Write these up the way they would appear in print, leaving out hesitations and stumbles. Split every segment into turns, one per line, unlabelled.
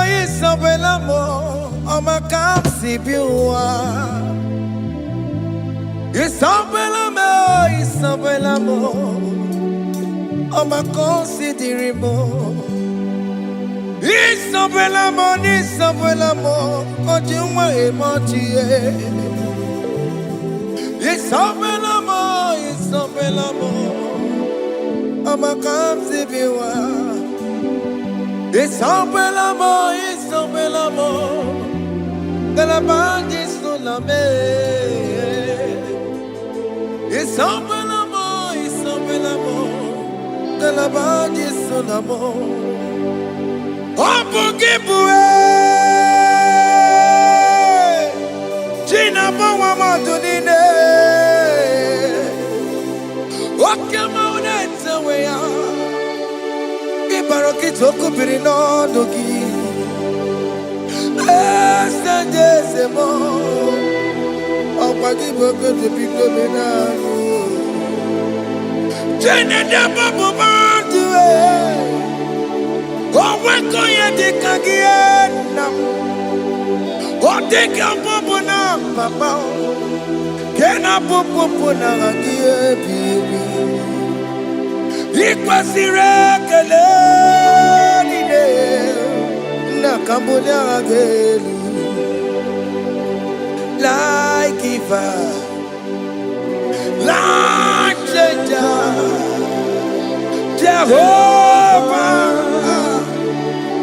Isabella mo, ama kamsi biwa. Isabella mo, ama considere mo. Isabella mo, ojuma emotie. Isabella mo, ama kamsi biwa. Isabella mo, de la bande sulla me. Isabella mo, de la bande sulla mo. Opugibue, Gina Bawa Madunine, Okamauneta Wea, Ibarokitoku Pirino Dogi, Estadezemo, Opagiboko de Picomina, Gina Babu Madue. Oh, when go ye dig again? Oh, dig your papa now, papa. Can I pop now again, baby? It was the regular Nakambuda again. Like Eva, like Jehovah.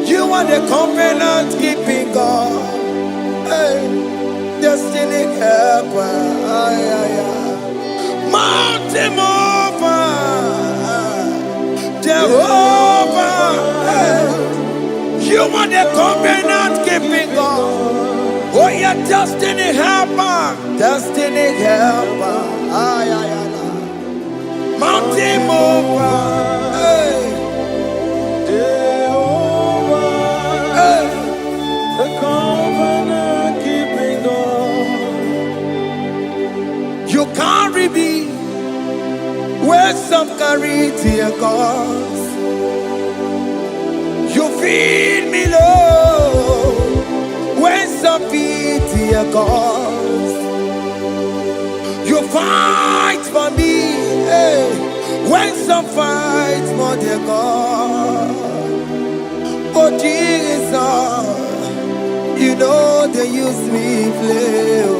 You are the covenant keeping God, hey, destiny helper, mountain mover, Jehovah, hey. You are the covenant keeping God, oh yeah, destiny helper, mountain mover, hey.
The covenant keeping God.
You carry me where some carry tear gas. You feed me low when some feed tear gas. You fight for me, hey, when some fight for their God. Oh Jesus, you know they use me play, oh.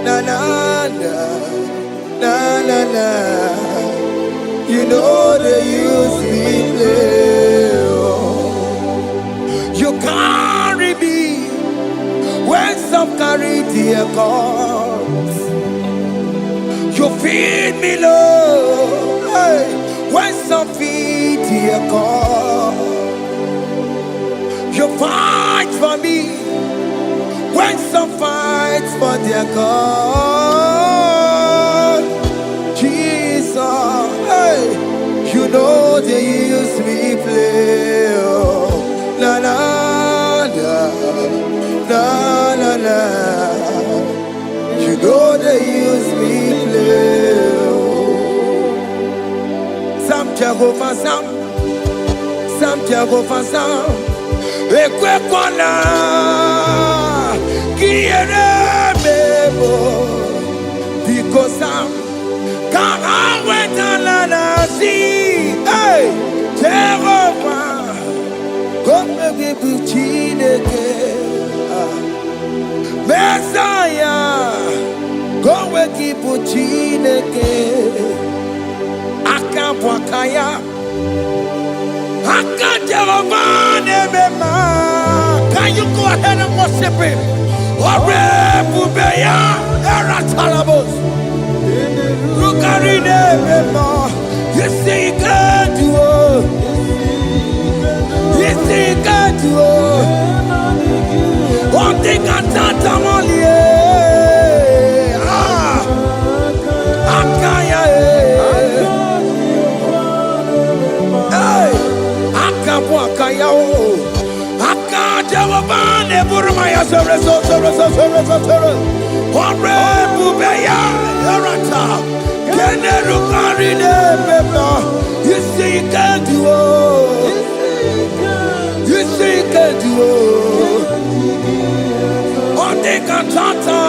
Na na na. You know they use me play, oh. You carry me when some carry their cause. You feed me low, hey, when some feed their cause. You fight for me when some fight for their God. Jesus, hey, you know they use me play, oh. Na na na. You know they use me play, oh. Some Jehovah, some Jehovah, some. Ekwekwana kiere bebo because I'm can't wait to see. Hey, Jehovah, come and be chineke. Messiah, come and keep chineke. Akapwakaya. Can you go ahead and worship him? You see, you can't do it. You see, you can't do it. One thing I thought I'm only. You see, you can do it. You see, you can do On the cantata,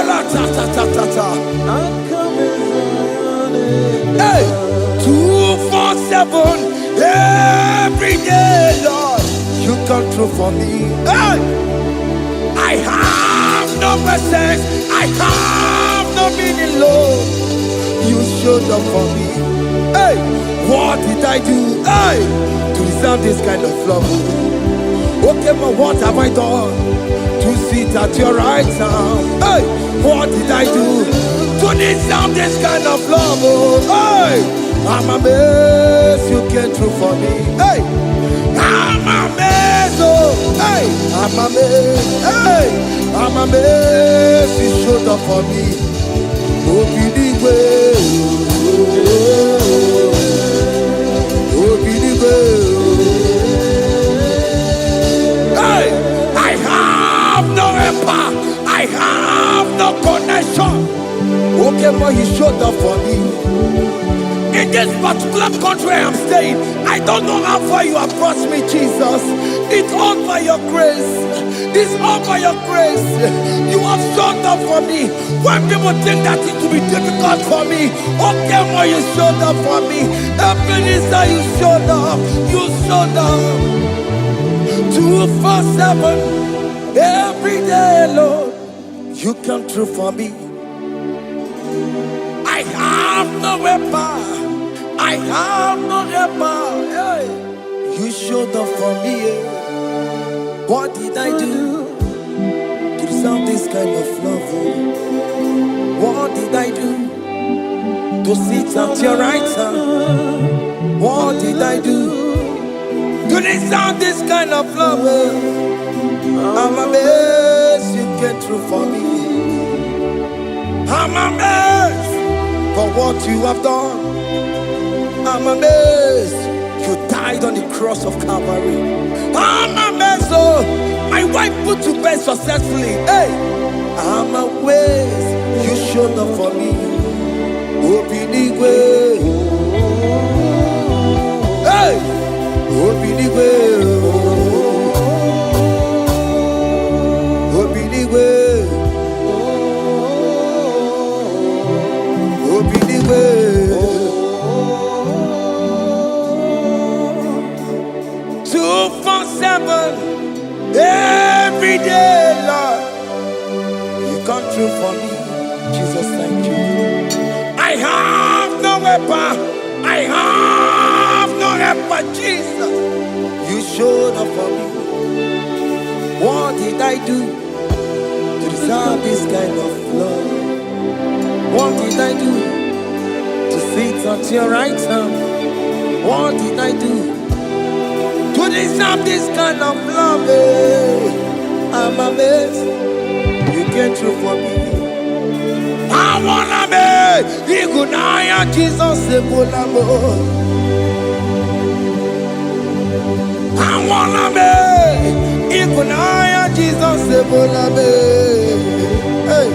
la ta ta ta ta ta. Hey, 247 every day, Lord, you come through for me. Hey, I have no presence, I have no meaning, Lord. You showed up for me. Hey, what did I do? Hey, to deserve this kind of love? Okay, but what have I done to sit at your right hand? Hey, what did I do to deserve this kind of love? Oh, hey, I'm amazed you came through for me. Hey, I'm amazed. Oh, hey, I'm amazed. Hey, I'm amazed you showed up for me. Oh, believe Hey, I have no helper, I have no connection. Okay, but you showed up for me. In this particular country I'm staying, I don't know how far you have brought me, Jesus. It's all by your grace. It's all by your grace. You have showed up for me. When people think that it will be difficult for me, okay, well, you showed up for me. Ebenezer, you showed up. You showed up. 247 every day, Lord. You come through for me. I have no weapon. I have no helper. Hey. You showed up for me. What did I do to deserve this kind of love? What did I do to sit at your right hand? What did I do to deserve this kind of love? I'm amazed you came through for me. I'm amazed for what you have done. I'm amazed you died on the cross of Calvary. I'm amazed, oh, my wife put to bed successfully. Hey, I'm amazed you showed up for me. Obinigwe, hey, Obinigwe, Obinigwe, Obinigwe. 247 every day, Lord. You come through for me, Jesus. Thank you. I have no weapon, I have no helper, Jesus. You showed up for me. What did I do to deserve this kind of love? What did I do to sit at your right hand? What did I do to deserve this kind of love? I'm amazed you came through for me. I wanna be Igunaya Jesus Ebulamo. I wanna be Igunaya Jesus Ebulamo. Hey,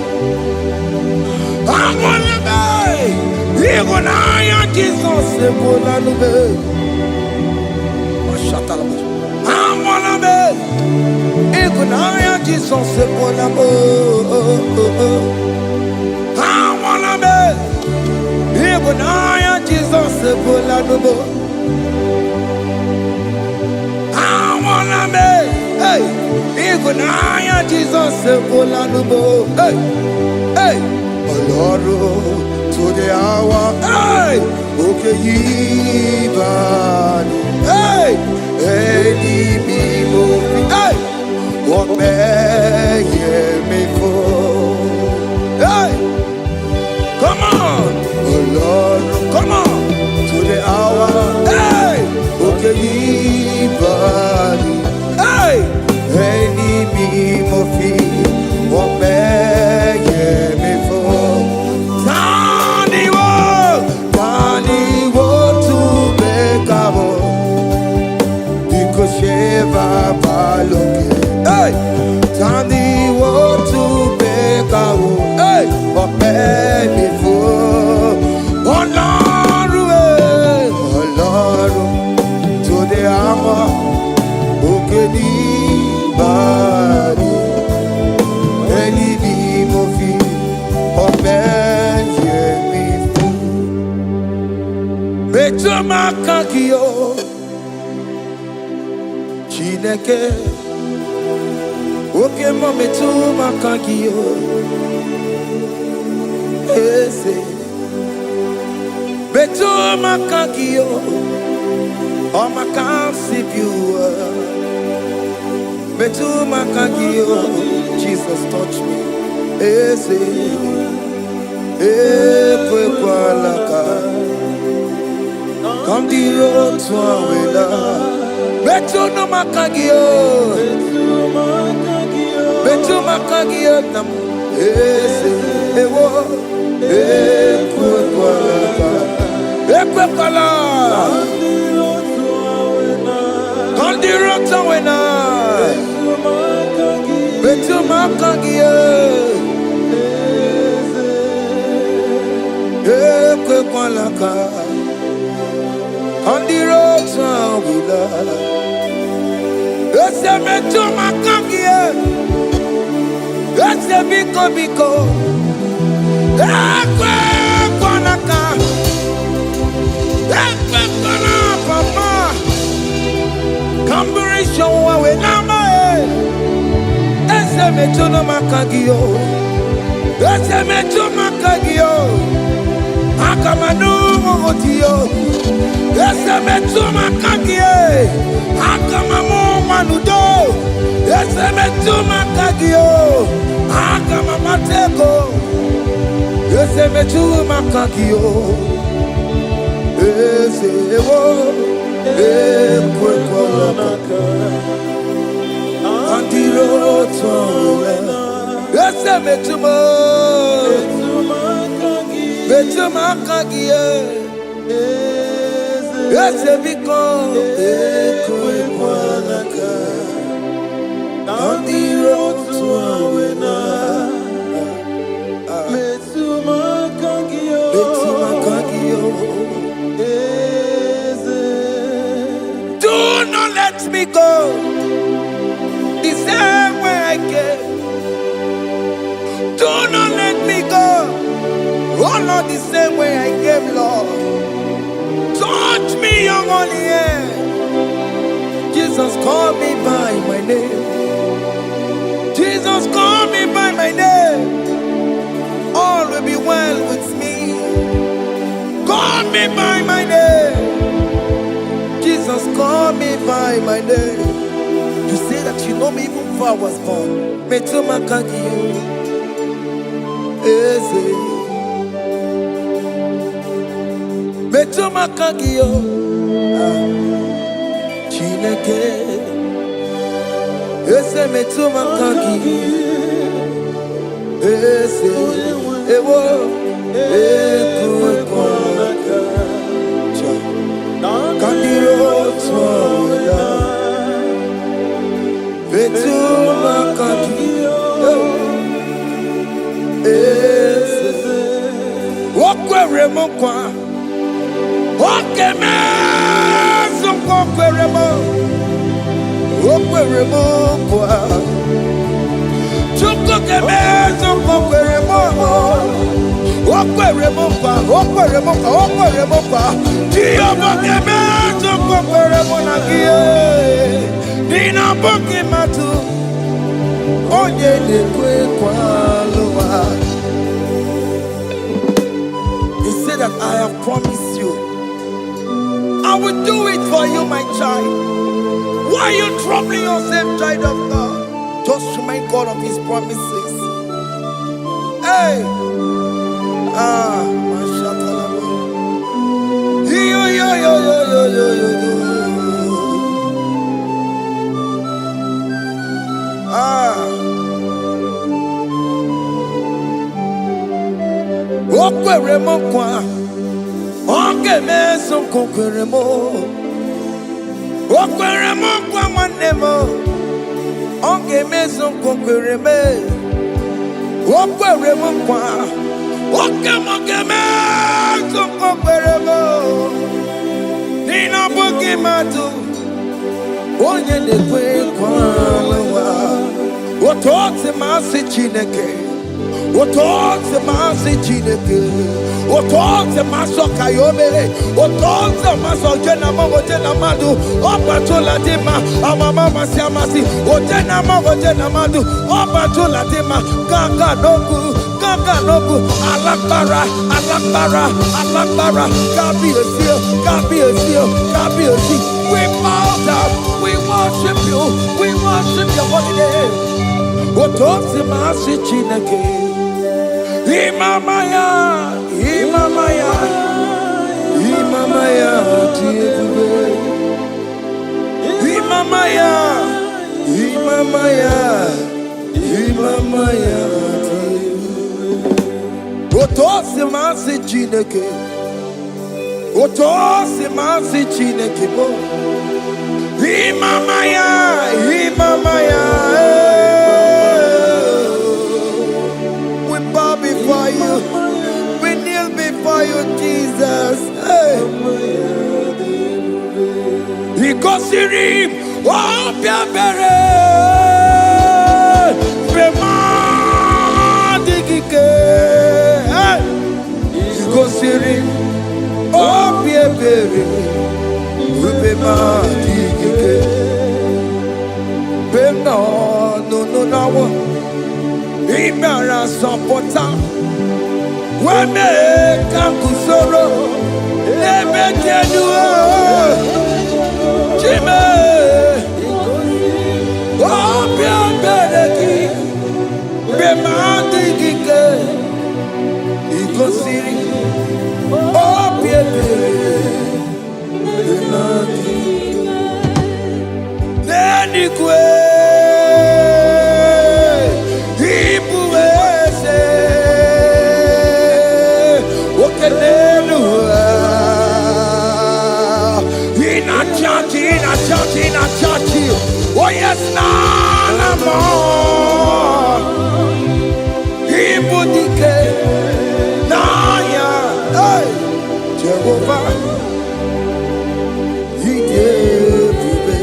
I wanna be Igunaya Jesus Ebulamo. I wanna be Igunaya Jesus Ebulamo. I wanna be Igunaya Jesus Ebulamo. I wanna be, hey, Igunaya Jesus Ebulamo. Hey, hey, Oloro to the hour. Hey, okay, Yibani. Hey, IGBO. Hey, what may me for? Hey, come on, oh Lord, come on to the hour. Hey, okay, Yibani. Hey, IGBO. What may me for? Tani wo to make up. Sheva baloke, hey, Tandi wo makagio Chineke Oke mo metu makagio Ese Metu makagio Oh makasipio Metu makagio Jesus touch me Ese Ekwe kwa laka Kandiro tuawela Betu no makagio Betu makagio nam Ese Ewo Ekwe kwa laka Ekwe kwa laka Kandiro tuawela Betu makagio Ekwe kwa laka On the road to Willa Ese metu makangie Ese biko Ekwe kwa laka Ekwe kwa laka papa Kamburisho wawe nama Ese metu no makagio Ese metu makagio Akamanu mogotiyo Ese metu makagie Akamamu manudo Ese metu makagio Akamamateko Ese metu makagio Ese ewo Ekwe kwa laka Andiro towe Ese metu Betu makagie Ese biko Ekwe kwa laka Andiro tuawena Betu makagio Do not let me go The same way I came Do not let me go Oh Lord, the same way I came, Lord. Touch me, young on the air. Jesus, call me by my name. Jesus, call me by my name. All will be well with me. Call me by my name. Jesus, call me by my name. You say that you know me even before I was born. Metumakagio. Eze. Betu makagio Chineke Ese metu makagio Ese Ewo Ekwe kwa laka Kandiro tuawela Betu makagio Ese Wakwe remokwa Oke mezo kokweremo Okweremo kwa Chuko ke mezo kokweremo Okweremo kwa Diyobo ke mezo kokweremo nagie Nina boki matu Onye dekwe kwa loa He said that I have promised you I will do it for you, my child. Why are you troubling yourself, child of God? Just remind God of His promises. Hey! Mashallah. Okweremo kwa Oke meso kokweremo Okweremo kwa manemo Oke meso kokwereme Okweremo kwa Oke moke meso kokweremo Nina boki matu Onye dekwe kwa lewa Otote masi Chineke Otonze masi chineke, otonze maso kayome, otonze maso jena mamo jena madu, opatola dima, amama masi amasi, ojena mamo jena madu, opatola dima, ganga nogu, alakbara, kabi esio. We bow down, we worship your holy name. Otonze masi chineke. Imamaya, Otosi masi chineke bo. Imamaya. We bow before you. We kneel before you, Jesus. Hey. Ikosirim, obiabere, bemadikike. Hey. Ikosirim, obiabere, bemadikike. No. Imara sopota weme kankusoro ebe keduo chime obia bereki bemandigike ikosiri obia bereki nenikwe in a church. Oh yes, no more. Ibudike, Naya, hey, Jehovah, He gave me.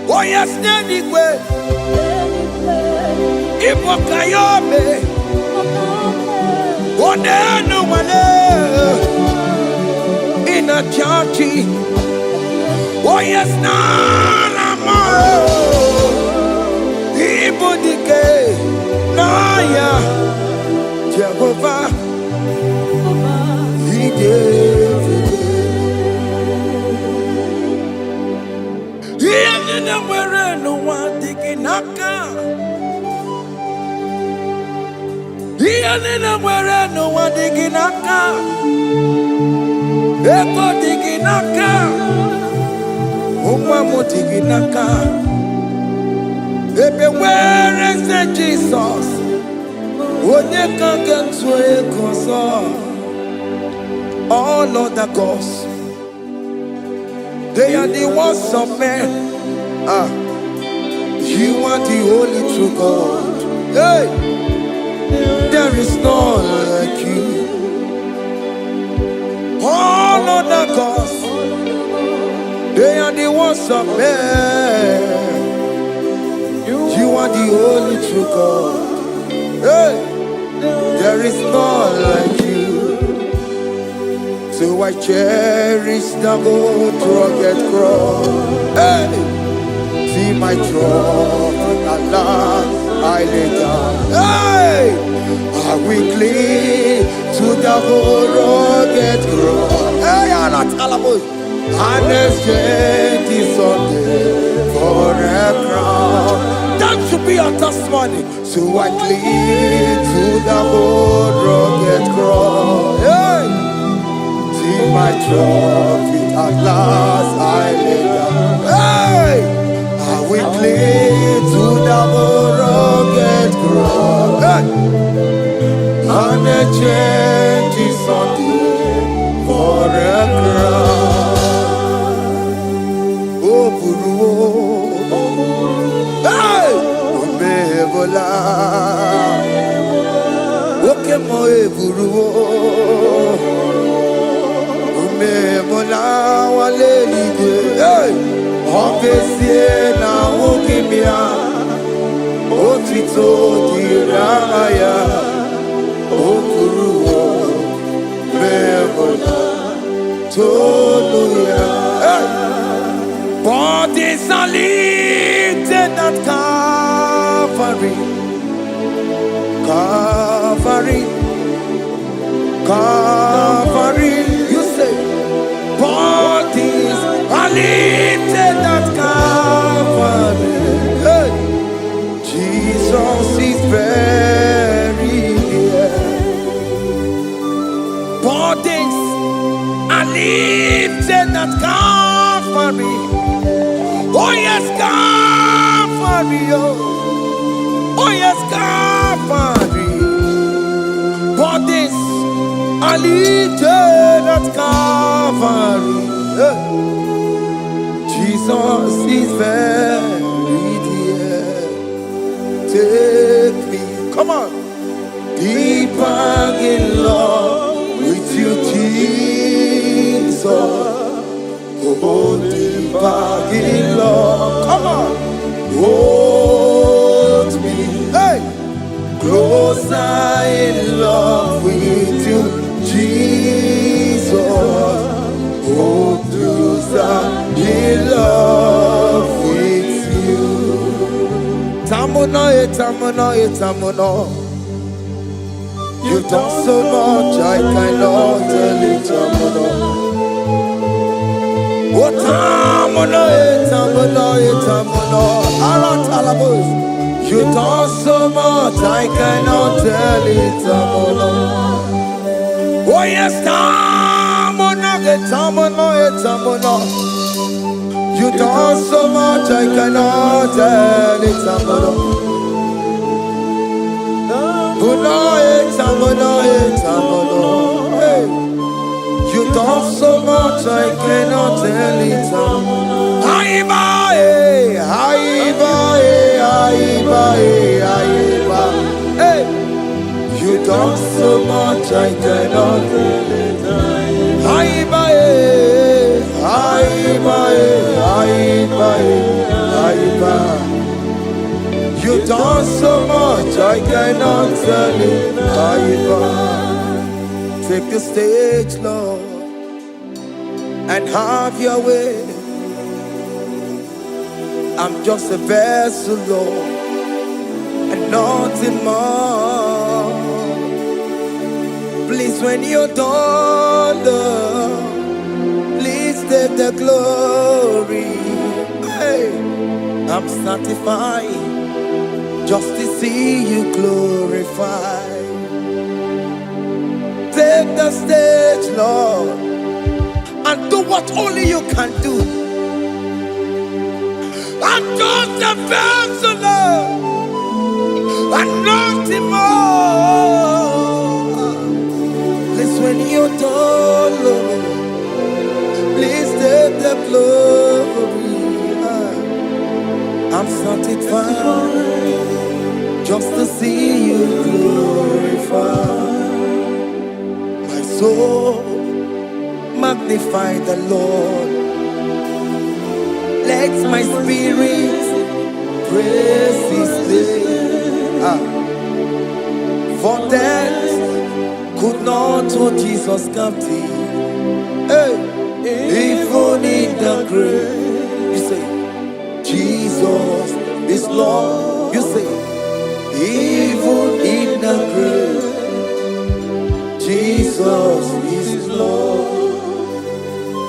Oh yes, anyway, Ibokayobe, oh no one in a church. Oh yes, Nana, Ibudike, Naya, Jehovah, He gave it. He didn't wear no one digging naka. He didn't wear no one digging naka. Eko digging naka. Umamotiginaka. Ebe where is the Jesus? Onye kangen swe koso. All other gods, they are the ones of men. You are the only true God. Hey, there is none like you. All other gods, they are the ones of men. You are the only true God. Hey, there is none like you. So I cherish the old rugged cross. Hey, see my throne, Allah, I lay down. Hey, I will cling to the old rugged cross. Hey, Allah, and exchange is Sunday for a crown. That should be our testimony. So I cling to the old rugged cross. Hey, see my trophy at last I lay down. Hey, I will cling to the old rugged cross. Hey, and exchange is Sunday for a crown. Hey! Omebola. Oke mo eburu. Omebola wale ligwe. Hey! Obesie na okimia. otito diramaya okuruwo mebona toluya. Bodies are lifted at Calvary, Calvary, Calvary. You say, bodies are lifted at Calvary. Hey. Jesus is very near. Bodies are lifted at Calvary. Oh yes, Calvary. Oh yes, Calvary. Bodies are lifted at Calvary. Jesus is very dear. Take me, come on, deeper in love with you, Jesus. Oh, deeper in love, come on, hold me, hey, closer in love with you, Jesus. Oh, closer in love with you. Tamuno, tamuno, tamuno. You've done so much, I cannot tell it, tamuno. Oh, tamuno, tamuno, tamuno. Aratalabos. You've done so much, I cannot tell it, tamuno. Oh yes, tamuno, tamuno, tamuno. You've done so much, I cannot tell it, tamuno. Hey. You've done so much, I cannot tell it. Hey. You've done so much, I cannot tell it. You've done so much, I cannot tell it. Take the stage, Lord, and have your way. I'm just a vessel, Lord, and nothing more. Please, when you're done, Lord, please take the glory. Hey, I'm satisfied just to see you glorified. Take the stage, Lord, and do what only you can do. I'm just a vessel, Lord, and nothing more. Please, when you're done, Lord, please take the glory. I'm satisfied just to see you glorified. My soul magnify the Lord. Let my spirit praise His name. For death could not hold Jesus captive. Hey, even in the grave, you say, Jesus is Lord. You say, even in the grave, Jesus is Lord.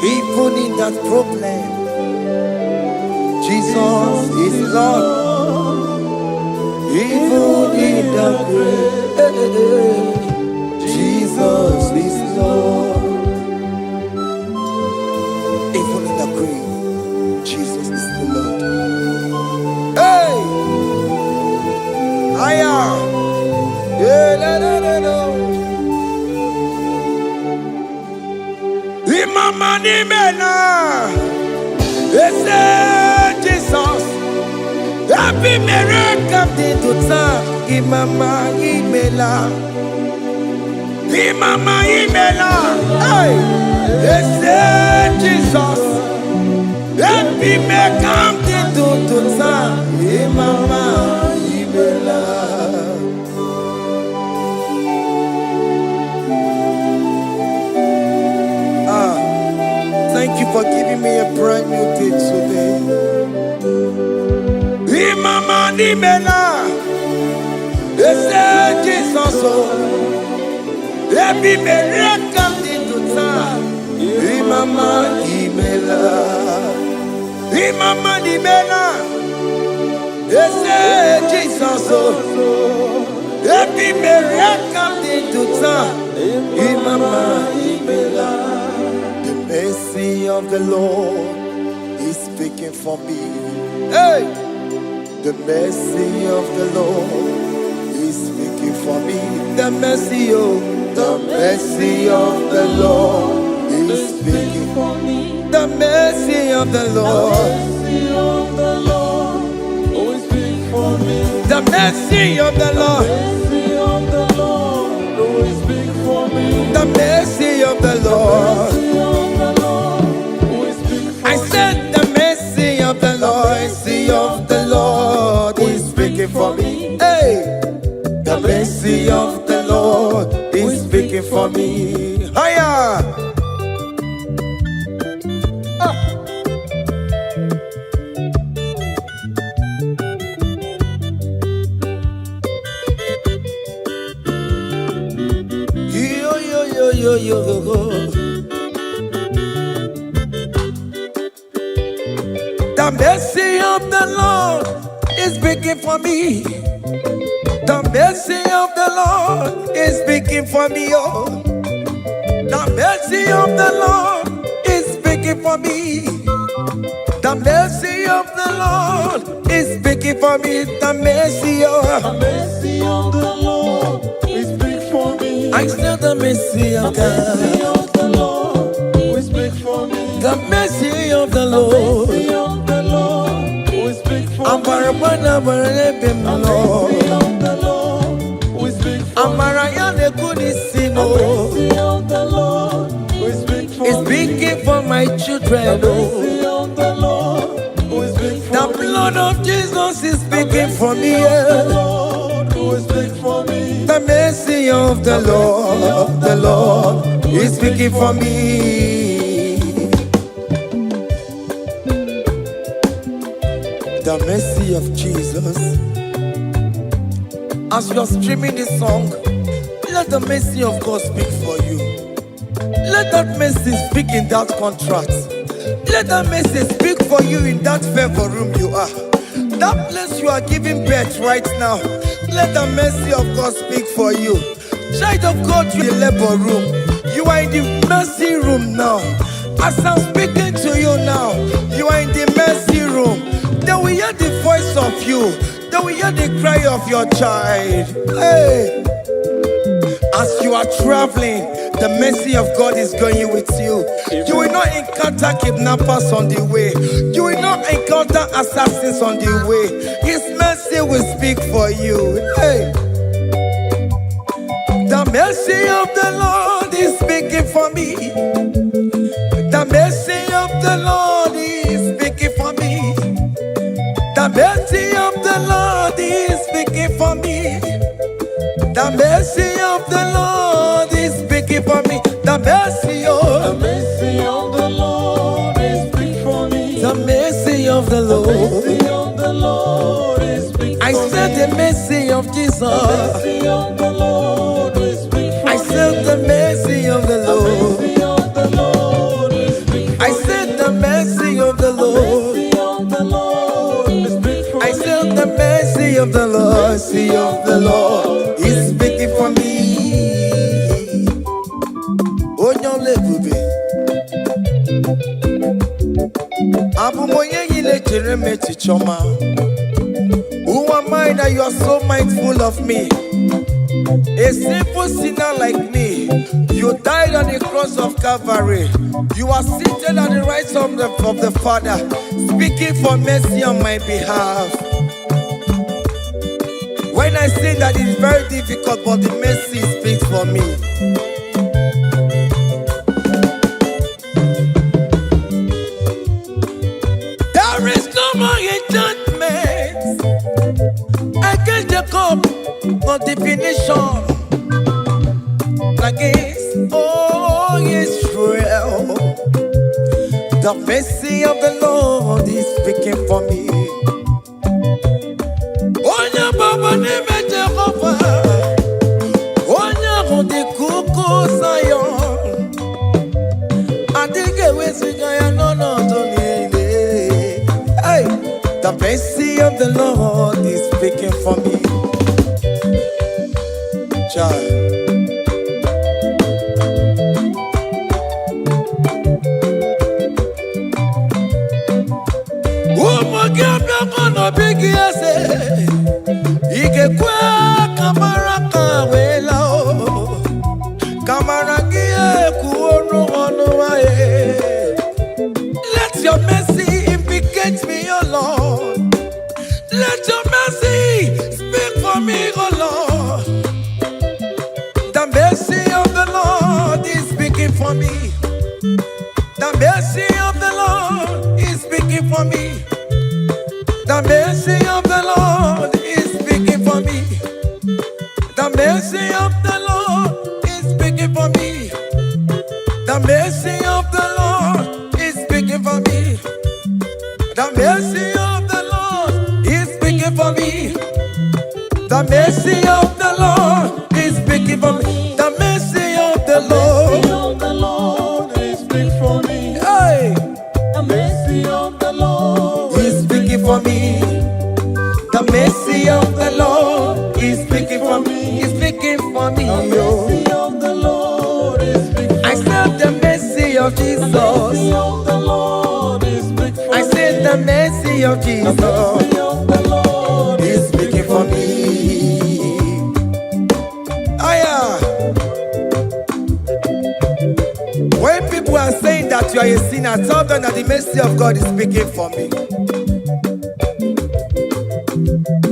Even in that problem, Jesus is Lord. Even in the grave, Jesus is Lord. Even in the grave, Jesus is the Lord. Hey! I am. Imama ni mena, ese Jesus. Happy miracle de tutsa. Imama imela, Imama imela. Hey, ese Jesus. Happy miracle de tutsa. Imama imela. for giving me a brand new day today. Imama Nimela, they say Jesus, every miracle into time. Imama Nimela, Imama Nimela, they say Jesus, every miracle into time. Imama Nimela. The mercy of the Lord is speaking for me. Hey! The mercy of the Lord is speaking for me. The mercy of the Lord is speaking for me. The mercy of the Lord. The mercy of the Lord. The mercy of the Lord. I said the mercy of the Lord. Mercy of the Lord is speaking for me. Hey, the mercy of the Lord is speaking for me. Higher. Yo. The mercy of the Lord is speaking for me. The mercy of the Lord is speaking for me. Oh, the mercy of the Lord is speaking for me. The mercy of the Lord is speaking for me. The mercy of
the Lord is speaking for me.
I still the mercy of God.
The Lord will speak for me.
The mercy of the Lord.
The Lord will speak for me.
I'm the Lord.
The Lord will speak for
I'm
me.
the Kunisimo.
The Lord will speak for
It's
me.
speaking for my children.
The Lord will speak for
The
me.
blood of Jesus is speaking for me.
The Lord will speak for me.
The mercy of the Lord is speaking for me. The mercy of Jesus. As you are streaming this song, let the mercy of God speak for you. Let that mercy speak in that contract. Let that mercy speak for you in that favor room you are. That place you are giving birth right now. Let the mercy of God speak for you. Child of God, you are in the labor room. You are in the mercy room now. As I'm speaking to you now, you are in the mercy room. They will hear the voice of you. They will hear the cry of your child. Hey! As you are traveling, the mercy of God is going with you. You will not encounter kidnappers on the way. You will not encounter assassins on the way. His mercy will speak for you. Hey. The mercy of the Lord is speaking for me. The mercy of the Lord is speaking for me. The mercy of the Lord is speaking for me. The mercy of the Lord is speaking for me. The mercy of
the Lord is speaking for me.
The mercy of the Lord.
The Lord is speaking for me.
I said the mercy of Jesus.
The Lord is speaking for me.
I said the mercy of the Lord.
The Lord is speaking for me.
I said the mercy of the Lord.
The Lord is speaking for me.
I said the mercy of the Lord. Mercy of the Lord is speaking for me. Oh, no, baby. Who am I that you are so mindful of me? A simple sinner like me. You died on the cross of Calvary. You are seated at the right hand of the Father, speaking for mercy on my behalf. When I say that it's very difficult, but the mercy speaks for me. There is no more enchantment against Jacob, no definition against all Israel. The mercy of the Lord is speaking for me. Onya baba ni meje kofa. Onya hundi kuku sayo. Adige wesiga ya nono tonile. Hey, the mercy of the Lord is speaking for me. Child. Kono bigi ase ike kwa kamara kawela o kamara gie kuonu onu wae. Let your mercy implicate me, O Lord. Let your mercy speak for me, O Lord. The mercy of the Lord is speaking for me. The mercy of the Lord is speaking for me. The mercy of the Lord is speaking for me. The mercy of the Lord is speaking for me. The mercy of the Lord is speaking for me. The mercy of the Lord is speaking for me. The mercy of the Lord is speaking for me. The mercy of the Lord
is speaking for me.
Hey.
The mercy of the Lord
is speaking for me. The mercy of the Lord is speaking for me. Is speaking for me.
The mercy of the Lord is speaking for me.
I said the mercy of Jesus.
The mercy of the Lord is speaking for me.
I said the mercy of Jesus.
The mercy of the Lord
is speaking for me. Aya. When people are saying that you are a sinner, tell them that the mercy of God is speaking for me.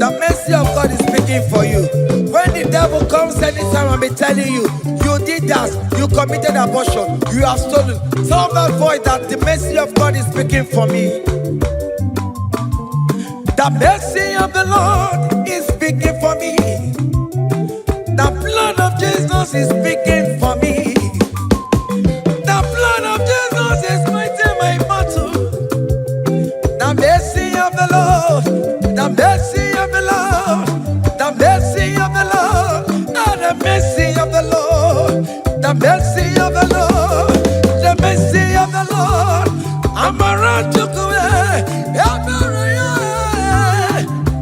The mercy of God is speaking for you. When the devil comes anytime and be telling you, you did that, you committed abortion, you have stolen, tell that voice that the mercy of God is speaking for me. The mercy of the Lord is speaking for me. The blood of Jesus is speaking for me. The blood of Jesus is fighting my battle. The mercy of the Lord. The mercy of the Lord, the mercy of the Lord, oh, the mercy of the Lord, the mercy of the Lord, the mercy of the Lord.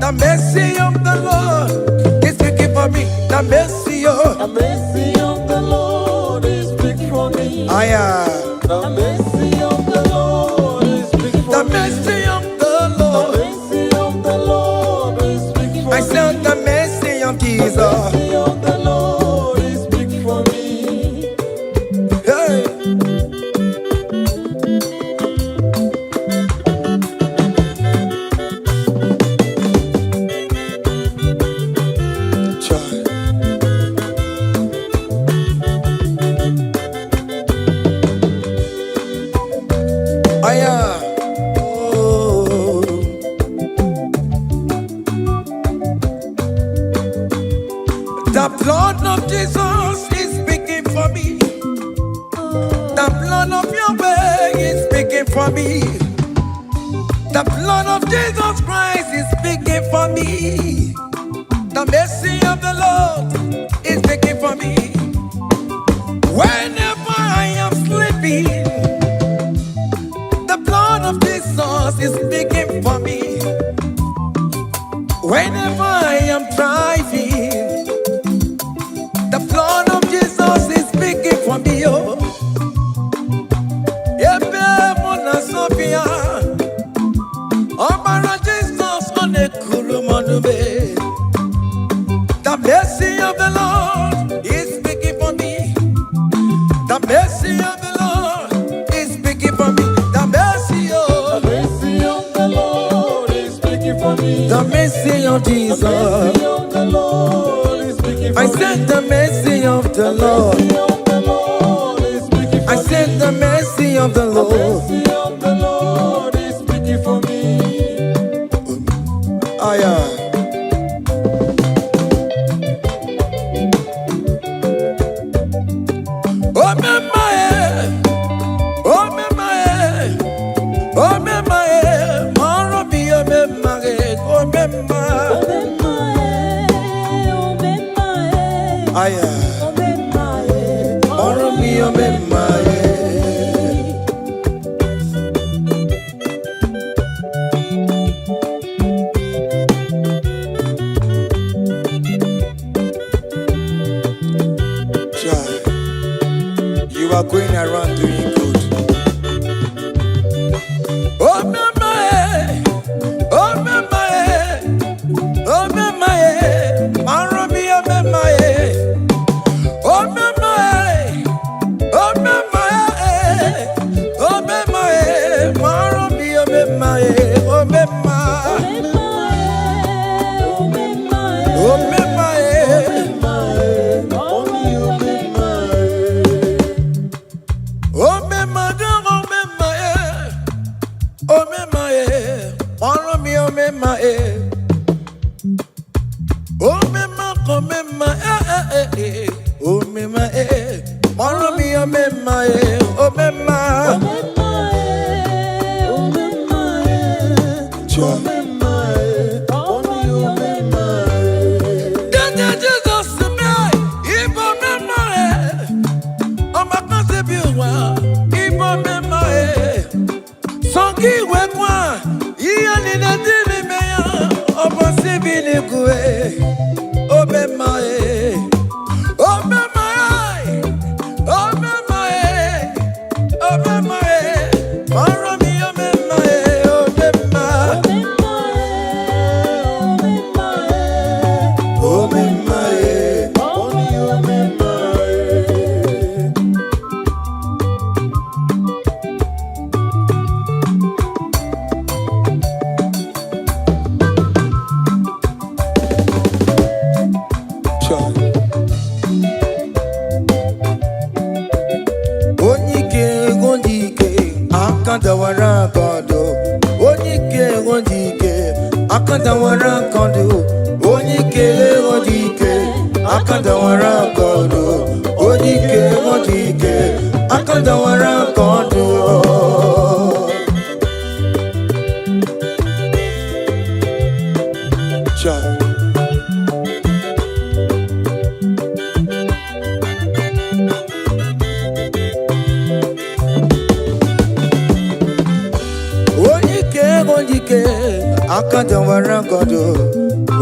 The mercy of the Lord is speaking for me. The mercy
of the Lord is speaking for me. The mercy of the Lord is speaking for me.
The mercy of the Lord. I said the mercy of Jesus.
The mercy of the Lord is speaking for me.
Hey. The blood of Jesus is speaking for me. The blood of Yahweh is speaking for me. The blood of Jesus Christ is speaking for me. The mercy of the Lord is speaking for me. Whenever I am sleeping, the blood of Jesus is speaking for me. Whenever I am driving, the blood of Jesus is speaking for me. Oh, Sophia, oh, Jesus on the Kurumanume. The mercy of the Lord is speaking for me. The mercy of the Lord is speaking for me. The mercy of
the Lord is speaking for me.
The mercy of Jesus.
The mercy of the Lord is speaking for
I
me.
said the mercy of the Lord.
The mercy of the Lord is speaking for
I said the mercy of the Lord.
The mercy of the Lord is speaking for me.
Aya. Moro mi omemaye. You are going around doing good. Oh memaye, oh memaye, oh memaye, maro mi omemaye. Oh memaye, oh memaye, oh memaye, maro mi omemaye, oh memaye, oh memaye. Oh me madam, oh me my, oh me my, follow me, oh me my, oh me my, oh me my, oh me my, follow me, oh me my, oh me my, oh me my, oh me my. Then Jesus to me, if oh me my, oh my concept Ibo memae, songi wekwa, iya nina dimi meya, obo sibili kue, obemae, obemae, obemae, obemae, maro mi obemae, obemae, obemae, obemae. Akandawara kondo, onyike ondike. Akandawara kondo, onyike ondike. Akandawara kondo, onyike ondike. Akandawara kondo. Akandawara kondo,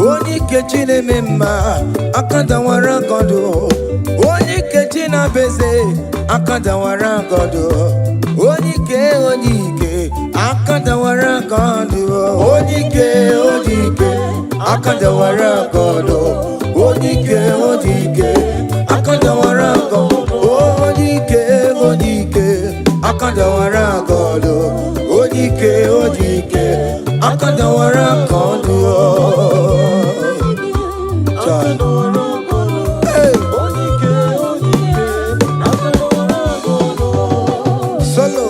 onyike chine mema. Akandawara kondo, onyike china beze. Akandawara kondo, onyike ondike. Akandawara kondo, onyike ondike. Akandawara kondo, onyike ondike. Akandawara kondo, onyike ondike. Akandawara kondo, onyike ondike. Akandawara kondo. Hey. Solo.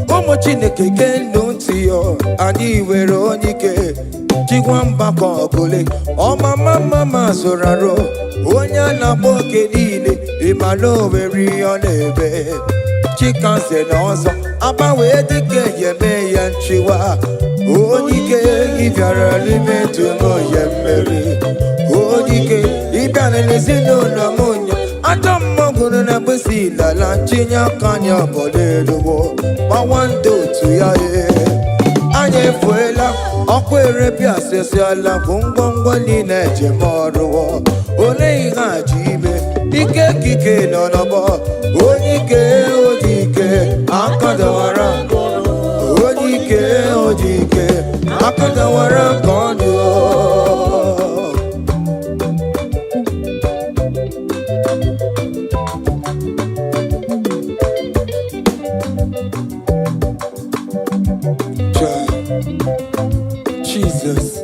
Omo Chineke kendo ntiyo, ani were onyike. Chigwamba kogole, oma mama zoraro. Onya na boke niile, imalo weri onebe. Chikanse n'ọzọ, abawe dike yeme ya nchiwa. Onyike ibyara n'ime tumo yemeri. Onyike ibyara n'ezinụlọ mụnya. Atọ mmọgụrụ na bụsi lala nchinya kanya boleluwo. Gbawando otu ya anyị efuela ọkụ erebi asịsị ala bụ ngwongwo niile ejem ọrụwọ. Ole ihe a ji ime ike kike nọ n'ọgbọ. Onyike ojike akadawara onyike ojike akadawara kondo. Jesus.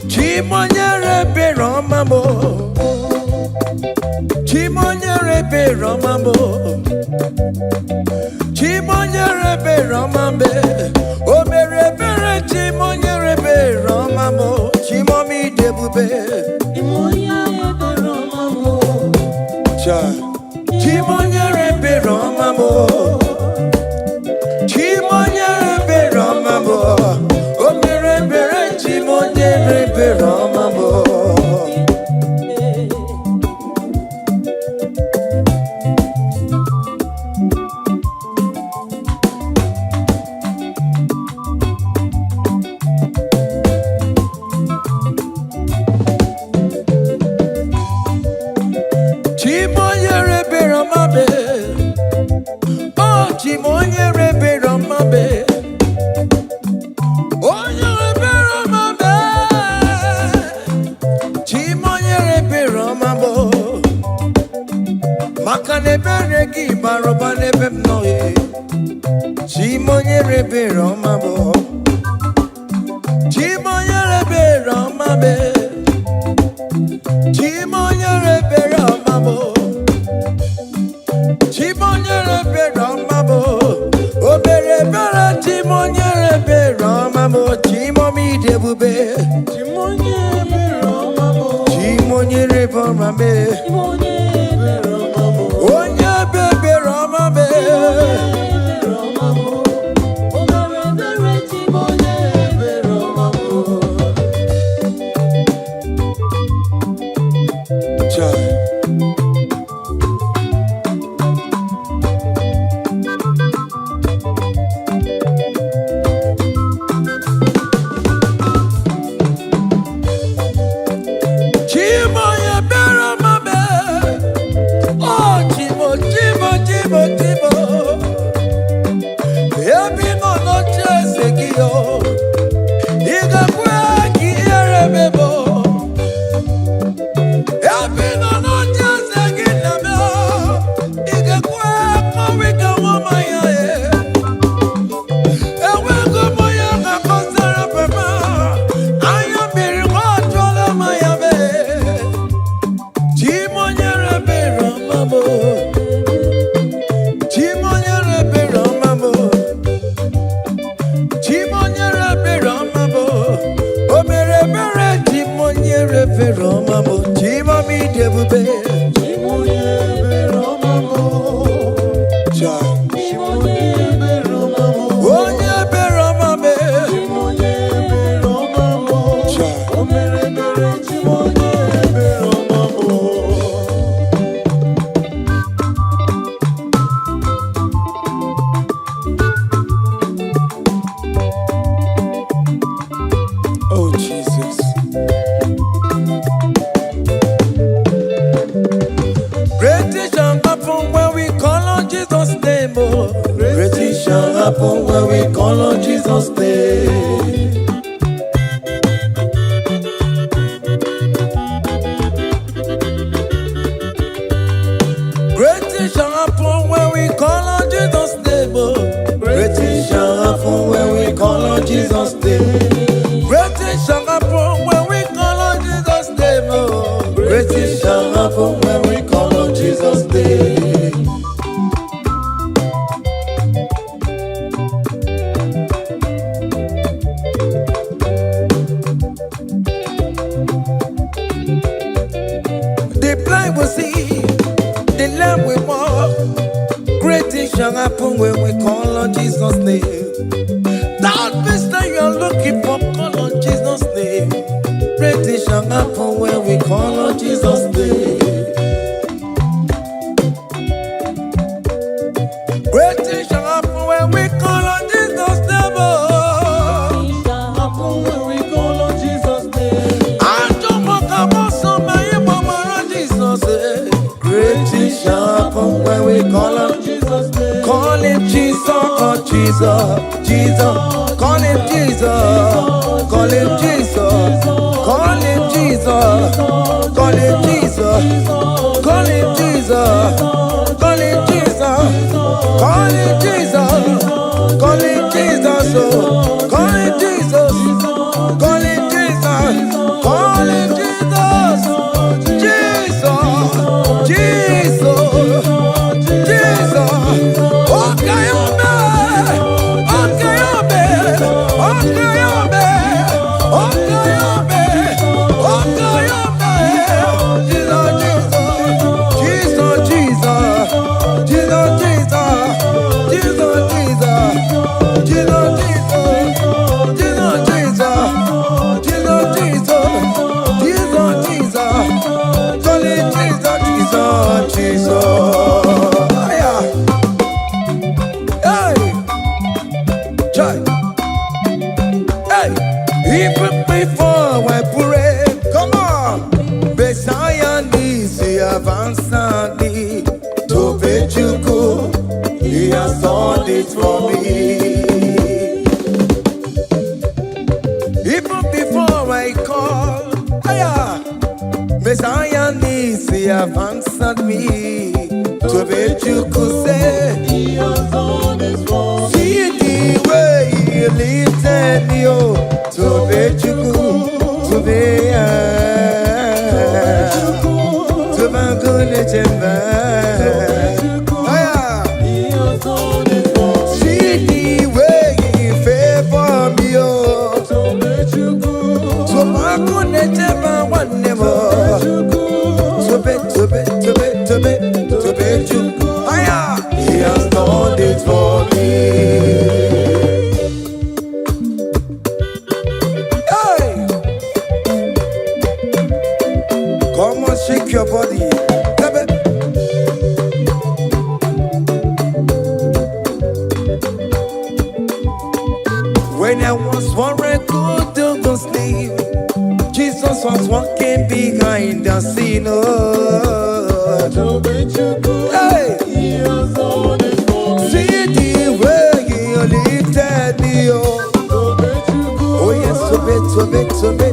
Chimonyere be romamo. Chimonyere be romamo. Chimonyere be romambe. O mere bere chimonyere be romamo. Chimomi debube. Chimonyere be romamo. Chimonyere be romamo. Chimonyere Beramabo Makane Beregi Barobane Bemnoe Chimonyere Beramabo Chimonyere Beramabe Chimonyere Beramabo Chimonyere Beramabo Obere Bera Chimonyere Beramabo Chimomi Debube Chimonyere Beramabo Chimonyere Beramabo Onye Bebe Ramabe when we call on Jesus' name. Great things shall happen when we call on Jesus' name. Great things shall happen when we call on Jesus' name. Great things shall happen when we call on Jesus' name. Great things shall happen when we call on Jesus' name. Shall happen when we call on Jesus' name. That business you're looking for, call on Jesus' name. Great things shall happen when we call on Jesus' name. Great things shall happen when we call on Jesus' name. Great things shall happen when we call on Jesus' name. I don't want to come somebody, Mama, Jesus' name. Great things shall happen when we call on Jesus' name. Call him Jesus, oh Jesus, Jesus. Call him Jesus, call him Jesus, call him Jesus, call him Jesus, call him Jesus, call him Jesus, call him Jesus, call him Jesus, call him Jesus, call him Jesus, call him Jesus, Jesus, Jesus. Even before I pray, come on, Messiah needs to advance me to Bejuku. He has done it for me. Even before I call, Messiah needs to have answered me. To be you say,
He has done His work.
see the way He lifted me, oh. To be you, to be to be good,
He has done His work.
see the way He favored me, oh.
To make you good.
To my good, one never. To be you. He has done it for me. Hey! Come on, shake your body. When I was worried, good to go sleep, Jesus was walking behind the scene. Oh.
To make you good.
Hey!
He has done His work.
See the way He lifted me, oh.
To make you good.
Oh yes, to be.
To make you good.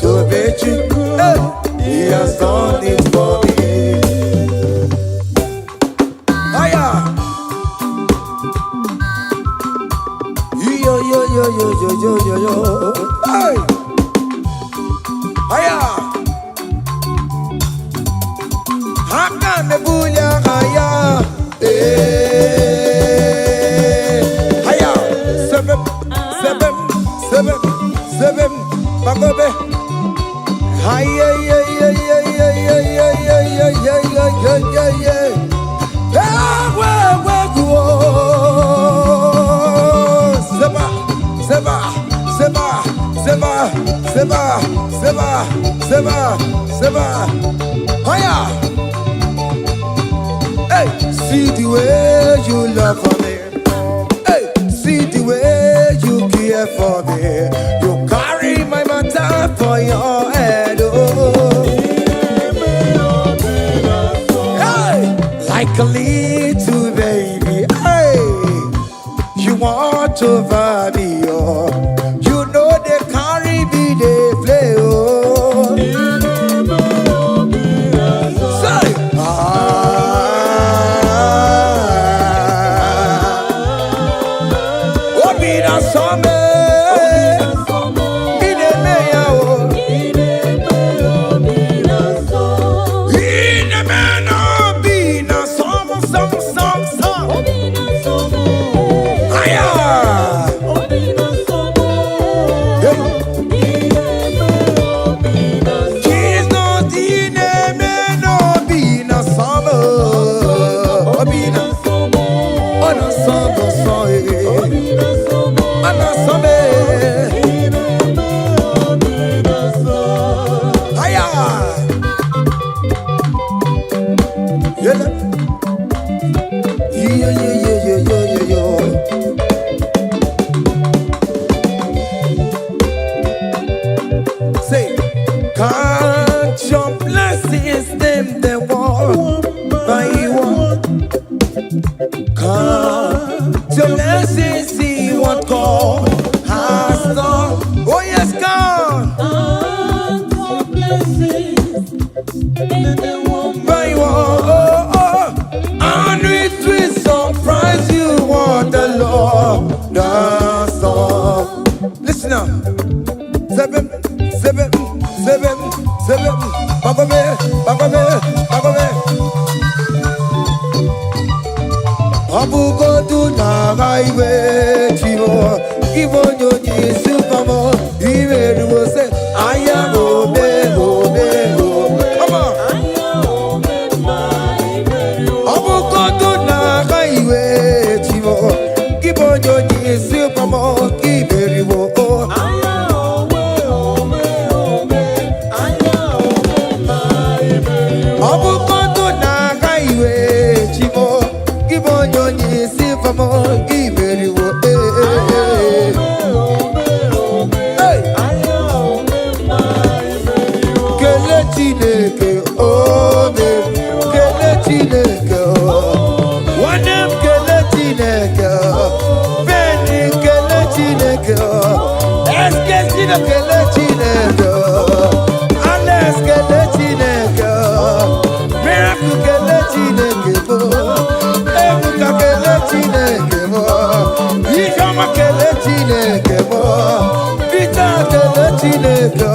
To be you. Hey. He has done it for me. Hiya. Yo. Hey. Hiya. Haka me bunya hiya. Hiya. Seven. Bagobe. Hiya. Seba. Hiya. Hey, see the way you love for me. Hey, see the way you care for me. You carry my matter for your head. Oh. Hey, like a little baby. Hey, you want over me. Oh. You know they carry me, they play. Oh. Say, count your blessings, them they walk by one. Count your blessings, see what God has done. Oh yes, God.
Count your blessings, and they won't
By one. And it will surprise you what the Lord does done. Listen now. Seven. Bagobe. Abugo do na highway chivo. Ibo nyonyi supamo. Ibe do say aya obe. Come on. Abugo do na highway chivo. Ibo nyonyi supamo. Ibe do. Let's Alex Kelechineke, Miracle Kelechineke, Ebuka Kelechineke, Ijoma Kelechineke, Peter Kelechineke,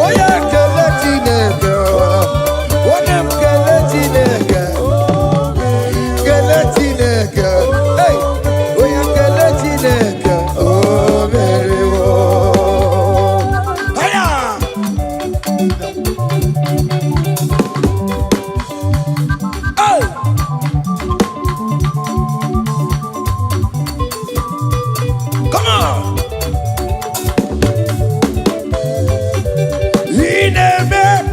Oya Kelechineke, Onem Kelechineke, Kelechineke, hey, Oya Kelechineke, oh very well. Aya, hey, come on.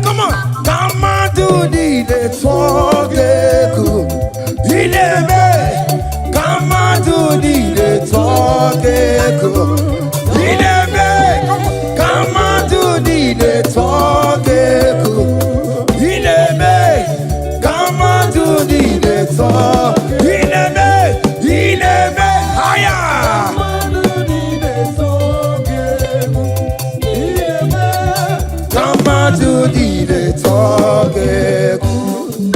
Come on, come on, do the talk, come on, do the talk, come on, do the talk, come on, do the talk, higher. Come on to the talk.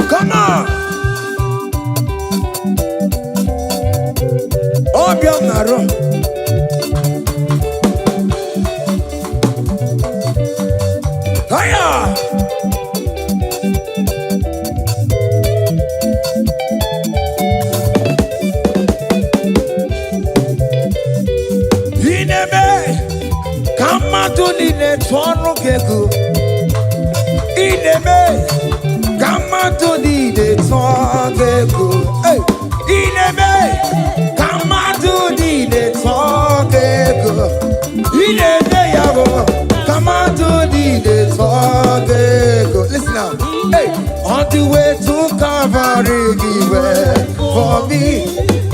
Come on. Oh, Bianaro. Hiya. Come on to the talk. Ineme, come on to the talk. Hey, Ineme, come on to the talk. Ineme, yabo, come on to the talk. Listen now. Hey, on the way to Calvary, he went for me.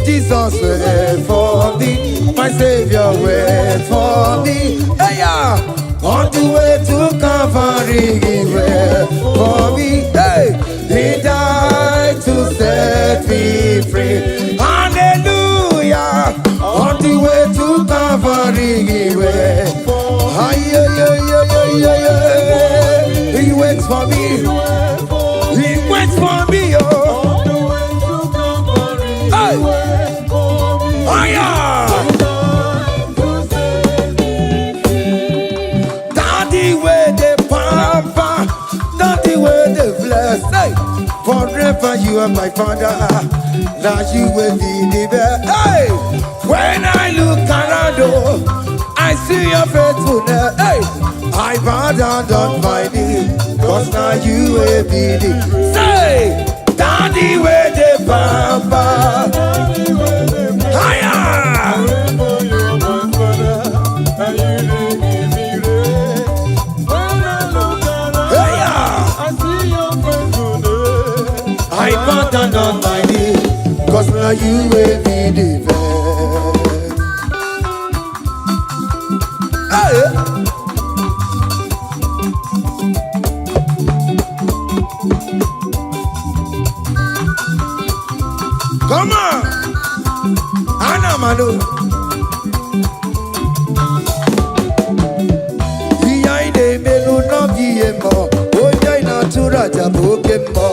Jesus went for me. My Savior went for me. Hey, yeah. On the way to Calvary, he went for me. Hey, he died to set me free. Hallelujah. On the way to Calvary, he went. He waits for me. He waits for me. Oh. Hey. Hey, forever you are my father, now you will be the best. Hey, when I look around, oh, I see your faithfulness. Hey, I bow down on my knees, cause now you will be the. Say, Daddy, where the papa. Higher. I bow down on my knees, cause now you will be the best. Hey. Come on, Anna Manu. Iya ide melu no giemo, oya ina turaja bokemo.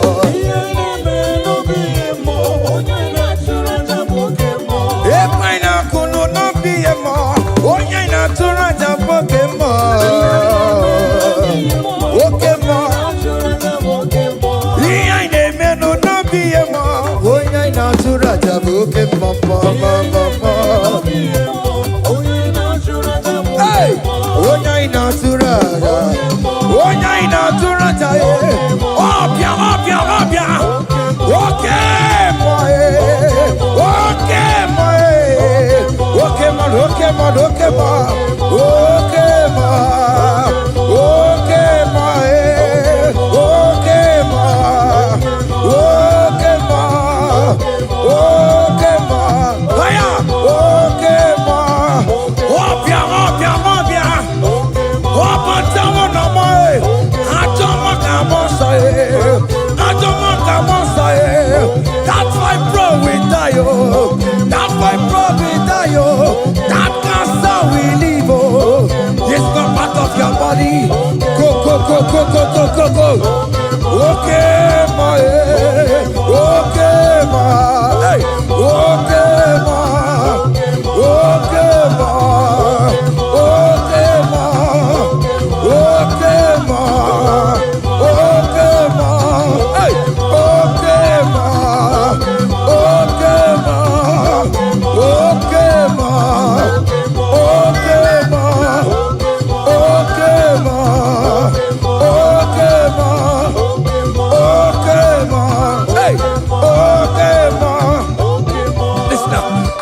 That's my bro.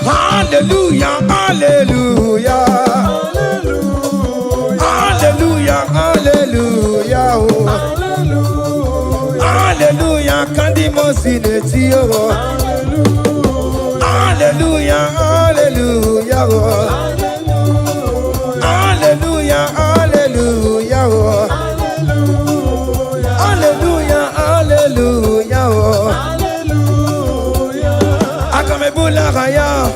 Hallelujah, hallelujah, hallelujah, hallelujah, oh. Hallelujah, kandi mosineti oh. Hallelujah, hallelujah, oh. Hallelujah, hallelujah, oh. Hallelujah, hallelujah, oh. Akamebula raya.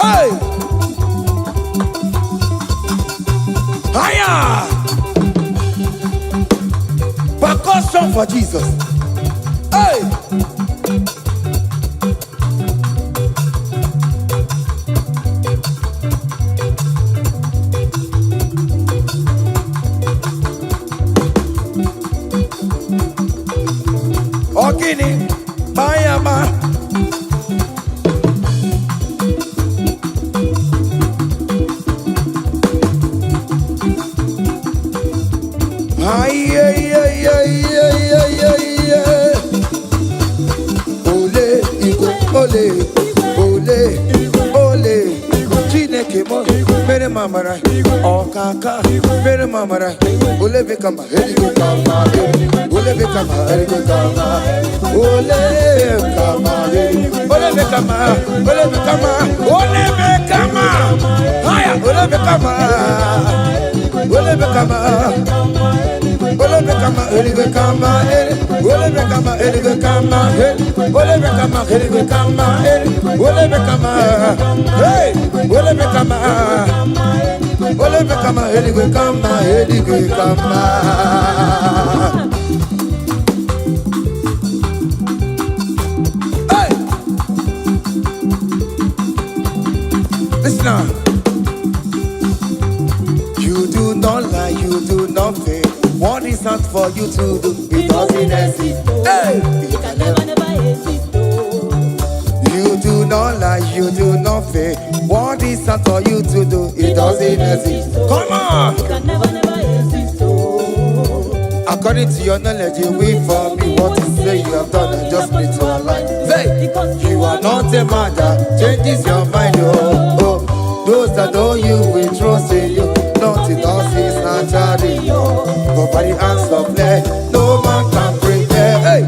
Hey! Higher! Percussion for Jesus. Hey! Ogini, Bayama. Ole, Chineke mo, mere mamara, okaka, mere mamara, ole bekama, heligo kama, ole bekama, heligo kama, ole bekama, ole bekama, haya, ole bekama, listen now. You do not lie, you do not fail. What is not for you to do? It doesn't exist. Hey!
It can never exist.
You do not lie, you do not fail. What is not for you to do? It doesn't exist. Come on!
It can never exist.
According to your knowledge, you wait for me. What you say you have done, I just need to align. Hey! You are not a man that changes your mind, oh, oh. Those that know you will trust in you. Nothing else is naturally. But by the hands of flesh, no man can prepare. Hey,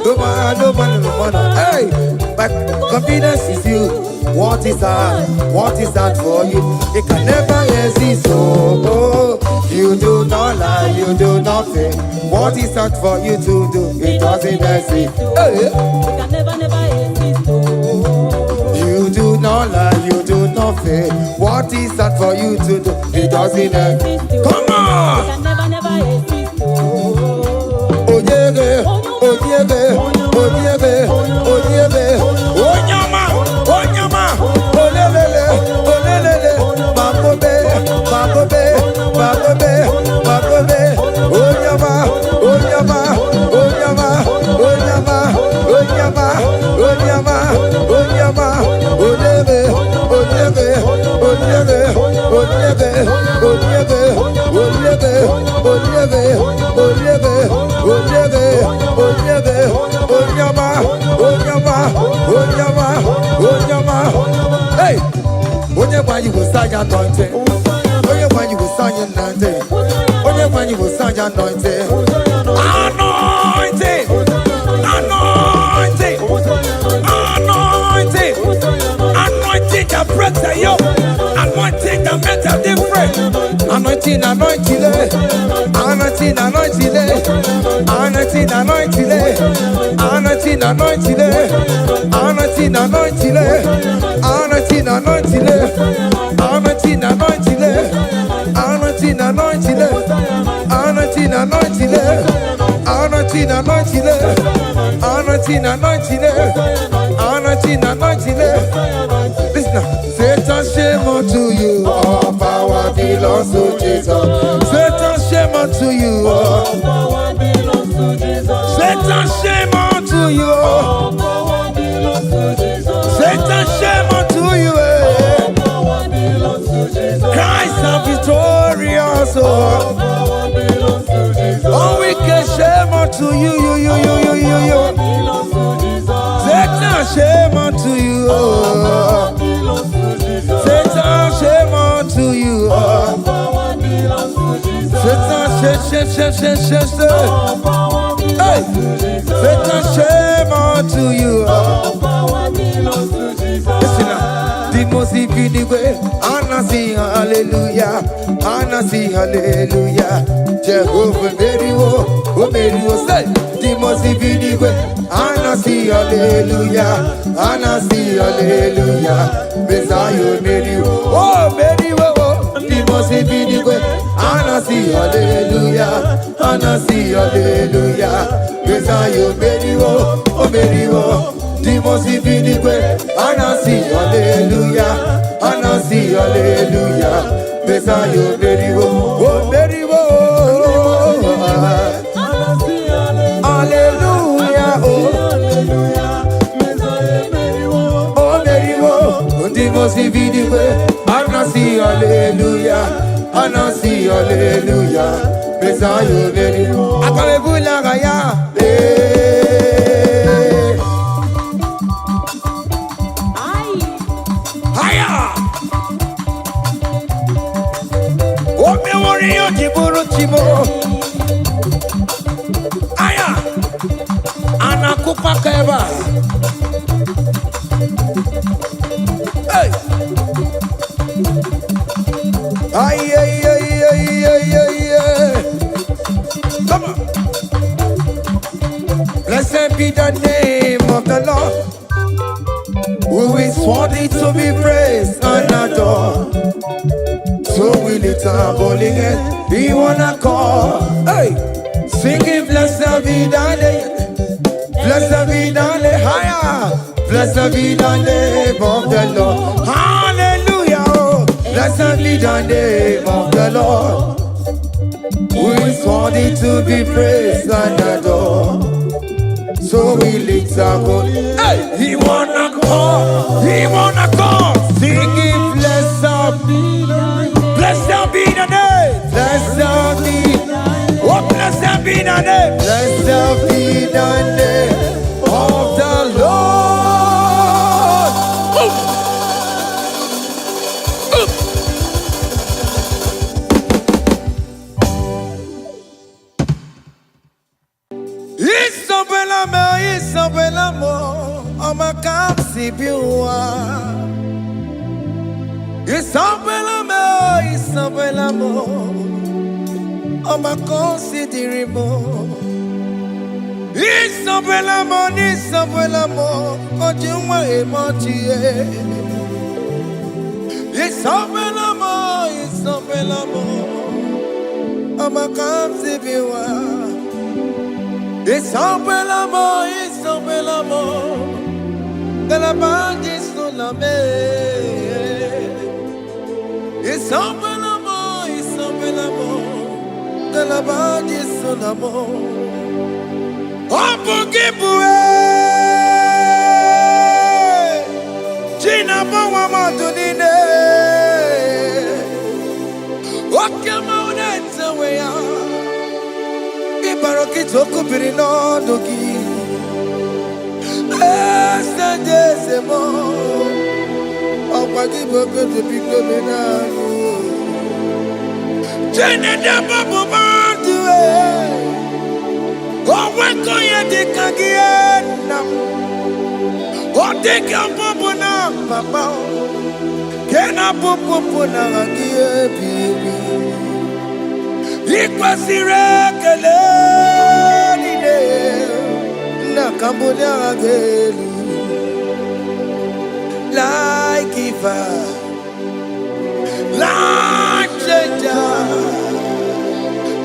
no man, no man. Hey, my confidence is you. What is that? What is that for you? It can never exist. Oh, you do not lie, you do not fail. What is that for you to do? It doesn't exist. Hey,
it can never exist.
you do not lie, you do not fail. What is that for you to do? It doesn't exist. Come on!
It can never exist.
Oh yeah, oh yeah, oh yeah, oh yeah, oh nyama, oh lelele, bakobe, oh nyama, Hey, whenever you will sign anointing, whenever you will sign anointing, whenever you will sign anointing, anointing, anointing, anointing, anointing that breaks the yoke, anointing that makes a difference, anointing, anointing, anointing, anointing, anointing, anointing, anointing, anointing, anointing, anointing, anointing, anointing, anointing, anointing, anointing, anointing, anointing, anointing, anointing, anointing, anointing. Listen now. Satan, shame unto you. All power belongs to Jesus. Satan, shame unto you. All power belongs to Jesus. Satan, shame unto you. All power belongs to Jesus. Satan, shame unto you. All power belongs to Jesus. Christ is victorious. All power belongs to Jesus. All wicked shame unto you. Satan, shame unto you. Satan, shame unto you. Satan, shame. Hey, Satan, shame unto you. Listen now. The most infinite way, Anasi, hallelujah, Anasi, hallelujah. Jehovah, very well, say. The most infinite way, Anasi, hallelujah, Anasi, hallelujah. Messiah, very well, oh, very well. The most infinite way, Anasi, hallelujah, Anasi, hallelujah. Messiah, very well, oh, very well. The most infinite way, Anasi, hallelujah, Anasi, hallelujah. Messiah, very well, oh, very well. Hallelujah, oh, oh, very well. The most infinite way, Anasi, hallelujah, Anasi, hallelujah. Messiah, very well. Akamebula gaya, aya anakupa keba. Hey, ay. Come on. Blessed be the name of the Lord, who is worthy to be praised and adored. So we lift our holy hand, we wanna call. Hey, singing blessed be the name, blessed be the name, higher, blessed be the name of the Lord. Hallelujah, oh, blessed be the name of the Lord, who is worthy to be praised and adored. So we lift our holy hand, hey, he wanna call, singing blessed be the name. Blessed be the name, blessed be, oh, blessed be the name, blessed be the name of the Lord. Isabella mo, omakam si biwa. Isabella mo, I'ma consider more. Isabella mo, Ojuma emoji. Isabella mo, I'ma consider. Isabella mo, Galabandi sulame. Isabella mo, Galabandi sulamo. Opugibue, Gina Bawa Madunine, Okamaunenza Wea, Ibarokitoku Pirino Dogi, Estandesemo, Opagiboko to Picomino. Jenna Babu Bandue, oh, when go you take again? Oh, take your Popuna, Papa. Can I Popuna again, baby? It was the regular. Cambodia Gelu, like giver, like changer,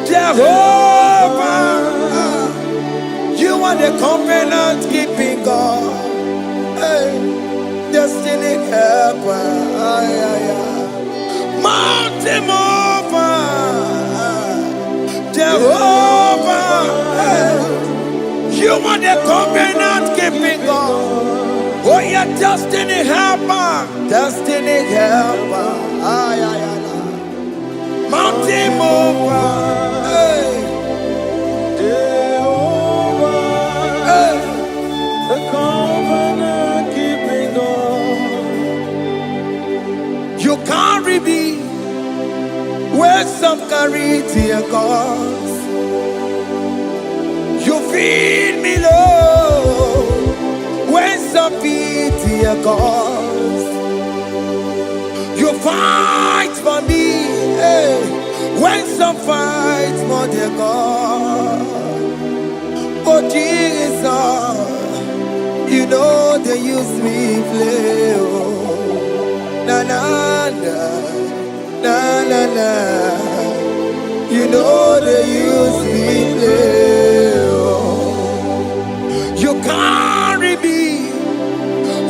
Jehovah, you are the covenant keeping God, hey, destiny helper, mountain mover, Jehovah, hey, you are the covenant keeping God. Oh, your destiny helper, destiny helper. Mountain mover, hey.
Jehovah,
Hey.
the covenant keeping God.
You carry me where some carry tear gods. You feed me low when some feed tear gods. You fight for me, hey, when some fight for their God. Oh Jesus, you know they use me play. Oh, na na na, na na na. You know they use me play. Oh, you carry me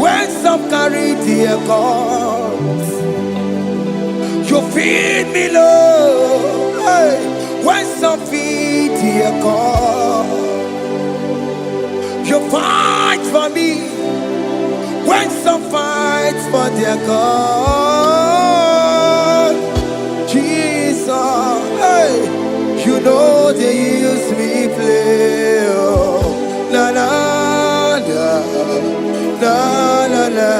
when some carry their gods. You feed me low, hey, when some feed their God. You fight for me when some fight for their God. Jesus, hey, you know they use me play. Oh, na na na, na na na.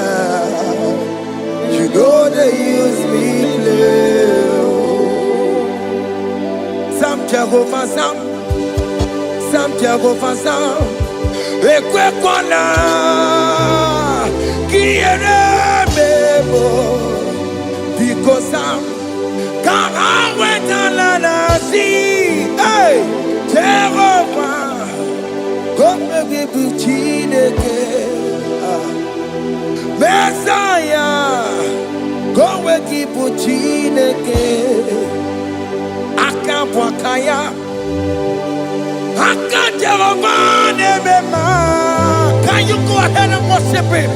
You know they use me play. Some Jehovah, some Jehovah, some. Ekwe kwana, kiere mebo, because some can't wait alana see. Hey, Jehovah, come be buchineke. Messiah, go we keep buchineke. Akapwakaya. Can you go ahead and worship him?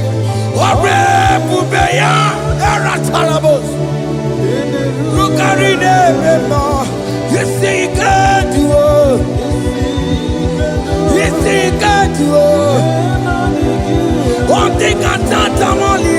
You see, he can do it. You see, he can do it. One thing I can't only.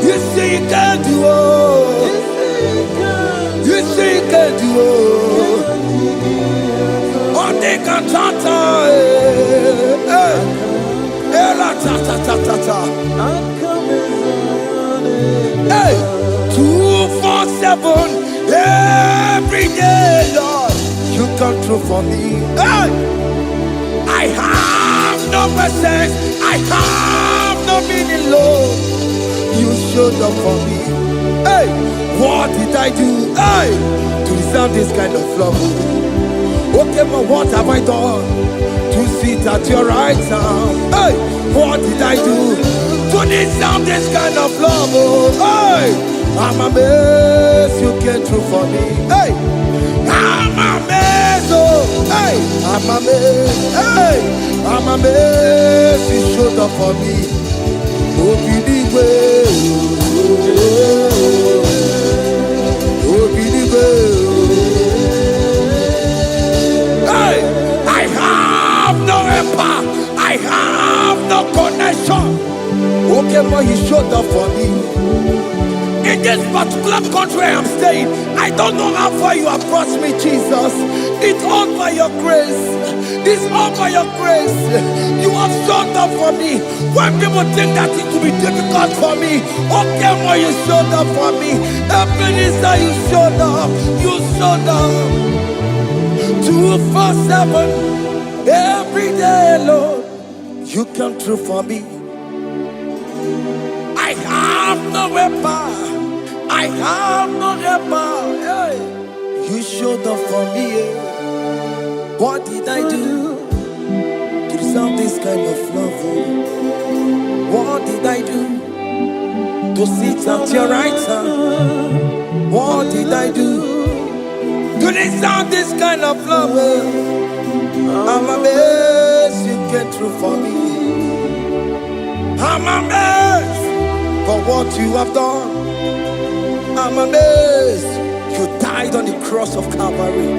You see, you can do it. You see, you can do it. One thing I can't. Hey, 247 every day, Lord, you come through for me. Hey, I have no patience, I have no meaning, Lord. You showed up for me. Hey, what did I do? Hey, to deserve this kind of love? Okay, but what have I done to sit at your right hand? Hey, what did I do to deserve this kind of love? Oh, hey, I'm amazed you came through for me. Hey, I'm amazed. Oh, hey, I'm amazed. Hey, I'm amazed you showed up for me. Oh, believe it. Oh, believe it. Hey, I have no empire. I have no connection. Okay, but he showed up for me. In this particular country I am staying, I don't know how far you have brought me, Jesus. It's all by your grace. It's all by your grace. You have shown up for me. When people think that it will be difficult for me, okay, more you showed up for me. Ebenezer, you showed up. You showed up. 247 every day, Lord. You come through for me. I have no weapon. I have no weapon. Hey. You showed up for me. What did I do to deserve this kind of love? What did I do to sit at your right hand? What did I do to deserve this kind of love? I'm amazed you came through for me. I'm amazed for what you have done. I'm amazed you died on the cross of Calvary.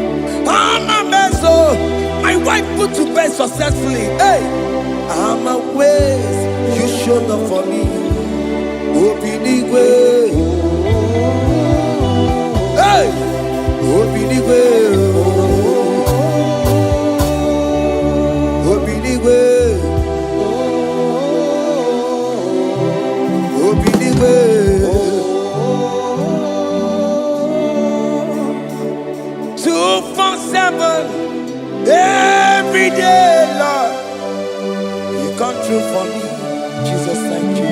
I'm amazed, oh, my wife put to bed successfully. Hey, I'm amazed you showed up for me. Obinigwe, hey, Obinigwe, Obinigwe, Obinigwe. 247 every day, Lord. You come through for me, Jesus. Thank you.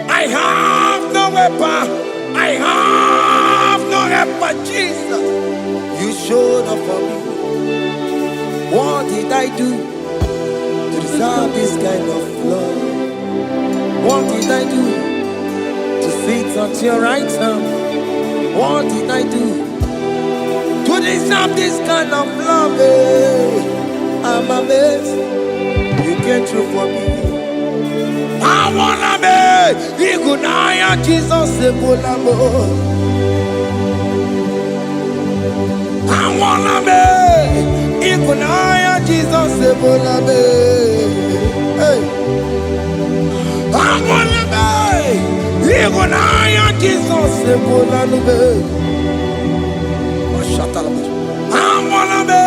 I have no weapon. I have no weapon, Jesus. You showed up for me. What did I do to deserve this kind of love? What did I do to sit at your right hand? What did I do to deserve this kind of love? I'm amazed you came through for me. I wanna be Igunaya Jesus Sebulamo. I wanna be Igunaya Jesus Sebulame. Hey, I wanna be Igunaya Jesus Sebulame. I wanna be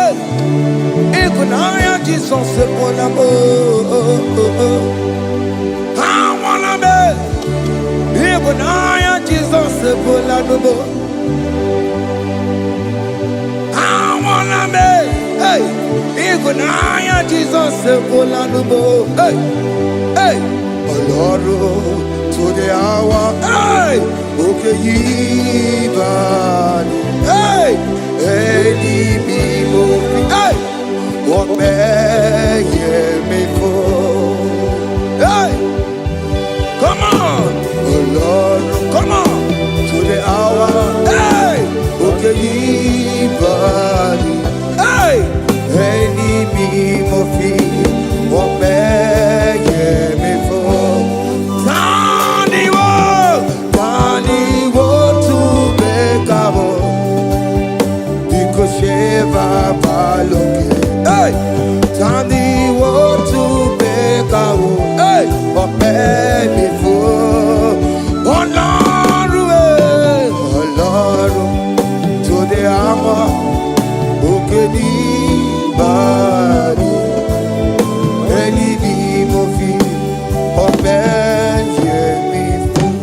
Igunaya Jesus Sebulamo. I wanna be Igunaya Jesus Sebulamo. I wanna be, hey, Igunaya Jesus Sebulamo. Hey, hey, Oloro to the hour. Hey, okay, Yibani. Hey, hey, hey, what may me for? Hey, come on, oh Lord, come on to the hour. Hey, okay, body. Hey, any me what may me for? Tani wo to make up. Sheva Baloke, hey, Tani wo to beka wo, hey, but baby for Lord, to the armor, Okedi body, any be movie, or baby for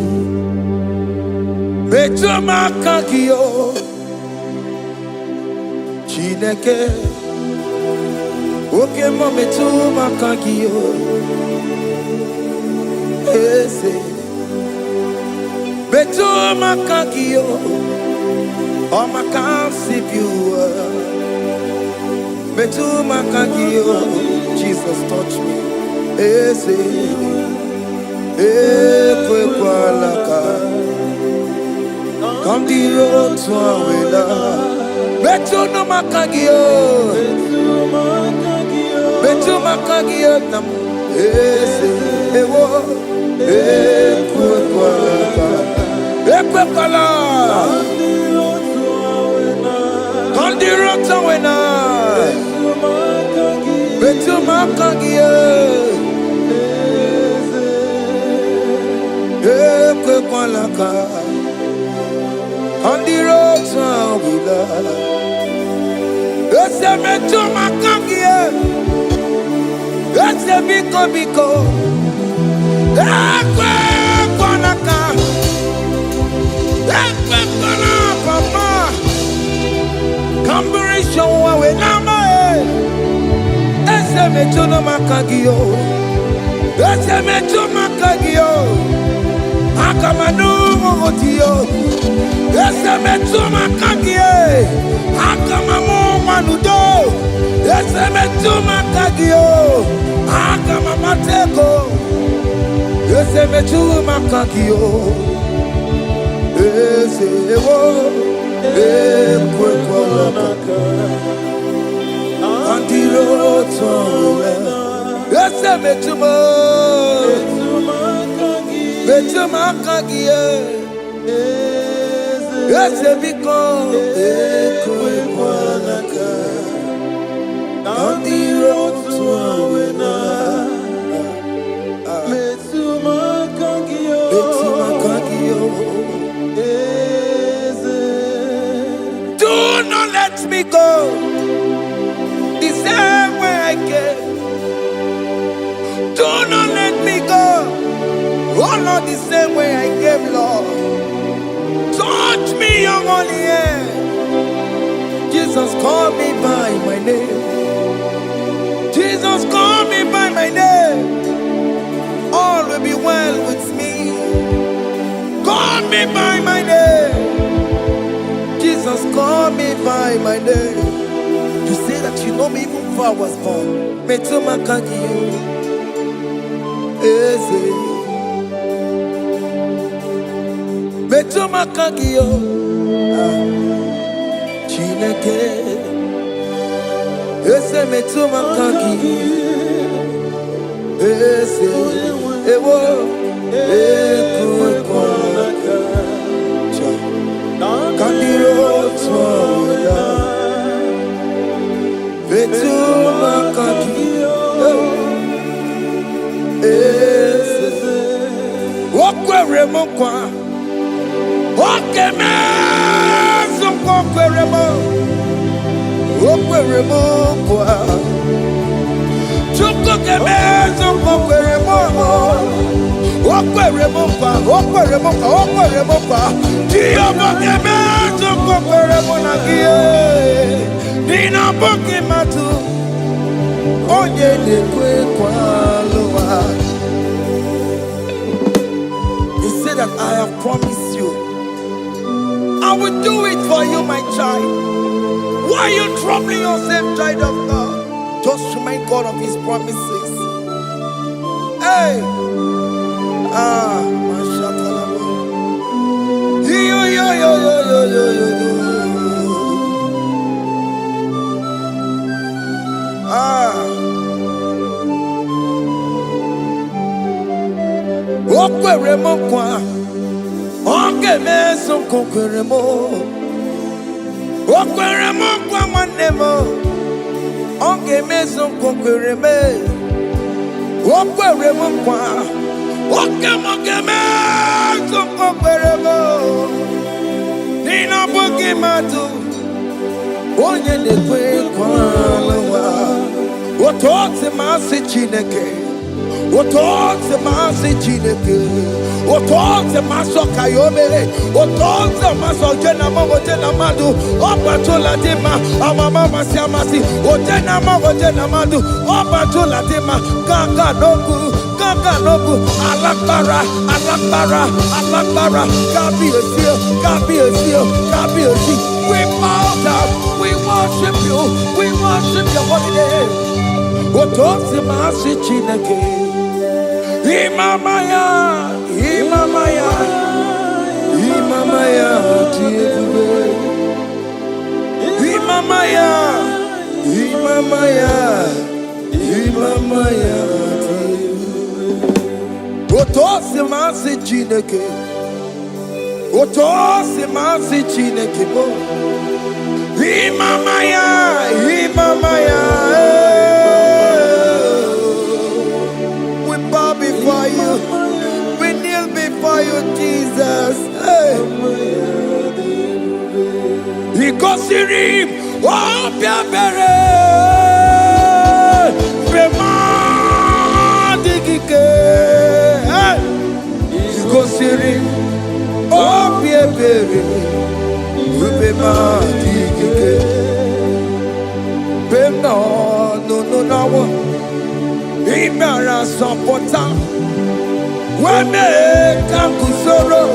Betoma Kakio. Chineke, oke mome tu makagio, ese, betu makagio, o makansipua, betu makagio, Jesus touch me, ese, ekwe kwa laka, come the road to awela. Betu no makagio, betu makagio nam, ese ewo, ekwe kwala, kondi rota wena, betu makagio, ekwe kwala ka. On the road to we love. Yes, I met to my kangie. Yes, I biko. Ekwe kwanaka. Ekwe kwana papa. Kamburisho wawe nama e. Yes, I met to no makagio. Yes, I met to makagio. Akamanu motiyo. Ese metuma kagie. Akamamu manudo. Ese metuma kagio. Akamamatego. Ese metuma kagio. Ese ewo. Ekwe kwa naka. Andiro towe. Ese metuma. Metuma kagie. Ese biko ekwe kwanaka. Andiro tuawena. Metuma kagio. Do not let me go the same way I came. Do not let me go. Oh, not the same way I came, Lord. Touch me, young only hand. Jesus, call me by my name. Jesus, call me by my name. All will be well with me. Call me by my name. Jesus, call me by my name. You say that you know me even before I was born. Metuma kagio. Eze. Metuma kagio. Chineke. Ese metuma kagio. Ese. Ewo. Ekwe kwanaka. Kandiro toya. Metuma kagio. Ese. Okwere mokwa. Okeme soko kweremo. Okweremo kwa. Chuko keme soko kweremo. Okweremo kwa. Diyobo keme soko kweremo na gie. Nina boki matu. Onye nekwe kwa loa. He said that I have promised you. I will do it for you, my child. Why are you troubling yourself, child of God? Just remind God of His promises. Hey! Mashakalama. Yo. Okweremo kwa. Okeme soko kweremo. Okweremo kwa manemo. Okeme soko kwereme. Okweremo kwa. Okeme soko kweremo. Nina boki matu. Onye nekwe kwa lawa. Otote masi chineke. Otote masi chineke. Otote maso kayome. Otote maso jena madu. Opatola dima. Amama masi amasi. Ojena madu. Opatola dima. Kaka nobu. Alakbara. Gabi osio. We bow down. We worship you. We worship your holy name. Otote masi chineke. Imamaya, Otose masi chineke bo. Imamaya. We bow before you. We kneel before you, Jesus. Hey. Ikosirim, Opiabere, Bemadikike, Ikosirim, Opiabere, Bemadikike, Bema, no, Imara Sapota, Wame Kakusoro,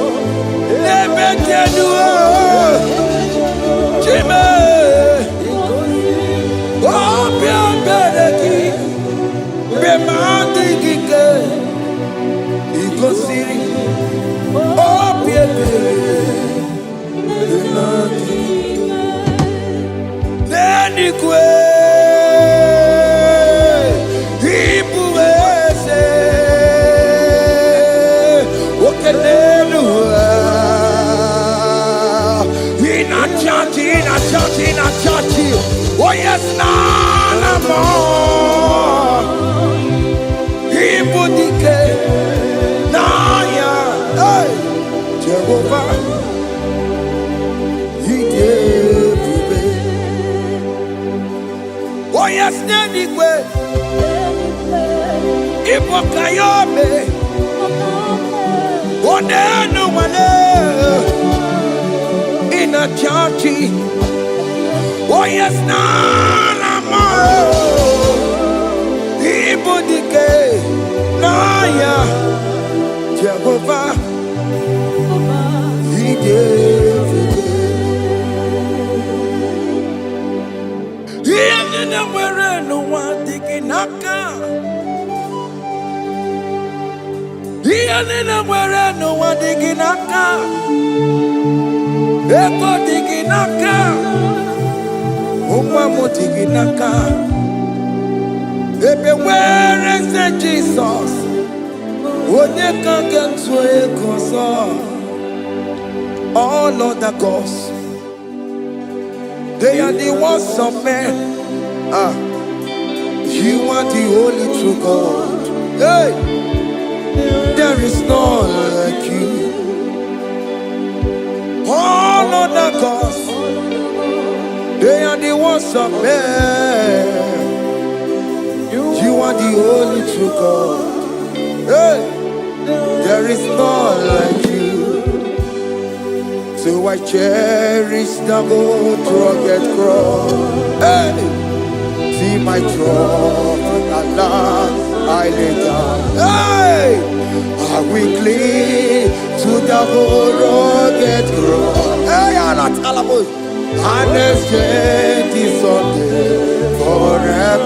Nebetenua, Jime, Opia Bereki, Bemadikike, Ikosiri, Opia Bemadikike, Nenikwe. Oh yes, nana more. Ibudike, Naya, hey, Jehovah, He gave me. Oh yes, Nenigwe, Ibokayobe, oh Nenu Mane, in a churchy. Oh yes, nana more. Ibudike, Naya, Jehovah, He gave it. He didn't wear no one digging naka. He didn't wear no one digging naka. Epo digging naka. Umamutiginaka. Where is the Jesus? When you can get to a all other gods, they are the ones of men. You are the only true God. Hey, there is none like you. All other gods, they are the ones of men. You are the only true God. Hey, there is none like you. So I cherish the old rugged cross. Hey, see my throne, Allah, I lay down. Hey, I will cling to the old rugged cross. Hey, Allah, Talabos. And exchange is Sunday for a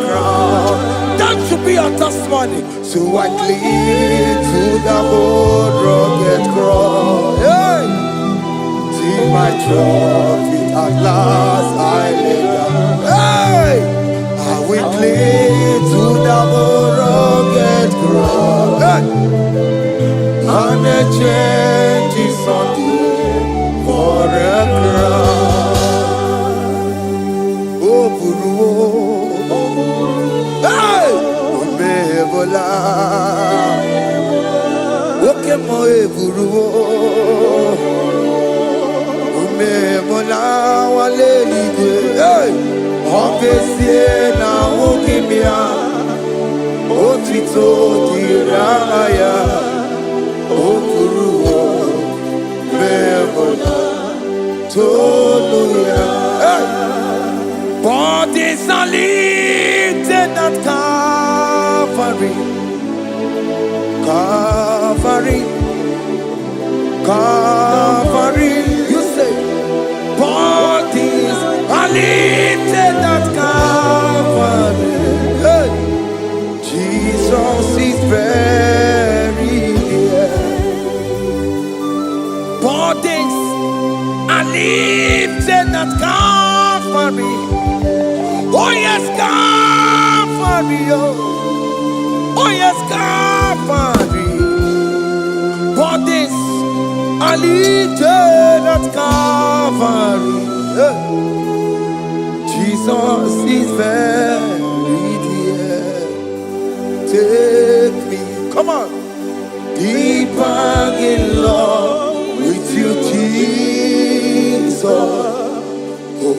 crown. That should be our testimony. So I cling to the old rugged cross. Hey, see my trophy at last I lay down. Hey, I will cling to the old rugged cross. Hey, and exchange is Sunday for a crown. Hey, Omebola, Okemo Eburu, Omebola wale lide. Hey, Obesie na Okimia, Otito diraya, Okuru, Omebola, Toluya. Hey. Bodies are lifted at Calvary, Calvary, Calvary. You say, bodies are lifted at Calvary. Hey. Jesus is very near. Bodies are lifted at Calvary. Oh yes, Calvary, oh yes, Calvary. Bodies are lifted at Calvary. Jesus is very dear. Take me, come on, deeper in love with you, Jesus. Oh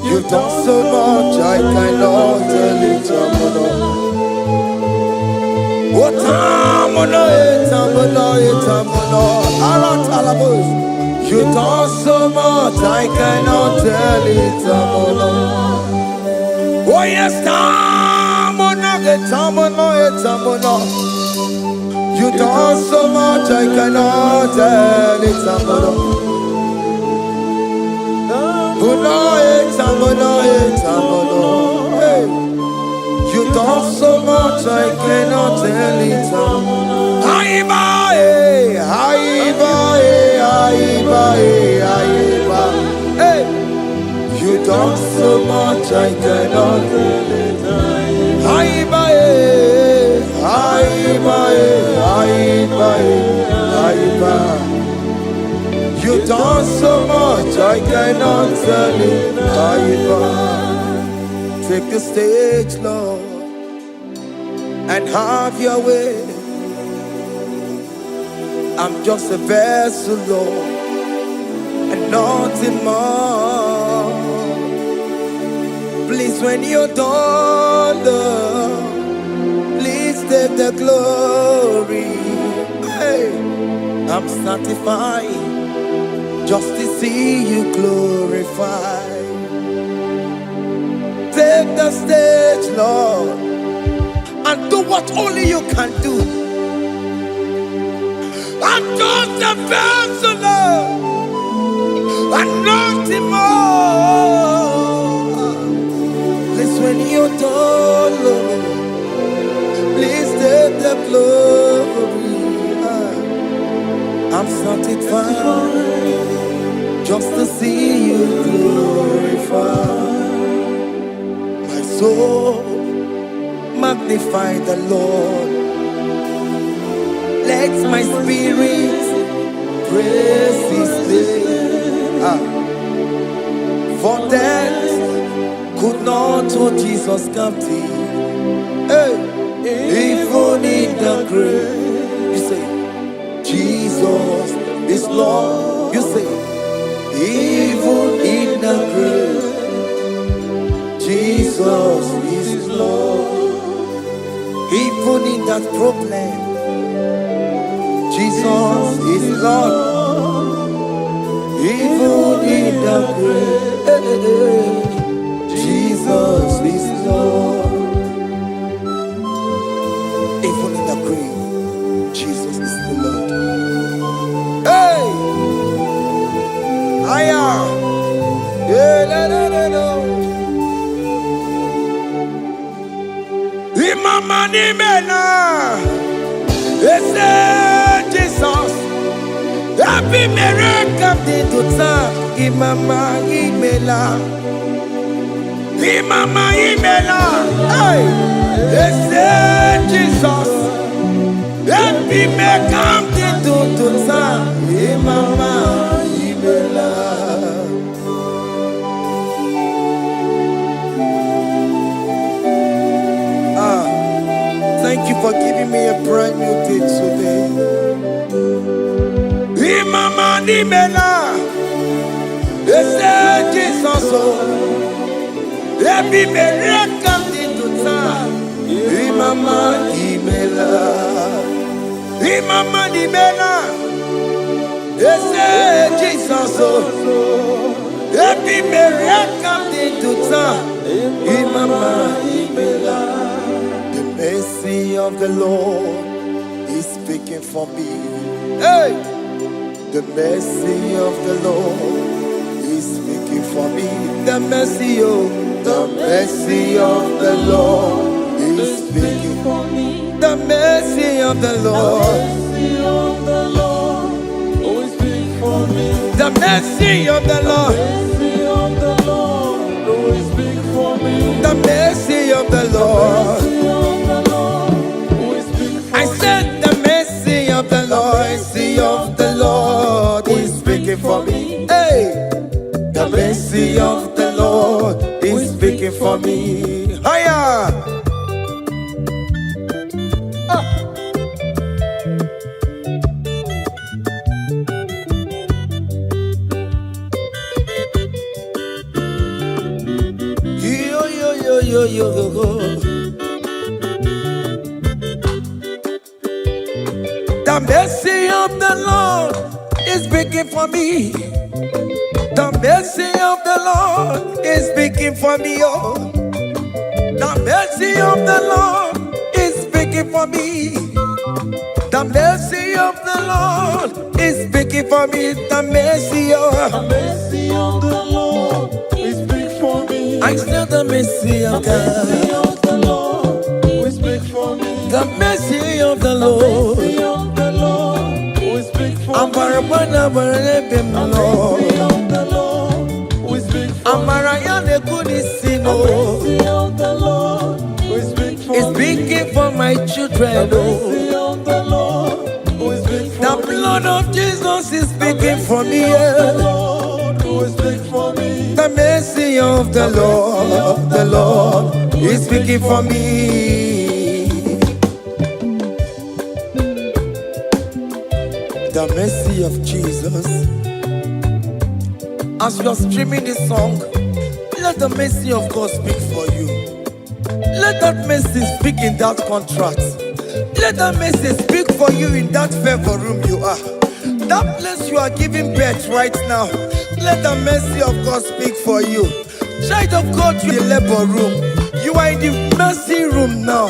You've done so much, I cannot tell it, Tamuno. Oh, Tamuno, Tamuno, Aratalabos. You've done so much, I cannot tell it, Tamuno. Oh, yes, Tamuno. You've done so much, I cannot tell it, Tamuno. Hey. You done so much, I cannot tell it. Hey. You done so much, I cannot tell it. You done so much, I cannot tell it. Take the stage, Lord, and have your way. I'm just a vessel, Lord, and nothing more. Please, when you're done, Lord, please take the glory. Hey, I'm satisfied just to see you glorified. Take the stage, Lord, and do what only you can do. I'm just a vessel, Lord, and nothing more. Please, when you're done, Lord, please take the glory. I'm satisfied just to see you glorified. My soul magnify the Lord. Let my spirit praise His name. For death could not hold Jesus captive. Hey, even in the grave, you say, Jesus is Lord. You say, even in the grave, Jesus is Lord. Even in that problem, Jesus is Lord. Even in the grave, Jesus is Lord. Even in the grave, Jesus is the Lord. Hey! I am. Imama ni mena, ese Jesus. Happy miracle di tuta. Imama imela, hey, ese Jesus. Happy miracle di tuta. Imama imela. Thank you for giving me a brand new day today. Imama nimela, ese Jesus o, ebi mereka tituta. Imama nimela, ese Jesus o, ebi mereka tituta. Imama nimela. The mercy of the Lord is speaking for me. Hey! The mercy of the Lord is speaking for me. The mercy of the Lord is speaking for me. The mercy of the Lord always speak for me. The mercy of the Lord always speak for me. The mercy of the Lord. I said the mercy of the Lord is speaking for me. Hey, the mercy of the Lord is speaking for me. Hiya. The mercy of the Lord is speaking for me. The mercy of the Lord is speaking for me. Oh, the mercy of the Lord is speaking for me. The mercy of the Lord is speaking for me. The mercy of
the Lord is speaking for me.
I still the mercy of
The mercy
God.
of the Lord will speak for me.
The mercy of the Lord.
The mercy of the Lord will speak for me.
Amara bana barele
The
bimlo.
mercy of the Lord will speak for me.
Amara yane kuni
The
sino.
mercy of the Lord will speak for
It's
me.
speaking for my
The
children. Oh,
mercy of the Lord will speak for
the
me.
blood of Jesus is
The
speaking for
mercy
me.
of the
Yeah.
Lord will speak for me.
The mercy of the Lord, the Lord is speaking for me. The mercy of Jesus. As you are streaming this song, let the mercy of God speak for you. Let that mercy speak in that contract. Let that mercy speak for you in that favor room you are. That place you are giving birth right now. Let the mercy of God speak for you. Child of God, you are in the labor room. You are in the mercy room now.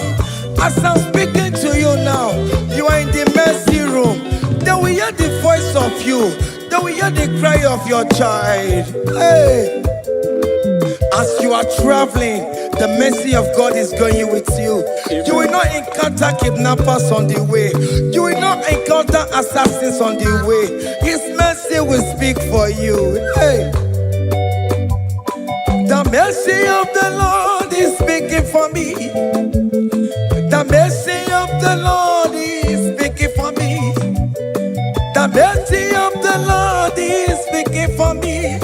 As I'm speaking to you now, you are in the mercy room. They will hear the voice of you. They will hear the cry of your child. Hey. As you are traveling, the mercy of God is going with you. You will not encounter kidnappers on the way. You will not encounter assassins on the way. His mercy will speak for you. Hey. The mercy of the Lord is speaking for me. The mercy of the Lord is speaking for me. The mercy of the Lord is speaking for me.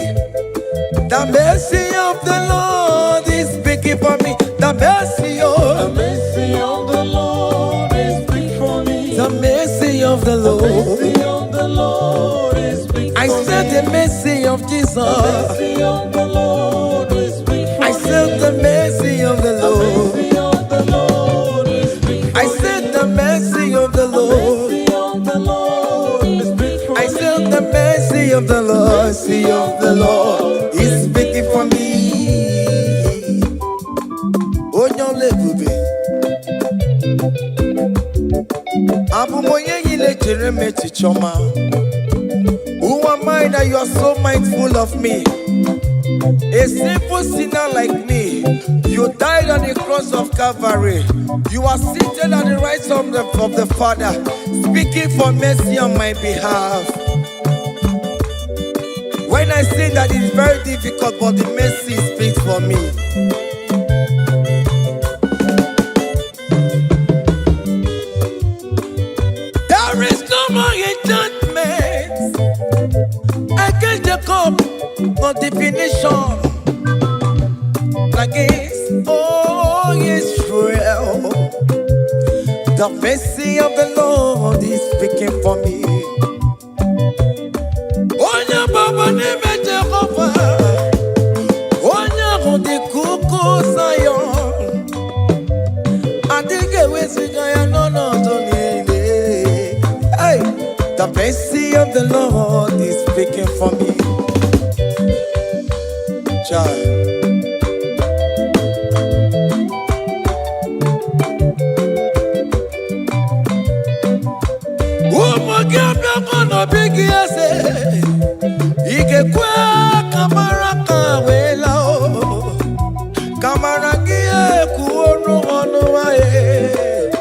The mercy of the Lord is speaking for me. The mercy
The
of
mercy of the Lord is speaking for me.
the mercy of the
The
Lord.
mercy of the Lord is speaking
I
for me.
said the mercy of Jesus.
The mercy of the Lord is speaking for
I
me.
said the mercy of the
The
Lord.
mercy of the Lord is speaking for
I
me.
said the mercy of the
The
Lord.
mercy of the Lord is speaking for
I
me.
said the mercy of the Lord. Mercy of the Lord is speaking for me. Onyole bube. Abu moye yile jereme chichoma. Who am I that you are so mindful of me? A simple sinner like me. You died on the cross of Calvary. You are seated at the right hand of the Father, speaking for mercy on my behalf. When I say that it's very difficult, but the mercy speaks for me. There is no more enchantment against Jacob, no definition against all Israel. The mercy of the Lord is speaking for me. Onya baba neme Jehovah, onya hodi kuku Zion. Adige wesigaya no to nile. Hey, the mercy of the Lord is speaking for me. Child. Umugiabia bigi ase. Igekwe kamara kawela o. Kamara gie kuonu onu wae.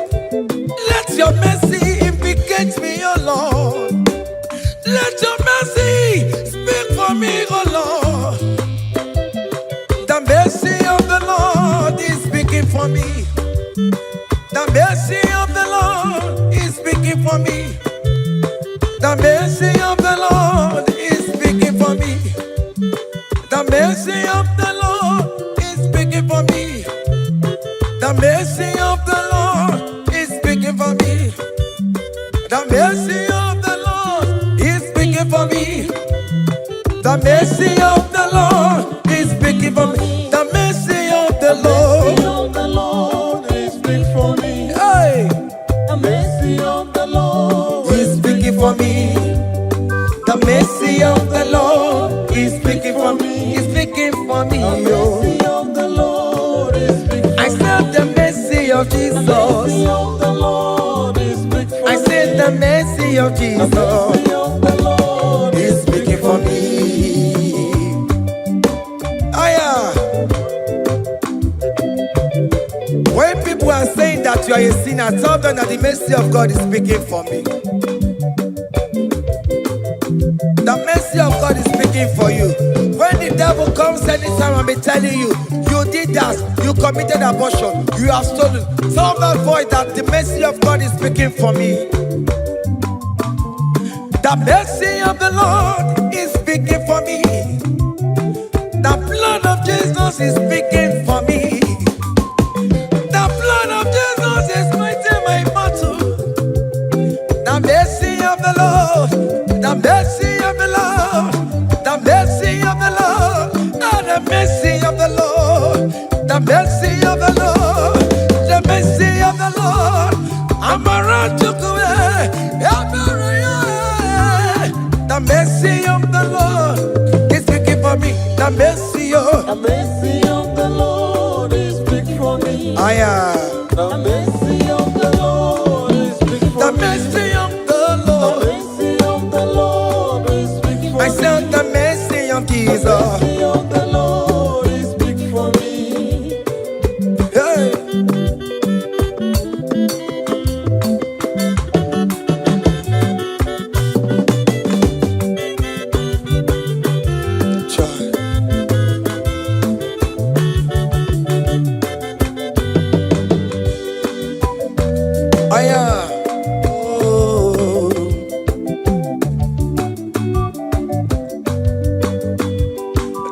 Let your mercy implicate me, O Lord. Let your mercy speak for me, O Lord. The mercy of the Lord is speaking for me. The mercy of the Lord is speaking for me. The mercy of the Lord is speaking for me. The mercy of the Lord is speaking for me. The mercy of the Lord is speaking for me. The mercy of the Lord is speaking for me. The mercy of the Lord is speaking for me. The mercy of the Lord of Jesus
the Lord
is speaking for me. When people are saying that you are a sinner, tell them that the mercy of God is speaking for me. The mercy of God is speaking for you. When the devil comes anytime and be telling you, you did that, you committed abortion, you have stolen, tell that voice that the mercy of God is speaking for me. The mercy of the Lord is speaking for me. The blood of Jesus is speaking for me. The blood of Jesus is fighting my battle. The mercy of the Lord, the mercy of the Lord, the mercy of the Lord, oh, the mercy of the Lord, the mercy of the Lord, the mercy of the Lord. I'm around to go. The mercy of the Lord is speaking for me. The mercy of
the Lord is speaking for me.
I am.
The mercy of the Lord is speaking for
The
me.
mercy of the Lord.
The mercy of the Lord is speaking for me.
I said the mercy of Jesus.
The mercy of the Lord is speaking for me.
Hey.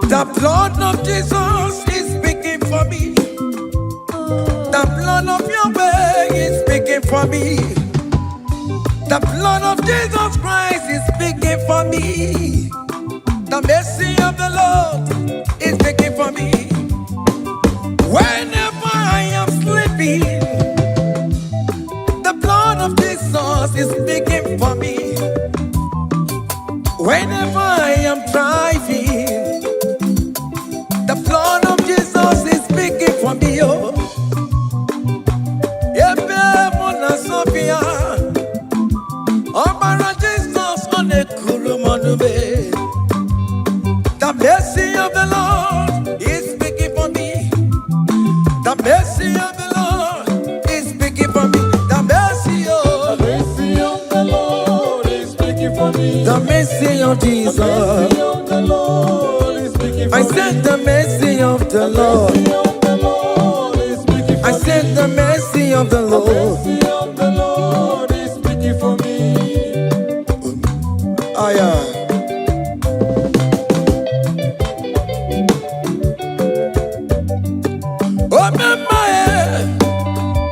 The blood of Jesus is speaking for me. The blood of Yahweh is speaking for me. The blood of Jesus Christ is speaking for me. The mercy of the Lord is speaking for me. Whenever I am sleeping, the blood of Jesus is speaking for me. Whenever I am driving, the blood of Jesus is speaking for me. Oh, Ebe Mona Sophia, Obara Jesus on a Kurumanube. The mercy of the Lord is speaking for me. The mercy of the Lord is speaking for me. The mercy of
the Lord is speaking for me.
The mercy of Jesus.
The mercy of the Lord is speaking for me.
I said the mercy of the Lord. I said the mercy of the Lord.
The mercy of the Lord is speaking for me.
Oh yeah. Oh my my,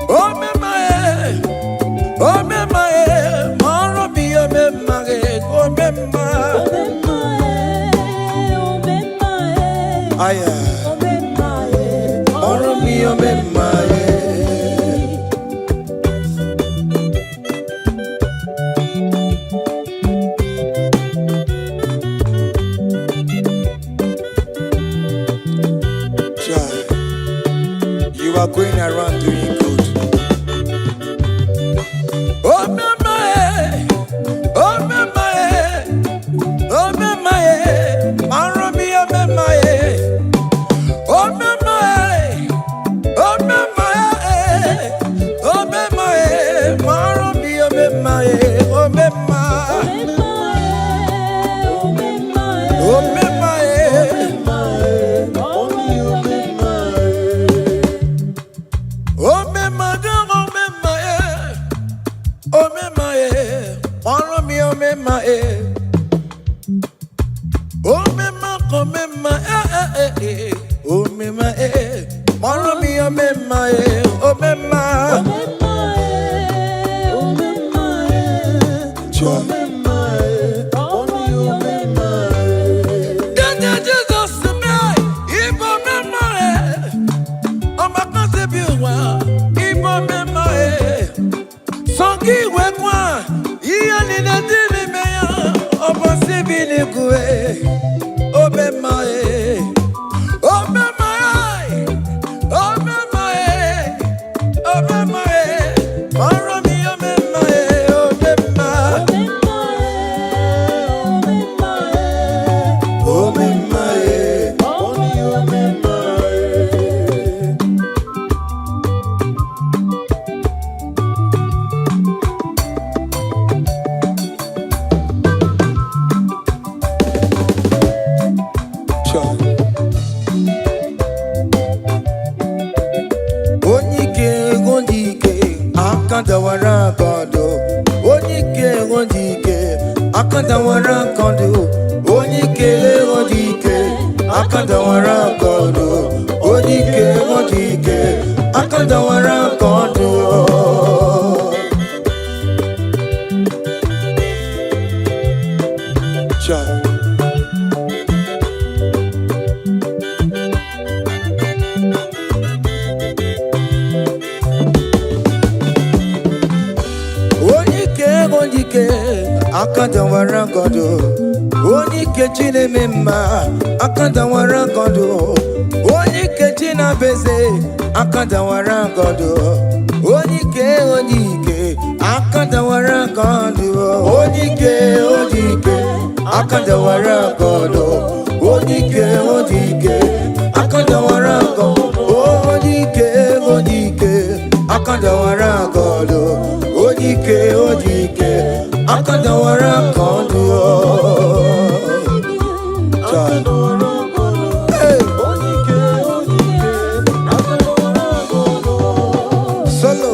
oh my my, oh my my, oh be oh my my, oh my my, oh yeah. Oh me oh my my. You are going around doing good. Oh mama, oh mama, oh mama, Maromi, oh mama, oh mama, oh mama, oh mama, Maromi, oh mama, oh mama, oh mama. akandawara kondo, onike onike, akandawara kondo, onike onike, akandawara kondo, onike onike, akandawara kondo. Akandawara kondo, onike chine mema, akandawara kondo, onike china beze, akandawara kondo, onike onike, akandawara kondo, onike onike, akandawara kondo, onike onike, akandawara kondo, onike onike, akandawara kondo, onike onike, akandawara kondo. Solo.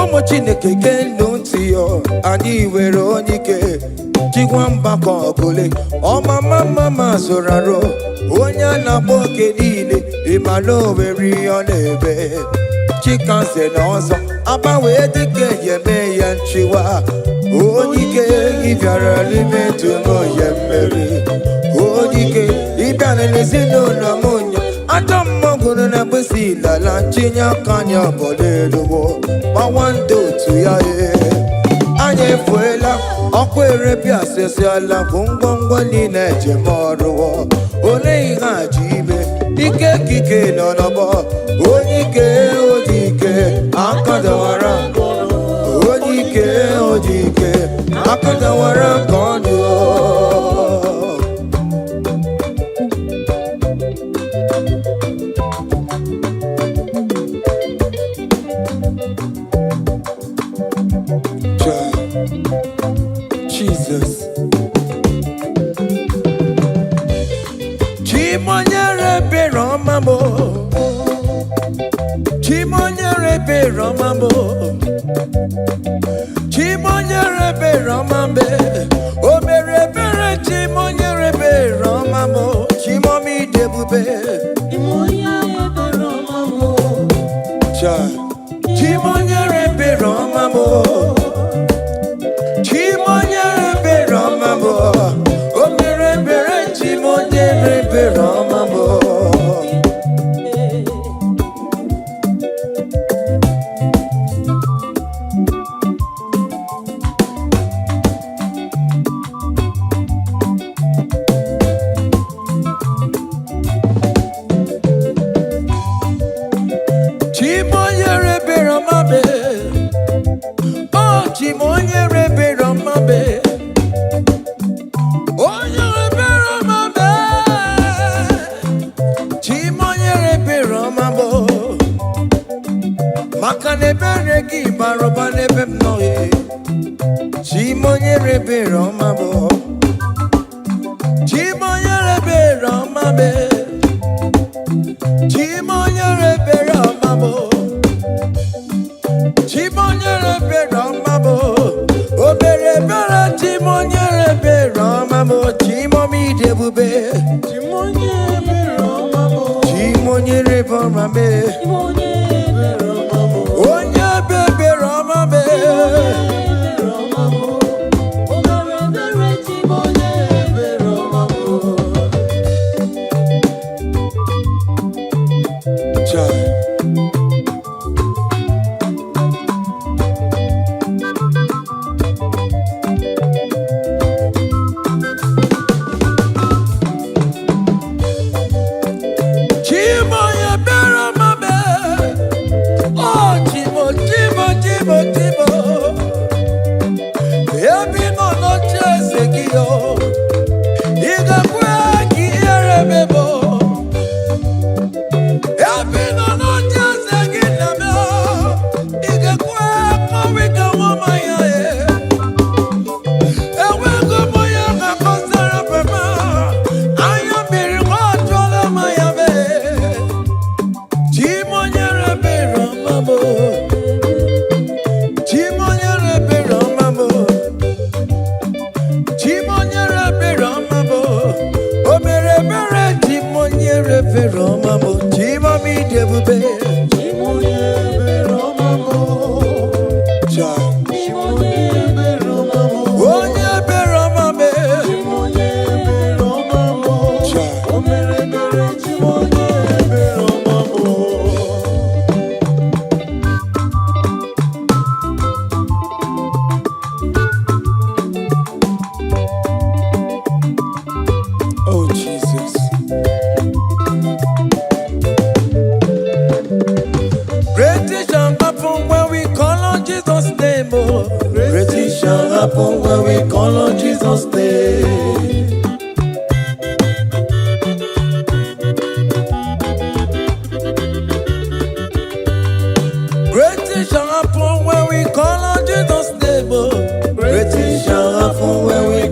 Omo Chineke genu ntị yo, anyị were onike jigwa mgbakọ ọbụle ọmama mama zoraro onye a na-akpọ oke niile ịmana owere ihe ọ na-ebe chikanze na ọzọ agbanwee dịka eme ya nchiwa onike ịbịara n'ime tụmụ ya mmeri onike ịbịara n'ezinụlọ m onye ajọ mmọgụrụ na mgbesi ilala chinye aka anya ọbọdọ eluwo gbawa ndị otu ya anyị efuela ọkụ erepịa asịsịala bụ ngwongwo niile ejem ọrụwo ole ihe a ji ime ike kike nọ n'ọgbọ onike odike akadawara onike odike akadawara ka ọ dị Jesus. Chimonyere Romambo, Chimonyere Romambo, Chimonyere Romambe, Omere Bere Chimonyere Romambo, Chimomi Debube, Chimonyere Romambo, Chimonyere Romambo. Chimonyere Romambo, Omere Bere Chimonyere Romambo. Chimonyere Romambe, oh Chimonyere Romambe, oh Romambe, Chimonyere Romambo, Makane Bereki Barobane Bemnoye, Chimonyere Romambo, Chimonyere Romambe, Chimonyere Romambo. Chimonyere Romambo, Obere Bera Chimonyere Romambo, Chimomi Debube, Chimonyere Romambo, Chimonyere Romambe, Chimonyere Romambo, Onya Bebe Romambe, Romambo, Obere Bera Chimonyere Romambo.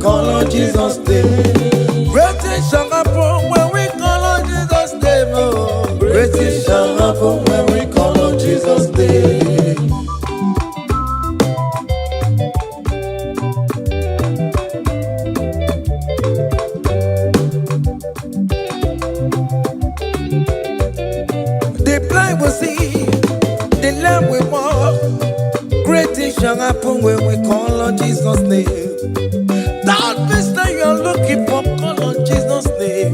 call on Jesus' name. Great things shall happen when we call on Jesus' name. Oh, great things shall happen when we call on Jesus' name. The blind will see, the lame will walk. Great things shall happen when we call on Jesus' name. That means that you are looking for, call on Jesus' name.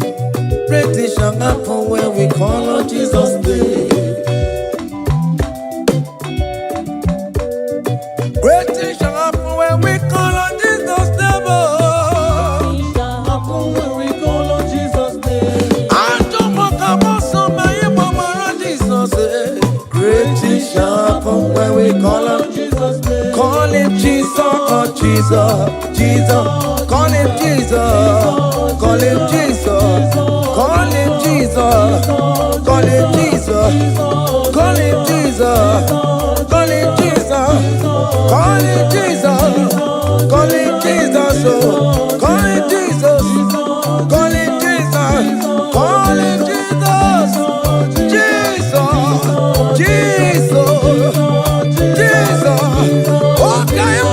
Great things shall happen when we call on Jesus' name. Great things shall happen when we call on Jesus' name. Oh.
Happen when we call on Jesus' name.
I don't want to go so many more on Jesus' name. Great things shall happen when we call on
Jesus' name.
Call him Jesus, oh Jesus, Jesus. Call him Jesus, call him Jesus, call him Jesus, call him Jesus, call him Jesus, call him Jesus, call him Jesus, call him Jesus, oh, call him Jesus, call him Jesus, call him Jesus, Jesus, Jesus. Okay,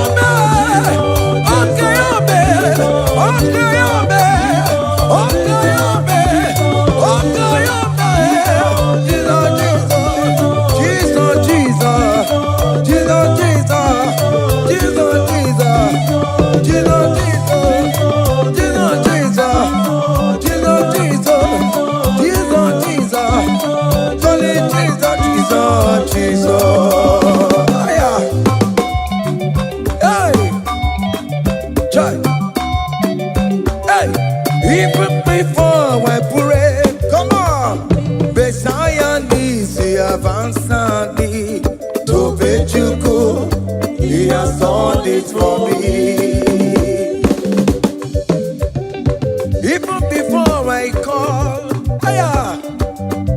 even before I pray, come on. Messiah needs the advance me to bet you go. He has done it for me. Even before I call,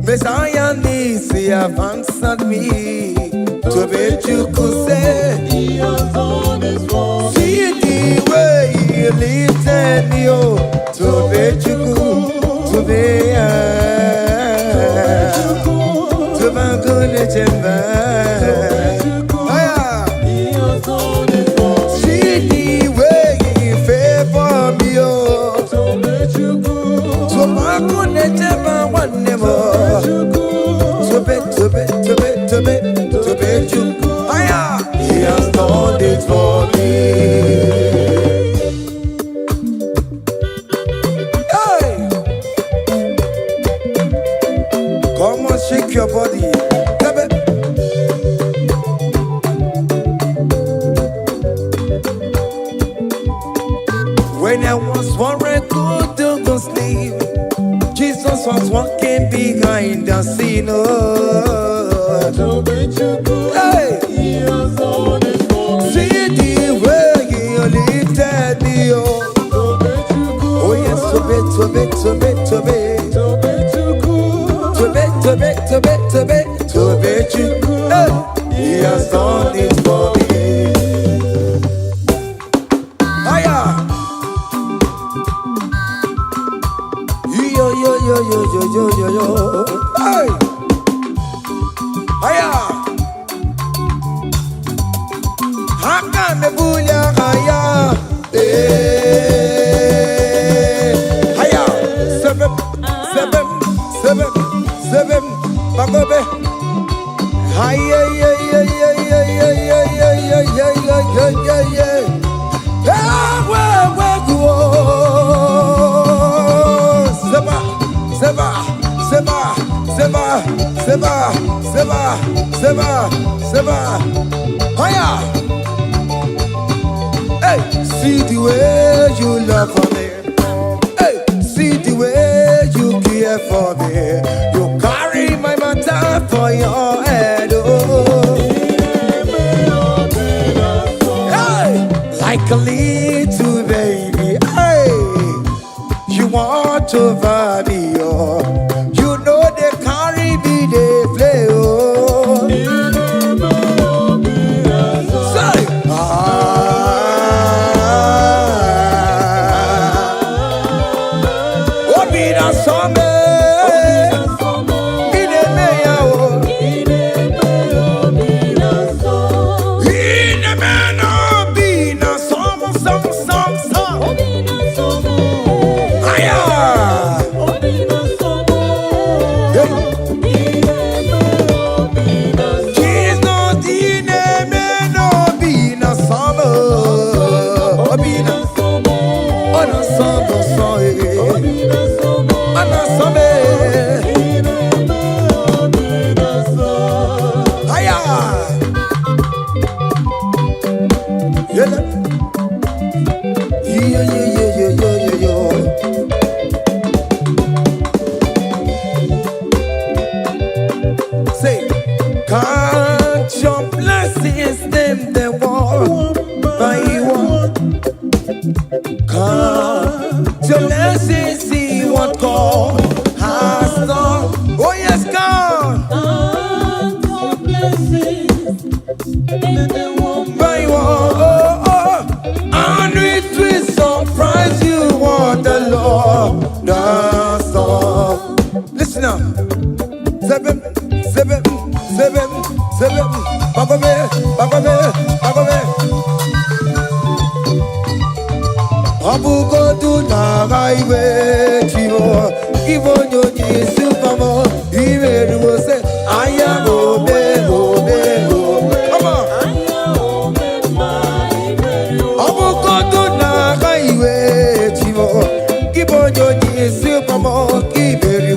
Messiah needs the advance me to bet you could say
He has done it for me.
see the way he lifted me up. To be chuku, to be to be good chemba.
He has done it for me.
See the way he favor me, oh.
To be chuku,
To be good chemba one more. To be chuku. He has done it for me. Come on, shake your body. When I was worried, good to sleep, Jesus was walking behind the scene. Oh.
to be chuku,
Hey,
He has done it for me.
see the way he lifted me. Oh,
To be chuku,
oh yes, to be.
to be chuku,
To bet you, he has done it for me. Hiya! Yo. Hey! Hiya! Haka me bulia hiya! Hiya! Seven, Bagobe. Hiya, Seba. Hiya! Hey, see the way you love for me. Hey, see the way you care for me. You carry my matter for your head. Oh. Hey, like a little baby. Hey, you want over me. Oh. You know they carry me, they play. Oh. Say, Say, can't your blessings them the war by one? Can't your blessings see what God has done? Oh yes, God.
Can't your blessings them the war
By one, and it will surprise you what the Lord does done. Listen up. Seven. Bagome. Abugo do na gaiwe chivo. Ivo nyonyi supamo. Iveru se aya obe. Come on. Abugo do na gaiwe chivo. Ivo nyonyi supamo. Iveru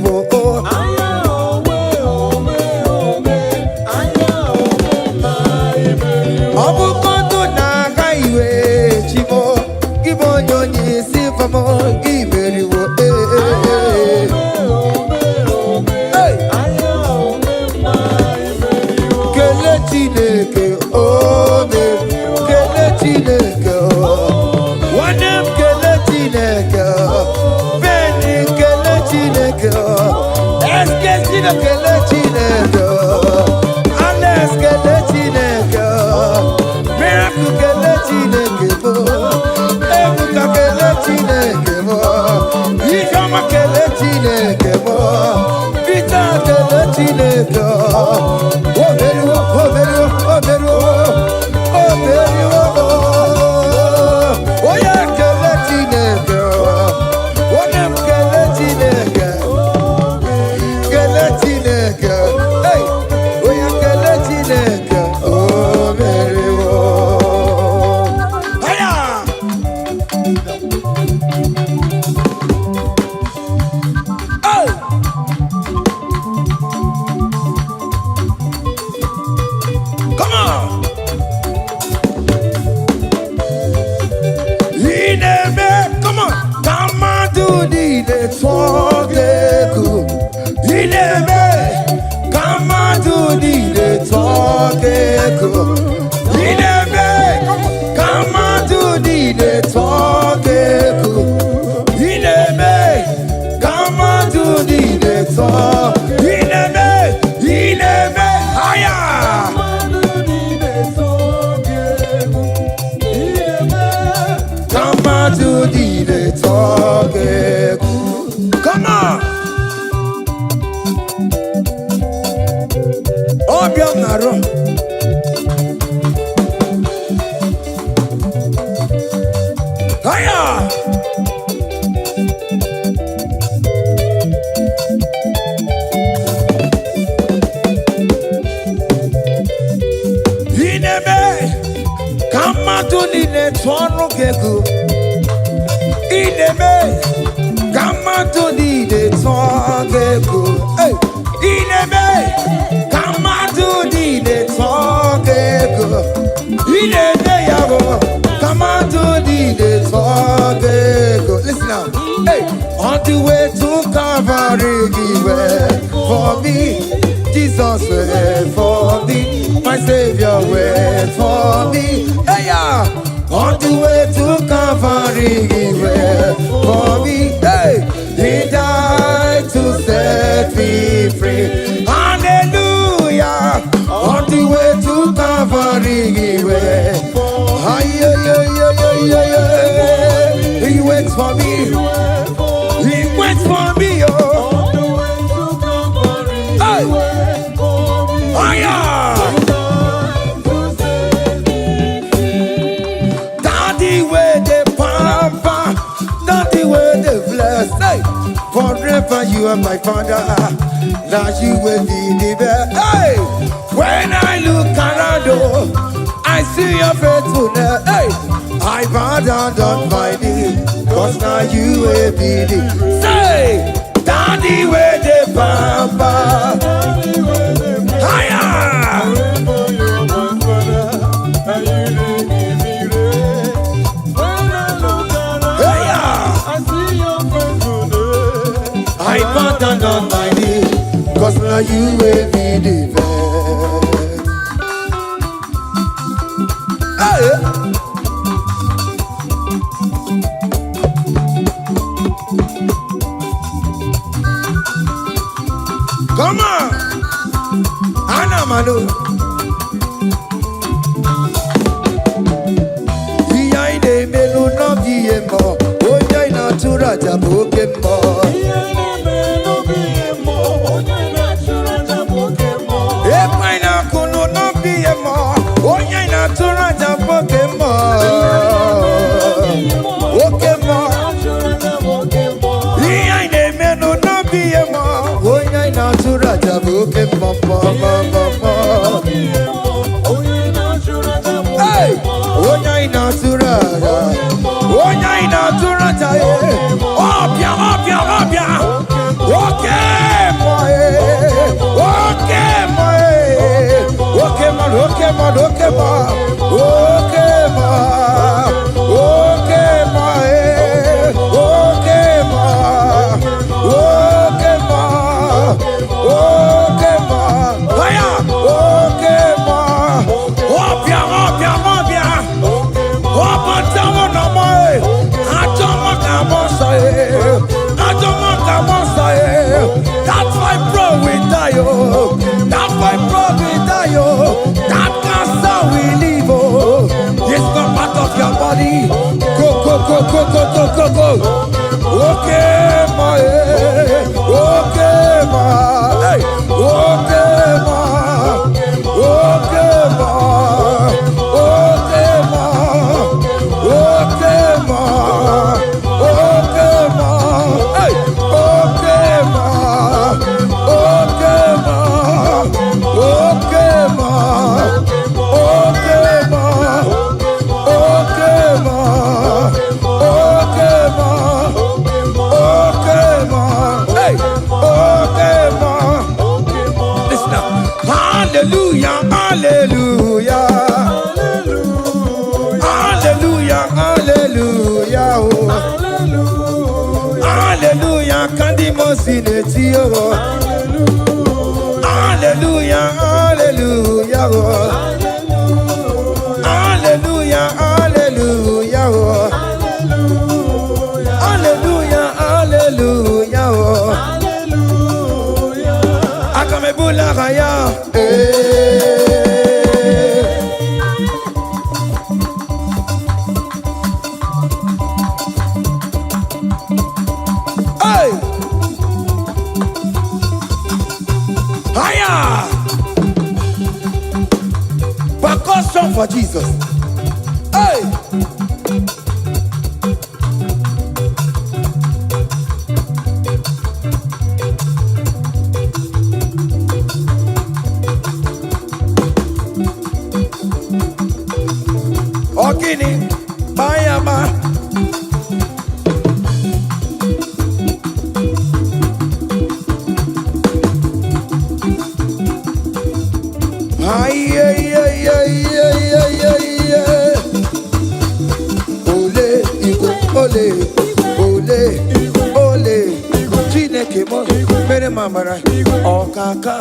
listen now. Hey, on the way to Calvary, He went for me. Jesus went for me. My Savior went for me. Hey, yeah. On the way to Calvary, He went for me. Hey, He died to set me free. Hallelujah. On the way to Calvary, He went. He waits for me. He waits waits for me, oh.
On the way to Calvary,
Hey.
He waits for me.
Oh yeah.
To set me free.
Daddy where the pamper, daddy where the bless. Hey. Forever you are my father. Now you will be the best. Hey. When I look around, oh, I see your faithfulness. Hey. I bow down on my knee, cause now you will be the. Say, daddy where the pamper.
Daddy, where the bless.
Higher.
Forever you are my father, and you dey give me rain. When I look around,
Hey, yeah.
I see your faithfulness.
I bow down on my knee, cause now you will be the best. Hey. Come on, Anna Manu. Behind the melu no biemo, oya ina tura jabokemo. Epa ina kunu no biemo, oya ina tura jabokemo. Okemo. Behind the melu no biemo, oya ina tura jabokemo. Hey, oya ina tura, oya ina tura jaye. Obia, obia, obia. Okay, boy. Okay, boy. Okay, man. Okay, man. Okay, man. Okay, man. Okay, man. Okay, man. Okay, man. Okay, man. Hiya. Okay, man. Obia, obia, obia. Opa, tamo na moi. Atoma kamo sae. Atoma kamo sae. That's why bro we die, oh. That's why bro we die, oh. That cancer we live, oh. It's not part of your body. Go, go, go, go, go, go, go, go. Okay, ma, eh. Okay, ma. Hey. Okay, ma. Okay, ma. Okay, ma. Okay, ma. Okay, ma. Hey. Okay, ma. Okay, ma. Okay, ma. Okay, ma. Okay, ma. Okay, ma. Okay, ma. Hey. Okay, ma. Listen now. Hallelujah, hallelujah. Hallelujah, hallelujah. Oh. Hallelujah, kandi mosineti oh. Hallelujah, hallelujah. Oh. Hallelujah, hallelujah. Oh. Hallelujah, hallelujah. Oh. Akamebula raya. Hey! Higher! Percussion for Jesus. Hey! Ogini, Bayama. Ay, ay, ay, ay, ay, ay, ay, ay. Ole, igwe, ole, ole, ole. Chineke mo, mere mamara, okaka,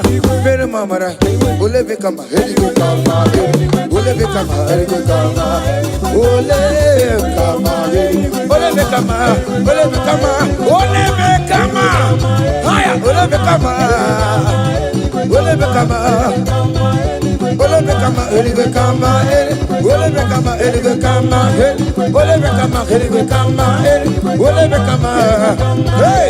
mere mamara. Ole bekama, hele kama, ole bekama, hele kama, ole kama, ole bekama, ole bekama, ole bekama. Haya, ole bekama, ole bekama. Ole bekama, ele bekama, ele. Ole bekama, ele bekama, ele. Ole bekama, ele bekama, ele. Ole bekama, hey.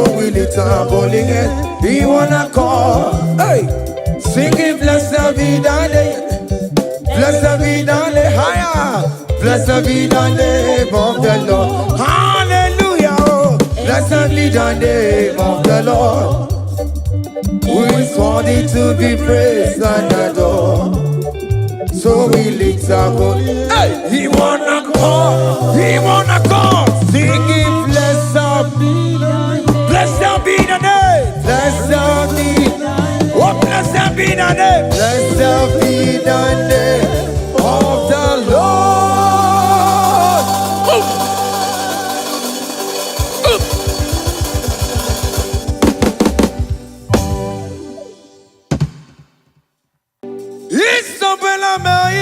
So we lift our bowling head. We wanna call. Hey, singing blessed be thy name. Blessed be thy name. Higher. Blessed be the name of the Lord. Hallelujah. Oh. Blessed be the name of the Lord, who is worthy to be praised and adored. So we lift our voice. Hey, he wanna call. He wanna call. Singing blessed be the name. Blessed be. Oh, blessed be the name. Blessed be the name of the Lord.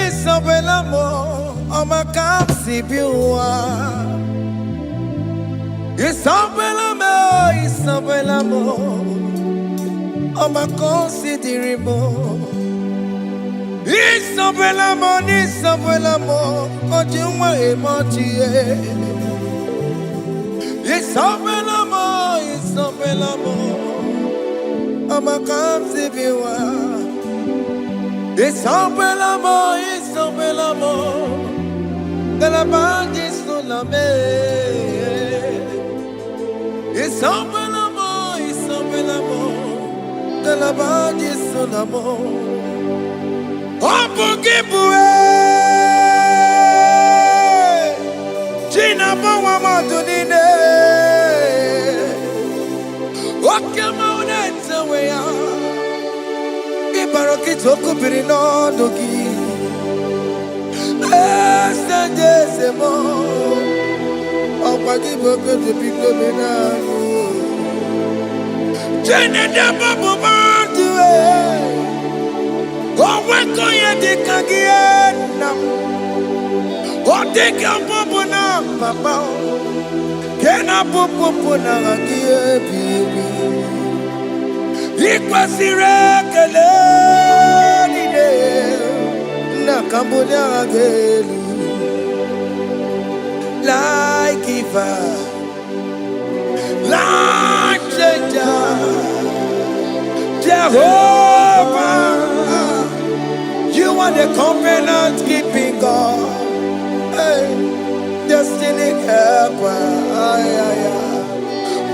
Isabella mo, ama kamsi biwa. Isabella mo, ama considere mo. Isabella mo, ojuma emochie. Isabella mo, ama kamsi biwa. Isabella mo, de la bande sulla me. Isabella mo, de la bande sulla mo. Opugibue, Gina bawa madunine. Okama unenza weya. Ibaroki toku birino dogi. Estendezemo. Opagi boke de biglo benano. Jene de babu bandue. Oweko ye de kagiena. Odeka babu na papa. Kena pupu na kagie bibi. Ikwasire keleni de na kambonya gelu like giver, like changer, Jehovah. You are the covenant keeping God. Hey, destiny helper.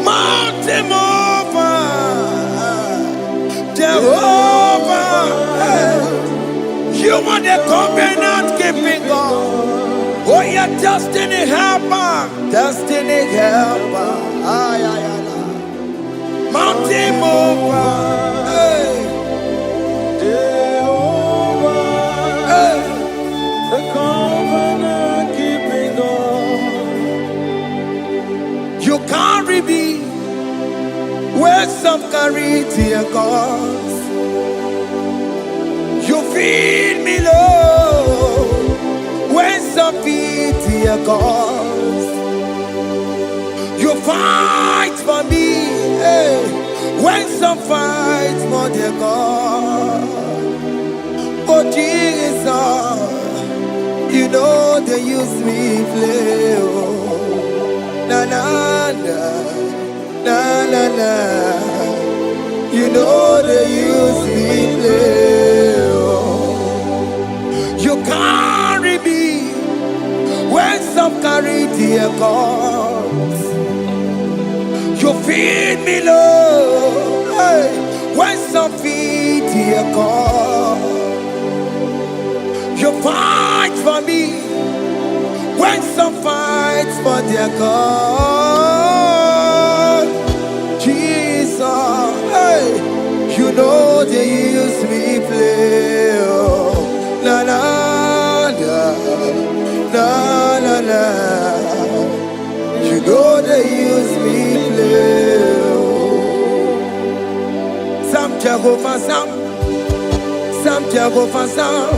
Mountain mover. Jehovah, you are the covenant keeping God. Oh, your destiny helper, mountain mover, Jehovah, the covenant keeping God. You carry me where some carry tear gods. You feed me, Lord, when some feed tear gods. You fight for me, hey, when some fight for their God. Oh Jesus, you know they use me play. Oh, na na na. You know they use me play. Oh. You carry me when some carry their gods. You feed me, Lord, hey, when some feed their God. You fight for me when some fight for their God. Jesus, hey, you know they use me play. Oh, na na na. You know they use me play. Oh. Sam Jehovah Sam.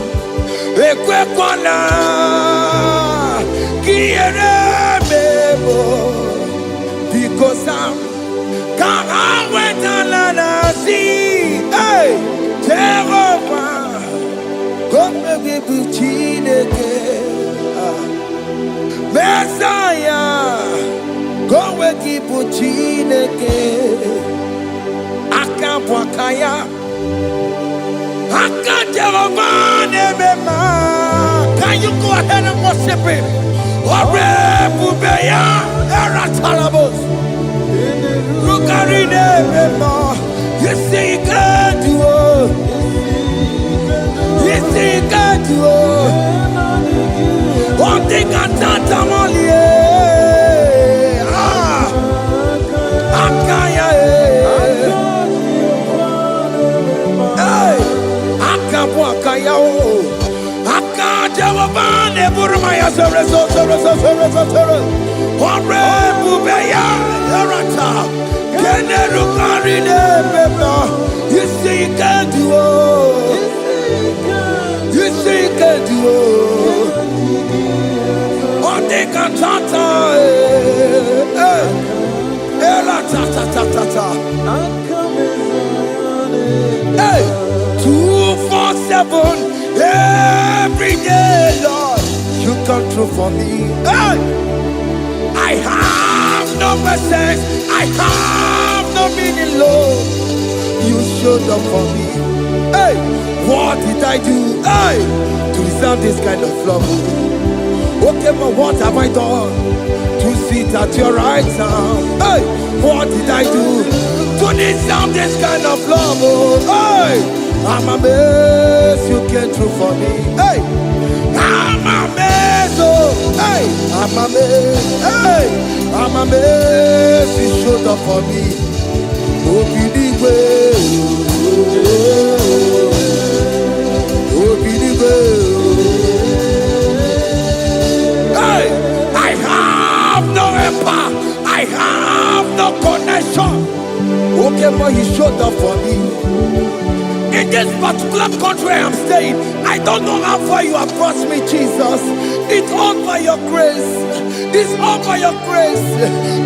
Ekwe kwana kiere mebo because Sam. Kara wetala na si, hey, Jehovah, come give you Chineke, Messiah, go with Chineke Akabwakaya Akajelovane. Can you go ahead and worship him? Orebubeya Eratalabos Rukarine Mema. You see God do. You see God do. One thing I can't Akaya Akabwakaya Akajawabane Burmaya Sereso Orebubeya Erata Kenerukarine Mema. You see God do. You see God do. On the cantata Hey, 247 every day, Lord, you come through for me. Hey, I have no message, I have no meaning, Lord. You showed up for me. Hey, what did I do? Hey, to deserve this kind of love? Okay, but what have I done to sit at your right hand? Hey, what did I do to deserve this kind of love? Oh, hey, I'm amazed you came through for me. Hey, I'm amazed. Oh, hey, I'm amazed. Hey, I'm amazed you showed up for me. Oh, believe I have no helper, I have no connection. Okay, but he showed up for me. In this particular country I'm staying, I don't know how far you have brought me, Jesus. It's all by your grace. It's all by your grace.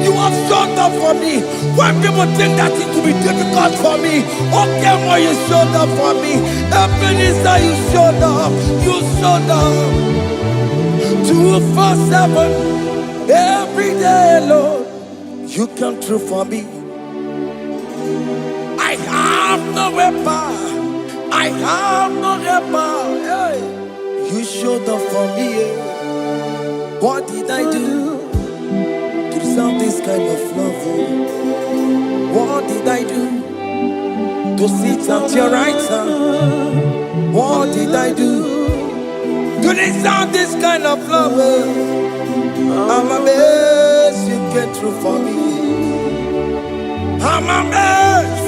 You have showed up for me. When people think that it will be difficult for me, okay, but you showed up for me. Ebenezer, you showed up. You showed up. 247 every day, Lord, you come through for me. I have no weapon, I have no helper. Hey, you showed up for me. What did I do to deserve this kind of love? What did I do to sit at your right hand? What did I do to deserve this kind of love? I'm amazed you came through for me. I'm amazed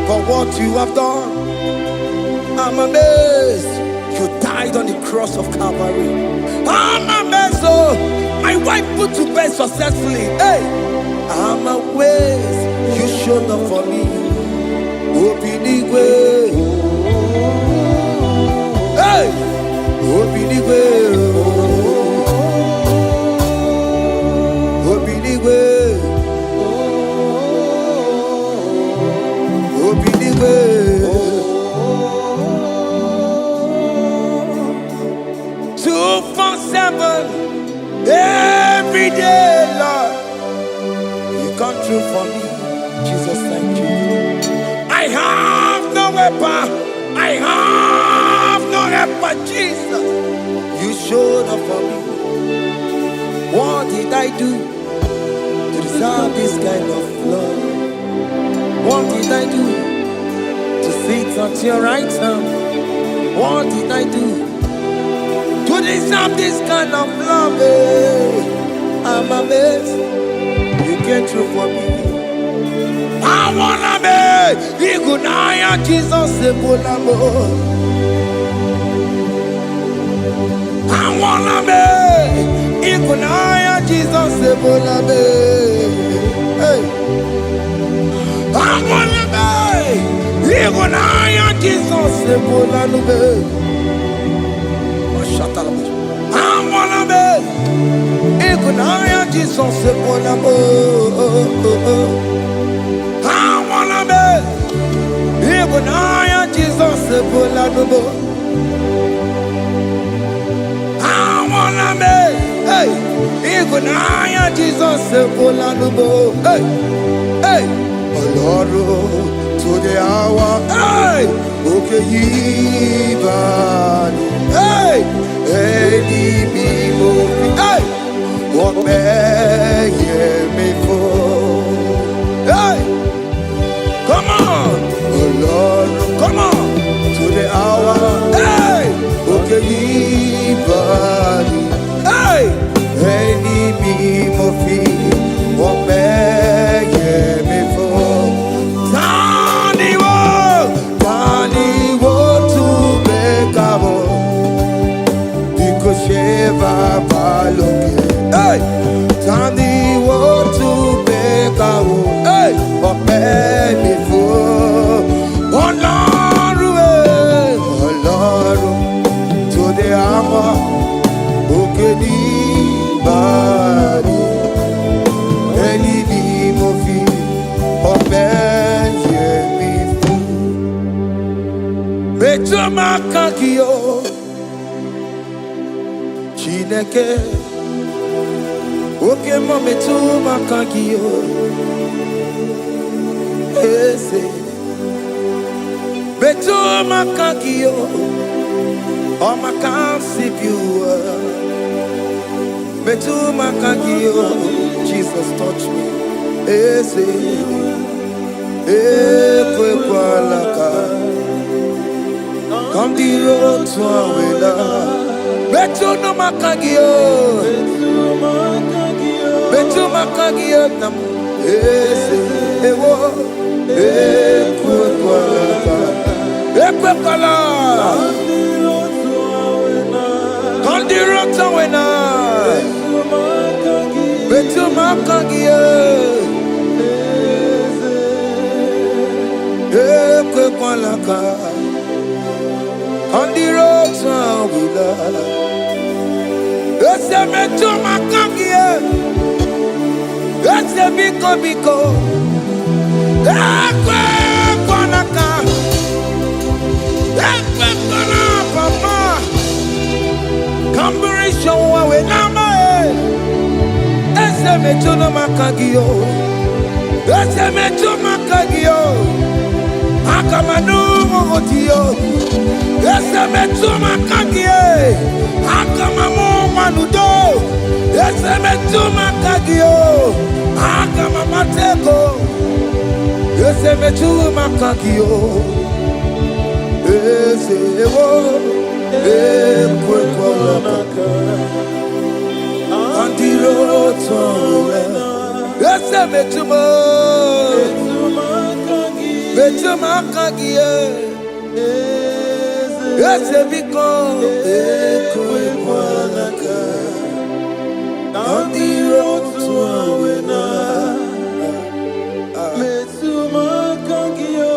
for what you have done. I'm amazed you died on the cross of Calvary. I'm amazed, oh, my wife put to bed successfully. Hey, I'm amazed you showed up for me. Obinigwe. Hey, Obinigwe. Obinigwe. Obinigwe. 247 every day, Lord, you come through for me. Jesus, thank you. I have no weapon, I have no helper. Jesus, you showed up for me. What did I do to deserve this kind of love? What did I do to sit at your right hand? What did I do to deserve this kind of love? I'm amazed you came through for me. I wanna be Igunaya Jesus Ebulamo. I wanna be Igunaya Jesus Ebulamo. Hey, I wanna be Igunaya Jesus Ebulamo. I wanna be Igunaya Jesus Ebulamo. I wanna be Igunaya Jesus Ebulamo. I wanna be Hey, Igunaya Jesus Sepolanubo. Hey, hey, Oloro to the hour. Hey, okay, Yibani. Hey, hey, hey, what may me for? Hey, come on, Oloro, come on to the hour. Hey, okay, Yibani. Hey, enemy mofi, obeye me for. Tani wo tu bekabo, diko sheva baloke. Hey, tani wo tu bekabo, hey, obeye me for. Olorun, to the hour. Okeni bari, eni bi mo fi ọbẹ̀ yẹ mi fún. Mẹ́jọ máa kàn kí o, Chineke. Oke mọ mẹ́jọ máa kàn kí o, Eze. Mẹ́jọ máa kàn kí o, ọmọ kan sì bí o. Betumakagio, Jesus touch me. Eze, ekwekwalaka. Come the road to Awela. Betumakagio, Betumakagio nam. Eze, ewo, ekwekwalaka. Ekwekwala. Come the road to Awela. Betumakagio, ekwekwalaka. On the road to Awela. Ese betumakagio, ese biko biko. Ekwekwalaka, ekwekwala papa. Kamburisho Awela. Ese metuno makagio, ese metu makagio, akamanu mogotio, ese metu makagio, akamamu manudo, ese metu makagio, akamamateko, ese metu makagio, ese ewo, ekwekwalaka. Andiro towe, ese betumakagio, ese biko, ekwekwalaka. Andiro towe na, betumakagio,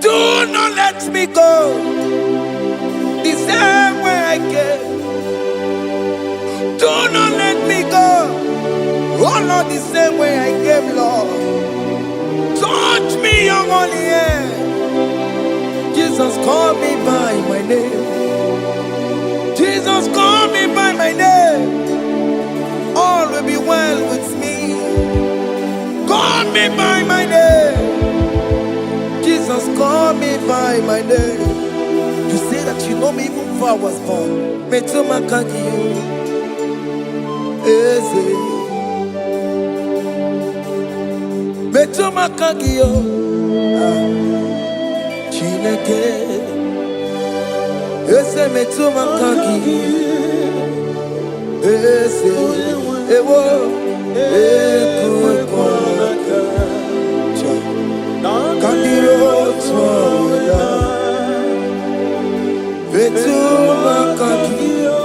do not let me go. The same way I came. Do not let me go. Oh Lord, the same way I came, Lord. Touch me, young only hand. Jesus, call me by my name. Jesus, call me by my name. All will be well with me. Call me by my name. Jesus, call me by my name. You say that you know me even before I was born. Betumakagio, Eze. Betumakagio, Chineke. Eze betumakagio, Eze. Ewo, ekwekwalaka. Kandiro Awela. Betumakagio,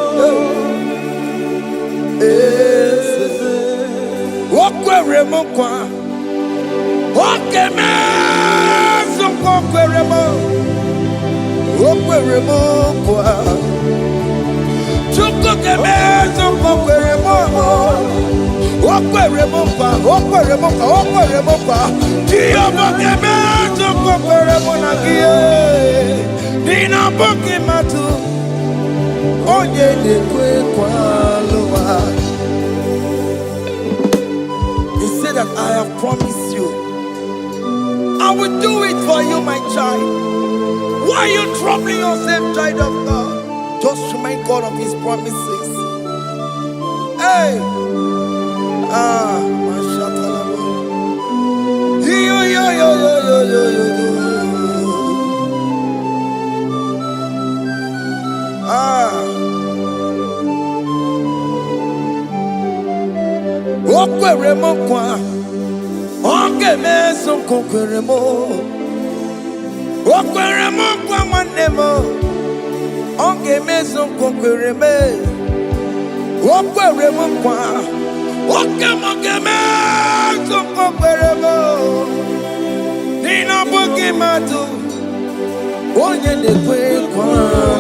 Eze. Okweremo kwa, okemezo okweremo, okweremo kwa. Chukwukemezo okweremo, okweremo kwa, okweremo kwa, okweremo kwa Dio boke metu kokore monagie Dina boke matu Onye de kwe kwa loa. He said that I have promised you I will do it for you, my child. Why are you troubling yourself, child of God? Just remind God of His promises. Hey! Mashatalabo. Yo, yo, yo, yo, yo, yo, yo, yo. Okwere mo kwa. Onge meso kokwere mo. Okwere mo kwa manemo. Onge meso kokwere me. Okwere mo kwa. Oke mo ke meso kokwere mo. Nina boke matu. Onye de kwe kwa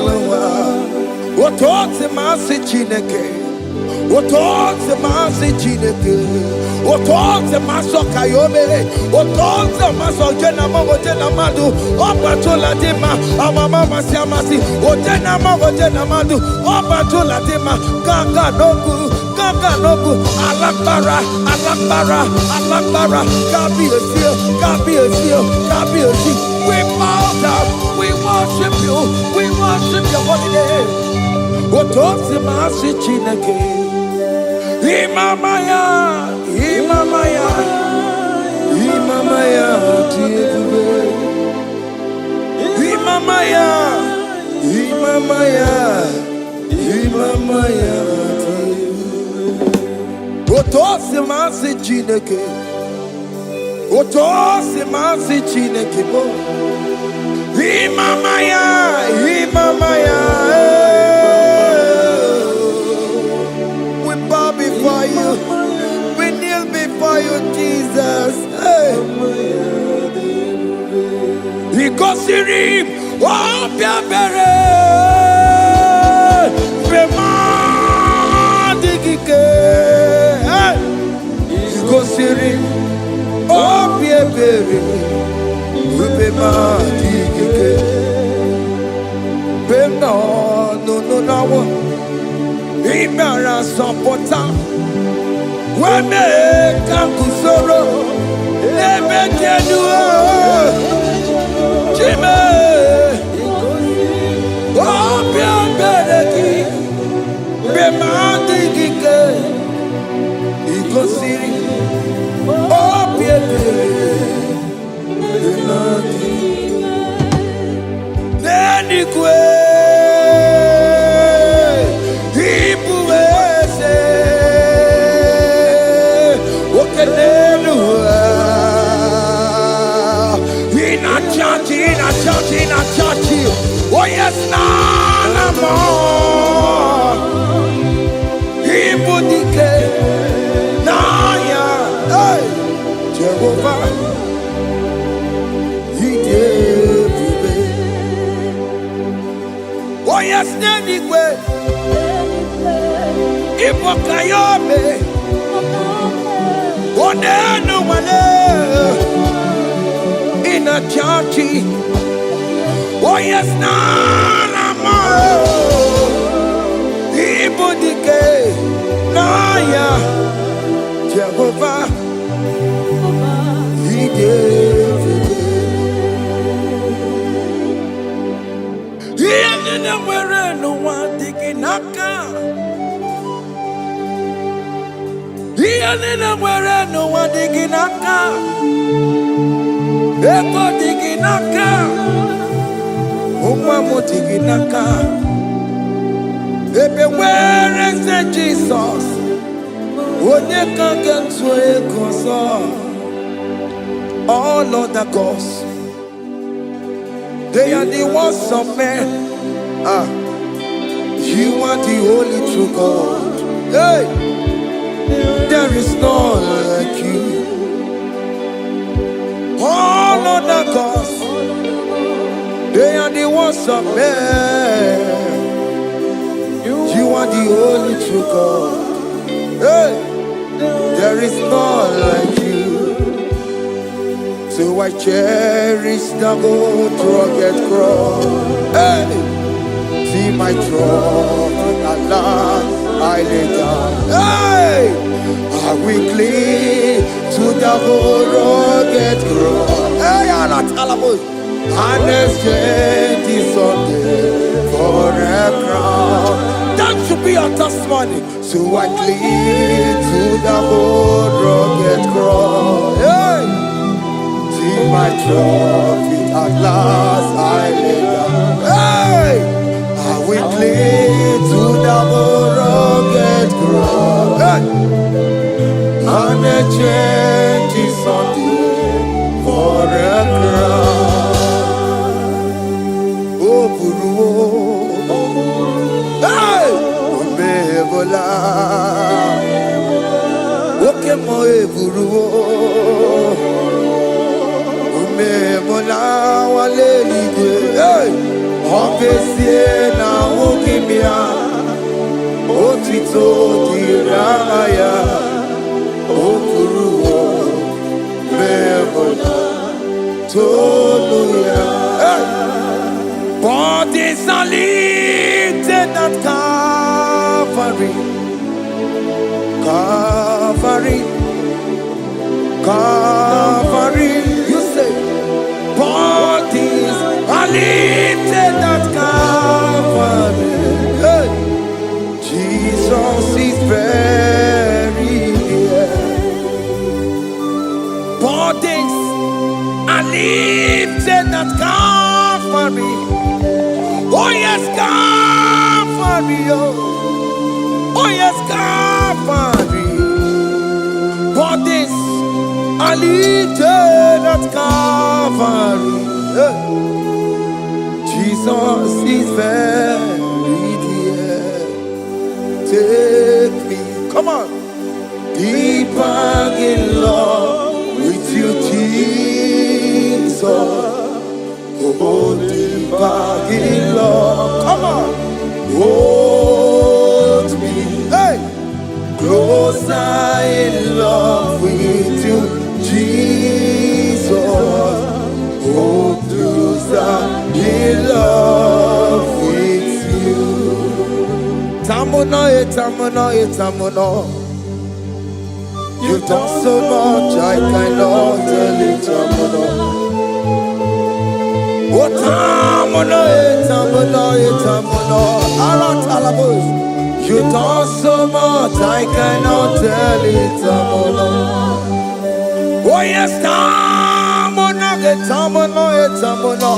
lowa. Otote masi chineke. Otote masi chineke. Otote maso kayome. Otote maso jena mo jena madu. Opatola dima. Amama masi amasi. Ojena mo jena madu. Opatola dima. Gaga nogu. Gaga nogu. Alakbara. Alakbara. Alakbara. Gabi esio. Gabi esio. Gabi esi. We bow down. We worship you. We worship your holy name. Otote masi chineke. Imamaya, Imamaya, Imamaya, Imamaya, Imamaya, Imamaya. Otosi masi chineke, Otosi masi chineke bo. Imamaya, Imamaya. Before you, we kneel before you, Jesus. Hey. He goes to him, oh, Piabere, Remandigike. He goes to him, oh, Piabere, Remandigike. No, no, no, no. Imara sopota Weme kakusoro Lebe kenua Chime Opia bereki Bemandi gike Ikosiri Opia bereki Neni kwe Oh yes, nana more. Ibudike, naya, hey, Jehovah, He gave me. Oh yes, nanigwe, Ibokayobe, oh nenu wane, in a churchy. Oh yes, nana more. Ibudike, naya, Jehovah, He gave it. He didn't wear no one digging naka. He didn't wear no one digging naka. Eko digging naka. Umamo tiginaka. Ebe where is the Jesus? Onye kangen swe koso. All other gods, they are the works of men. You are the only true God. Hey, there is none like you. All other gods, they are the ones of men. You are the only true God. Hey, there is none like you. So I cherish the good rugged cross. Hey, see my trophy at last I lay down. Hey, I will cling to the good rugged cross. Hey, I'm not almost. And exchange is Sunday for a crown. That should be your testimony. So I cling to the good rugged cross. Hey, see my trophy at last I lay down. Hey, I will cling to the good rugged cross. Hey, and exchange is Sunday for a crown. Hey, Omebola, Okemo eburu, Omebola wale igwe. Hey, Obesie na okimia, Otito diraya, Okuru, Omebola, Toluya. Hey. Bodies are lifted at Calvary, Calvary, Calvary. You say, bodies are lifted at Calvary. Hey. Jesus is very near. Bodies are lifted at Calvary. Oh yes, Calvary, oh yes, Calvary. Bodies are lifted at Calvary. Jesus is very dear. Take me, come on, deeper in love with you, Jesus. Oh, deeper in love, come on, hold me, hey, closer in love with you, Jesus. Oh, closer in love with you. Tamuno, tamuno, tamuno. You've done so much, I cannot tell it, tamuno. Oh, tamuno, tamuno, tamuno. Aratalabos. You done so much, I cannot tell it, tamuno. Oh yes, tamuno, tamuno, tamuno.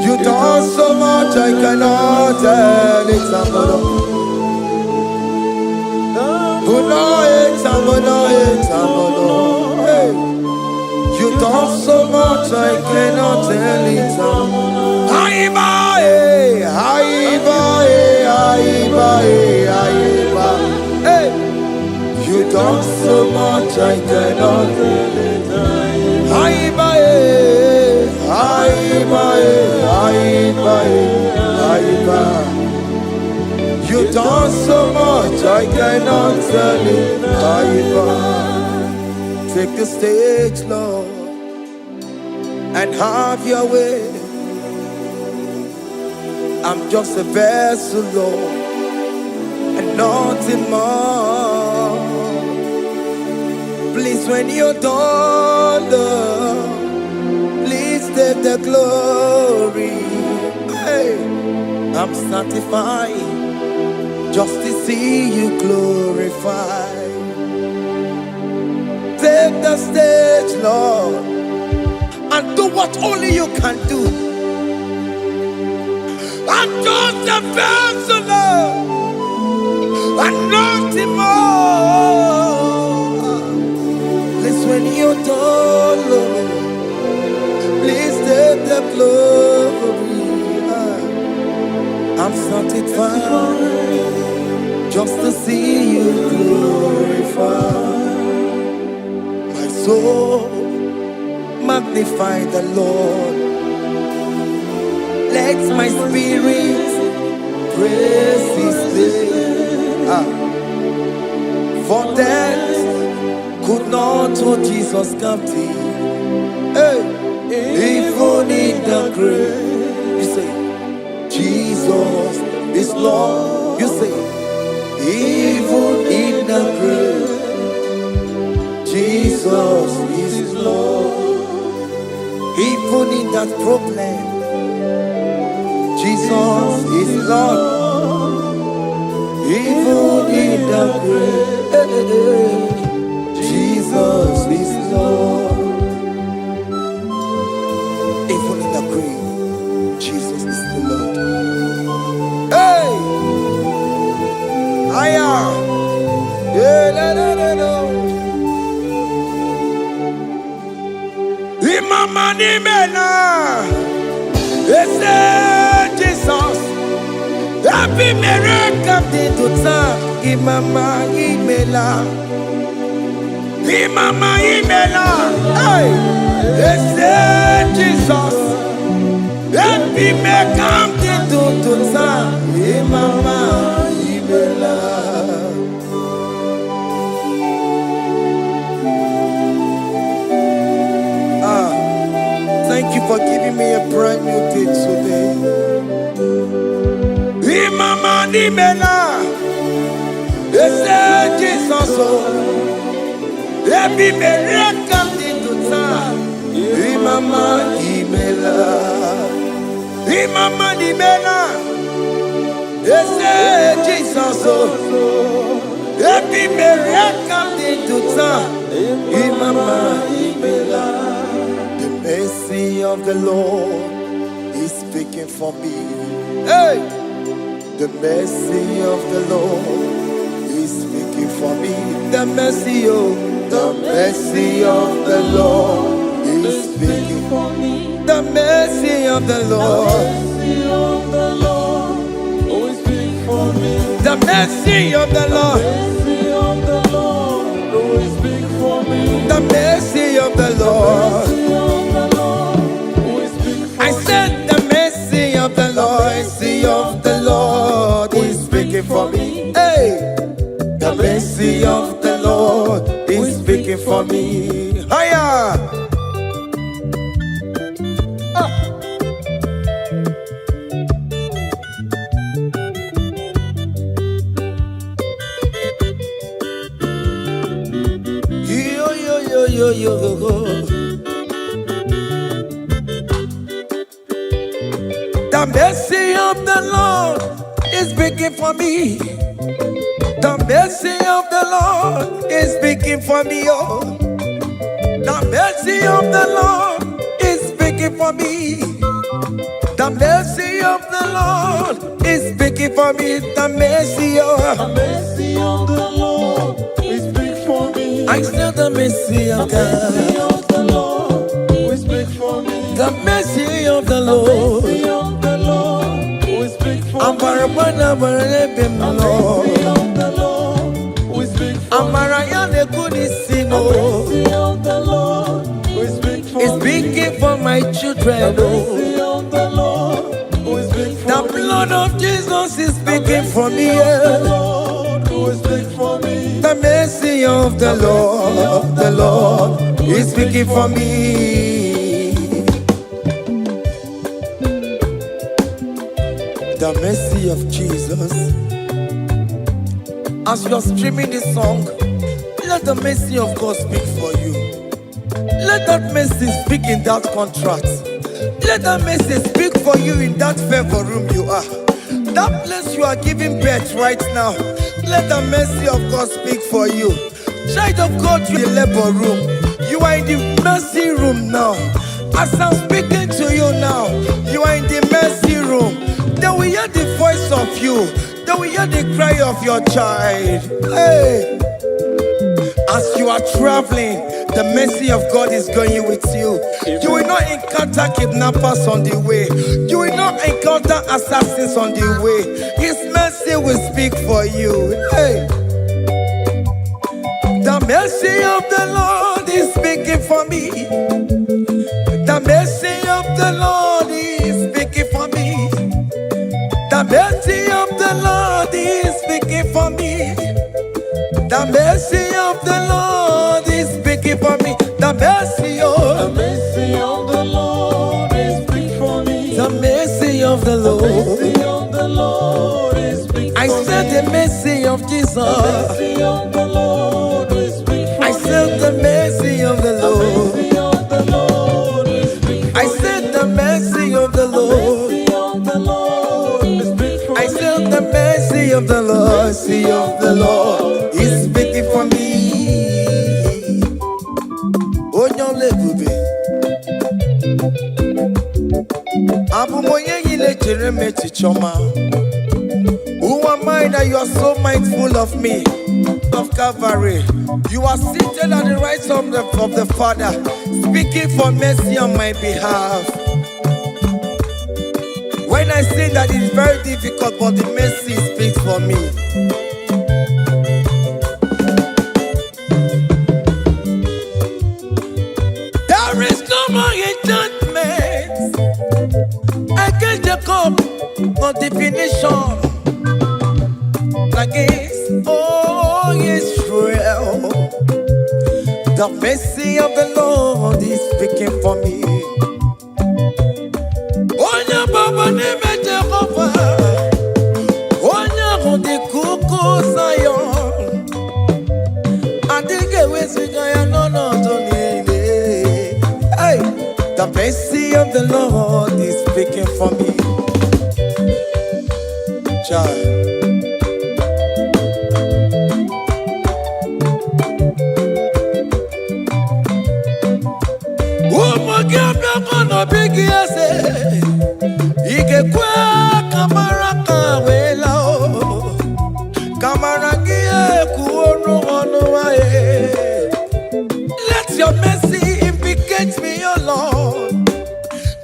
You done so much, I cannot tell it, tamuno. Tamuno, tamuno, tamuno. Hey. You done so much, I cannot tell it. Aiba, aiba, aiba, aiba. Hey, you done so much, I cannot tell it. Aiba, aiba, aiba, aiba. You done so much, I cannot tell it. Aiba. Take the stage, Lord, and have your way. I'm just a vessel, Lord, and nothing more. Please, when you're done, Lord, please take the glory. Hey, I'm satisfied just to see you glorified. Take the stage, Lord, and do what only you can do. I'm just a vessel, Lord, and nothing more. Please, when you're done, Lord, please take the glory. I'm satisfied just to see you glorified. So magnify the Lord. Let my spirit praise His name. For death could not hold Jesus captive. Hey, even in the grave, you say, Jesus is Lord. You say, even in the grave, Jesus is Lord. Even in that problem, Jesus is Lord. Even in the grave, Jesus is Lord. Even in the grave, Jesus is the Lord. Hey! I am. Imama ni mena, ese Jesus. Happy miracle de tuta. Imama imela, Imama imela. Hey, ese Jesus. Happy miracle de tuta. Imama imela. Thank you for giving me a brand new day today. Imama nimela, ese Jesus o, ebi mereka tituta. Imama nimela, Imama nimela, ese Jesus o, ebi mereka tituta. Imama nimela. The mercy of the Lord is speaking for me. Hey! The mercy of the Lord is speaking for me. The mercy of the Lord is speaking for me. The mercy of the Lord. The mercy of the Lord. The mercy of the Lord. I said the mercy of the Lord, mercy of the Lord is speaking for me. Hey, the mercy of the Lord is speaking for me. Hiya. Yo yo yo yo yo go. The mercy of the Lord is speaking for me. The mercy of the Lord is speaking for me. Oh, the mercy of the Lord is speaking for me. The mercy of the Lord is speaking for me. The mercy of
the Lord is speaking for me.
I said the mercy of God.
The Lord will speak for me.
The mercy of the Lord. I'm for the Lord. I'm a good it's speaking for my children. The blood of Jesus is speaking for me. The mercy of the Lord is speaking for me. The mercy of Jesus. As you are streaming this song, let the mercy of God speak for you. Let that mercy speak in that contract. Let that mercy speak for you in that favor room you are. That place you are giving birth right now. Let the mercy of God speak for you. Child of God, you are in the labor room. You are in the mercy room now. As I'm speaking to you now, you are in the mercy room. They will hear the voice of you. They will hear the cry of your child. Hey! As you are traveling, the mercy of God is going with you. You will not encounter kidnappers on the way. You will not encounter assassins on the way. His mercy will speak for you. Hey! The mercy of the Lord is speaking for me. The mercy of the Lord is speaking for me. The mercy of the Lord is speaking for me. The mercy of the Lord is speaking for me. The mercy of said the mercy of Jesus.
The mercy of the Lord is big for me.
I said the mercy of the Lord.
The mercy of the Lord is big for me.
I said the mercy of the Lord.
The mercy of the Lord is big for me.
I said the mercy of the Lord. Mercy of the Lord is speaking for me. Onyole bube. Abu moye yile jereme chichoma. Who am I that you are so mindful of me? Of Calvary, you are seated at the right hand of the Father, speaking for mercy on my behalf. When I say that it is very difficult, but the mercy speaks for me. There is no more enchantment against Jacob, no definition against Israel. The mercy of the Lord is speaking for me. Onya baba neme Jehovah, onya hundi kuku Zion. Adige wesigaya no tonile. Hey, the mercy of the Lord is speaking for me. Child. Big yes, Ike Kamara Kawela, Kamaragia Kuono. Let your mercy implicate me, O Lord.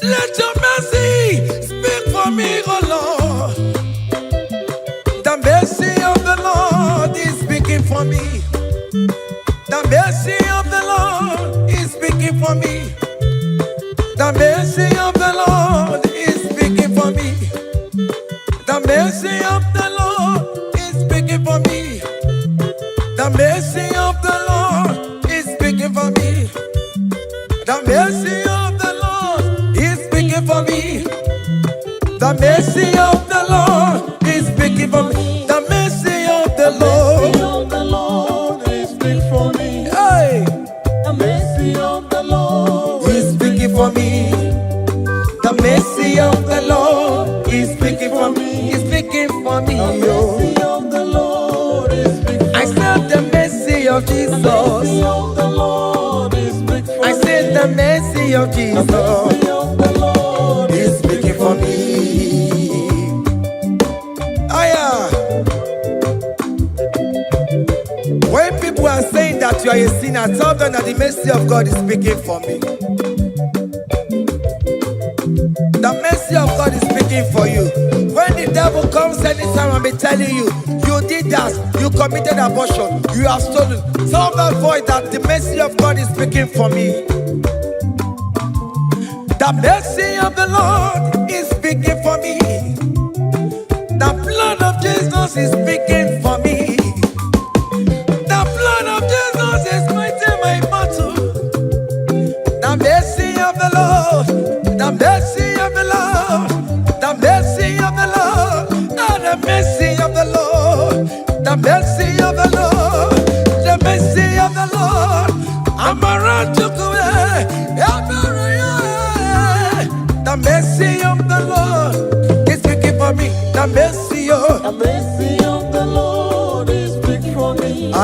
Let your mercy speak for me, O Lord. The mercy of the Lord is speaking for me. The mercy of the Lord is speaking for me. The mercy of the Lord is speaking for me. The mercy of the Lord is speaking for me. The mercy of the Lord is speaking for me. The mercy of the Lord is speaking for me. The mercy of the Lord is speaking for me. The mercy of the Lord
is speaking for me.
Hey.
The mercy of the Lord
is speaking for me. The mercy of the Lord is speaking for me. Is speaking for me.
The mercy of the Lord is speaking for me.
I said the mercy of Jesus.
The mercy of the Lord is speaking for me.
I said the mercy of Jesus.
The mercy of the Lord
is speaking for me. When people are saying that you are a sinner, tell them that the mercy of God is speaking for me. The mercy of God is speaking for you. When the devil comes anytime and be telling you, you did that, you committed abortion, you have stolen, tell that voice that the mercy of God is speaking for me. The mercy of the Lord is speaking for me. The blood of Jesus is speaking for me. The blood of Jesus is fighting my battle. The mercy of the Lord, the mercy of the Lord, the mercy of the Lord, oh, the mercy of the Lord, the mercy of the Lord, the mercy of the Lord. I'm around to go away. The mercy of the Lord is speaking for me. The mercy of
the Lord is speaking for me.
The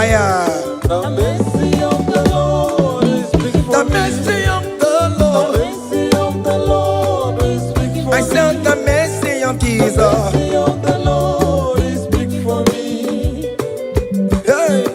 mercy of the Lord is speaking for me.
The mercy of the Lord.
The mercy of the Lord is speaking for me.
I said the mercy of Jesus.
The mercy of the Lord is speaking for me.
Hey.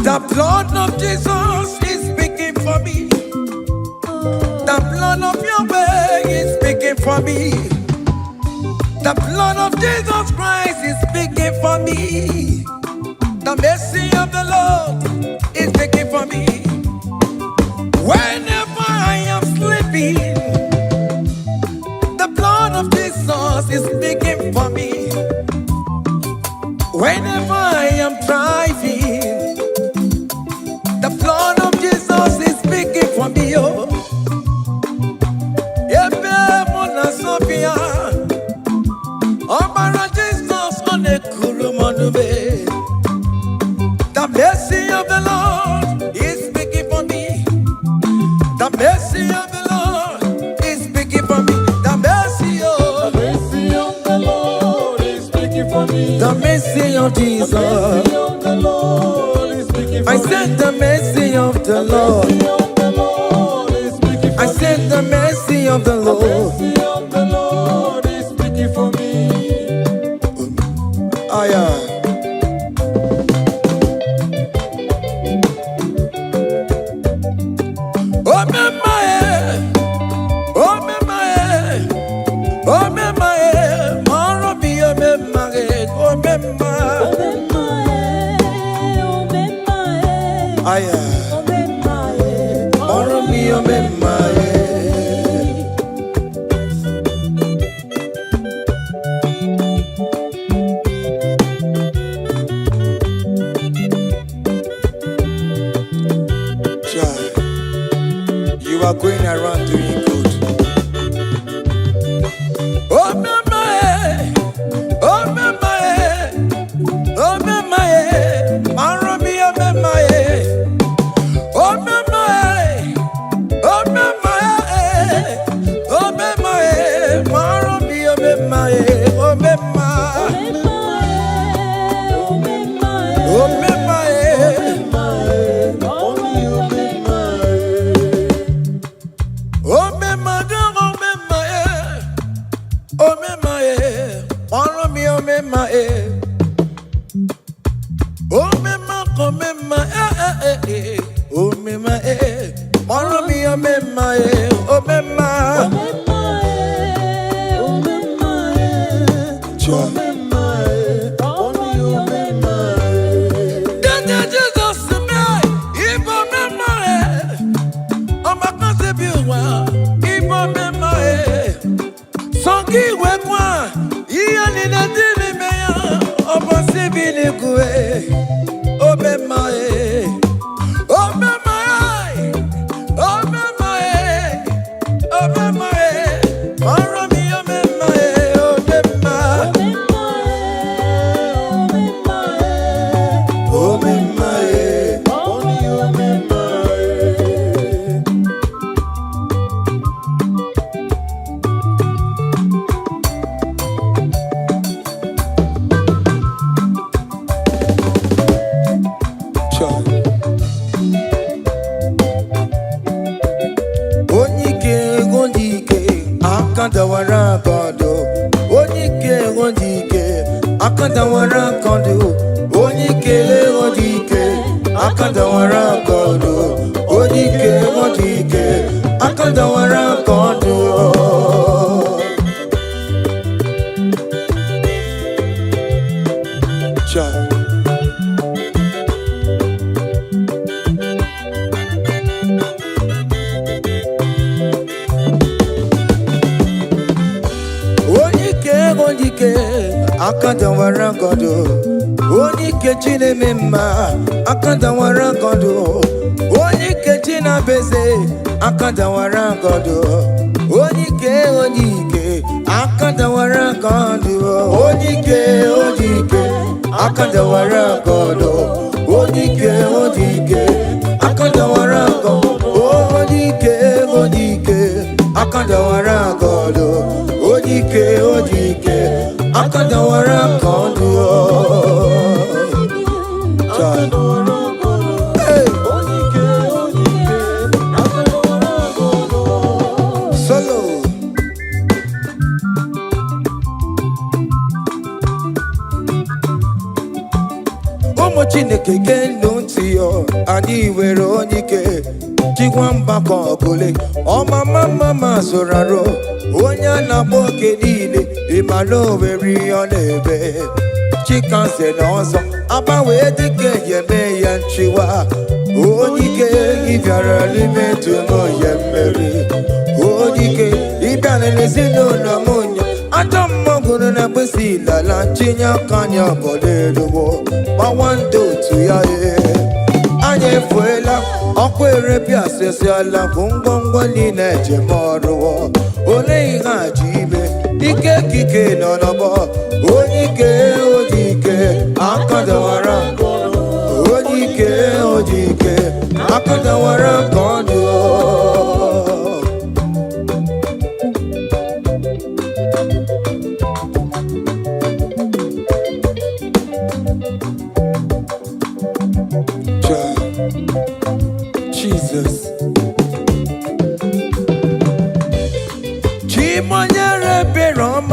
The blood of Jesus is speaking for me. The blood of Yahweh is speaking for me. The blood of Jesus Christ is speaking for me. The mercy of the Lord is speaking for me. of Jesus. I said the mercy of the Lord. I said the mercy of the Lord.
Is speaking for me.
Oh yeah. Oh me my, oh me my, oh me my, maro bi oh me my, oh me my. Oh yeah. Maro bi oh me my. You are going around doing good. Oh mama, oh mama, oh mama, Maromi, oh mama, oh mama, oh mama, oh mama, Maromi, oh mama, oh mama, oh mama.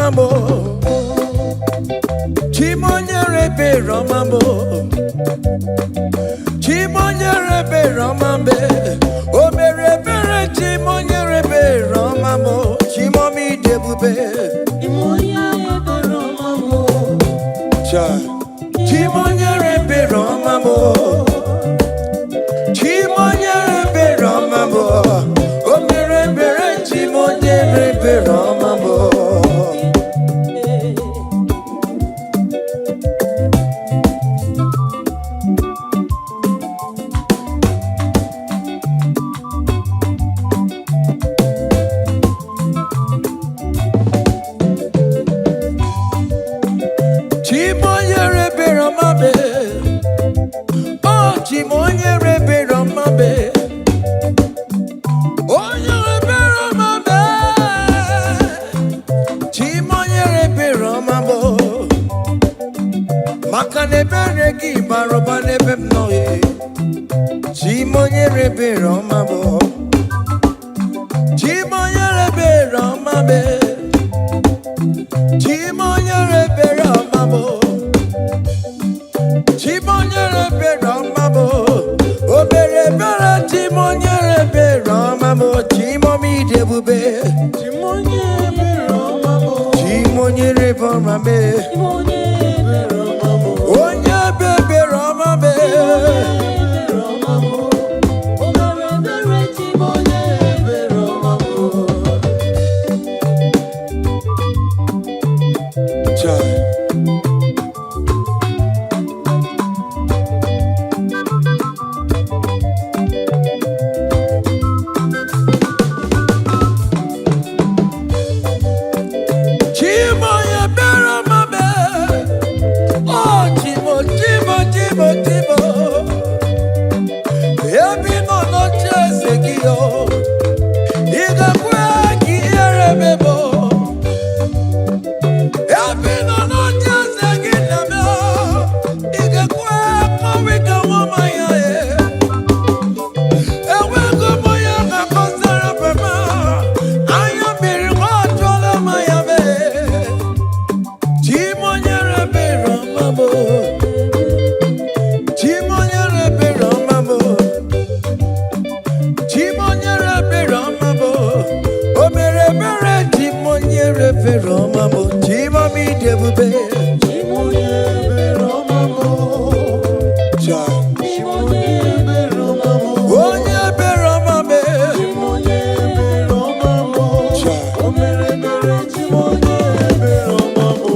Romambo. Chimonyerebe Romambo. Chimonyerebe Romambe. Omerebe Chimonyerebe Romambo. Chimomi Debube.
Chimonyerebe Romambo.
Chimonyerebe Romambo. Chimonyerebe Romambo. Omerebe Chimonyerebe Romambo. Chimonyerebe Romambe. Oh, Chimonyerebe Romambe. Oh, Nyerebe Romambe. Chimonyerebe Romambo. Makanebe regi baroba nebe mnoye. Chimonyerebe Romambo. Chimonyerebe Romambe. Chimonyerebe Romambo. Chimonyerebe Romambo. Oberebere Chimonyerebe Romambo. Chimomi Debube.
Chimonyerebe Romambo.
Chimonyerebe Romambe.
Chimonyerebe Romambo.
Onyebebe Romambe.
Romambo. Omerebe Chimonyerebe Romambo.
Chai. Chimoyebe Romambe. Oh, Chimo. Ebi no chese giyo. Iga kwe ki erebebo. Ebi no chese giname. Iga kwe kowika wamaya e. Ewe gomoya na kosara pema. Aya biri wajole maya be. Chimonyerebe Romambo. Chimonyerebe Romambo. Chimonyerebe Romambo. Omerebere Chimonyerebe Romambo. Chimomi Debube.
Chimonyerebe Romambo.
Chai.
Chimonyerebe Romambo.
Onyebe Romambe.
Chimonyerebe Romambo.
Chai.
Omerebe Chimonyerebe Romambo.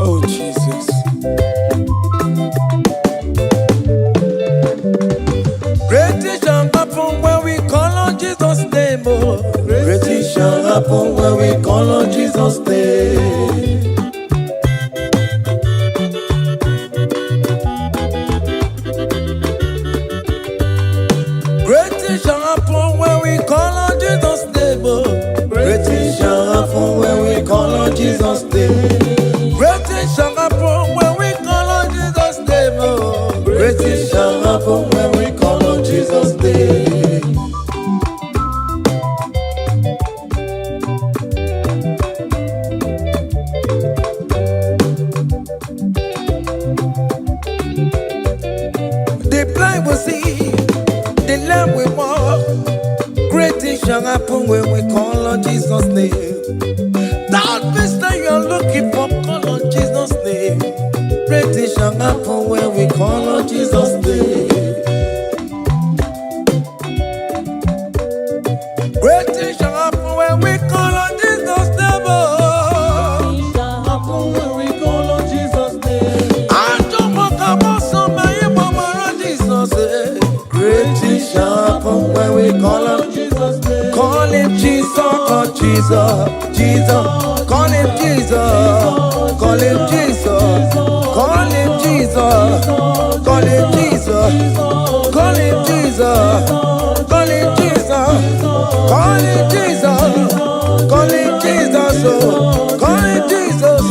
Oh, Jesus. Great things shall happen when we call on Jesus' name. Oh, great things shall happen when we call on Jesus' name. Great things shall happen when we call on Jesus' name. Oh, great things shall happen when we call on Jesus' name. Great things shall happen when we call on Jesus' name. Oh, great things shall happen when we call on Jesus' name. The blind will see, the lame will walk. Great things shall happen when we call on Jesus' name. That vista you're looking for, call on Jesus' name. Great things shall happen when we call on Jesus' name. Great things shall happen when we call on Jesus' name. Oh.
Things shall happen when we call on Jesus' name.
I don't want to go somewhere, Mama, Jesus. Great things shall happen when we call on
Jesus' name.
Call him Jesus, call Jesus, Jesus. Call him Jesus, call him Jesus. Call him Jesus, call him Jesus. Call him Jesus, call him Jesus. Call him Jesus, call him Jesus. Call him Jesus,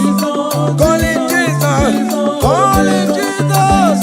call him Jesus. Call him Jesus.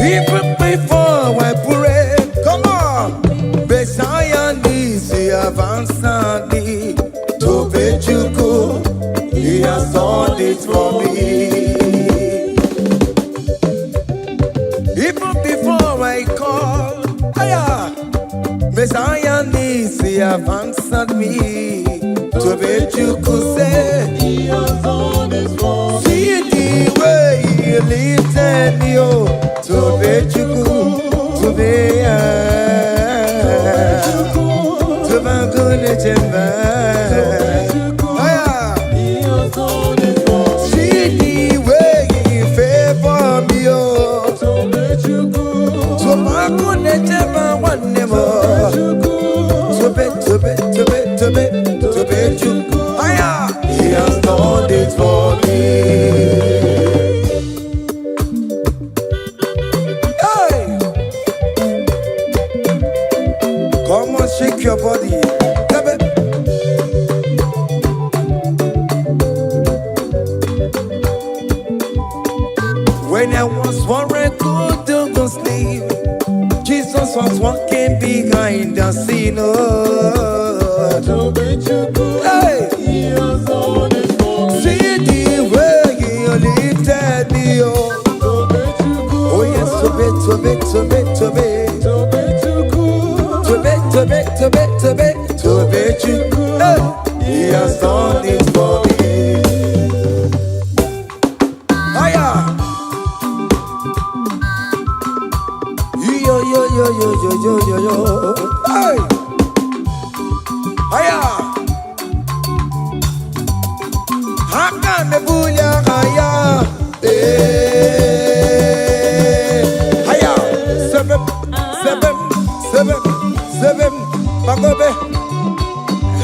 Even before I pray, come on. Messiah needs the answered me. To bet you go, he has done it for me. Even before I call, Messiah needs the answered me. To bet you could say, he has done it for me. See the way he lifted me, oh. To bet you could, to be to my good see the way he favor me, oh. To my good one more. To bet you, he has done it for me. Come on, shake your body. When I was worried, couldn't go sleep, Jesus was walking behind the scene. Hey. See the way he lifted me, oh. Oh yes, to bet you, hey. He has done it for me. Yo. Hey. Haka me buya haya. Haya. Seven. Bagobe.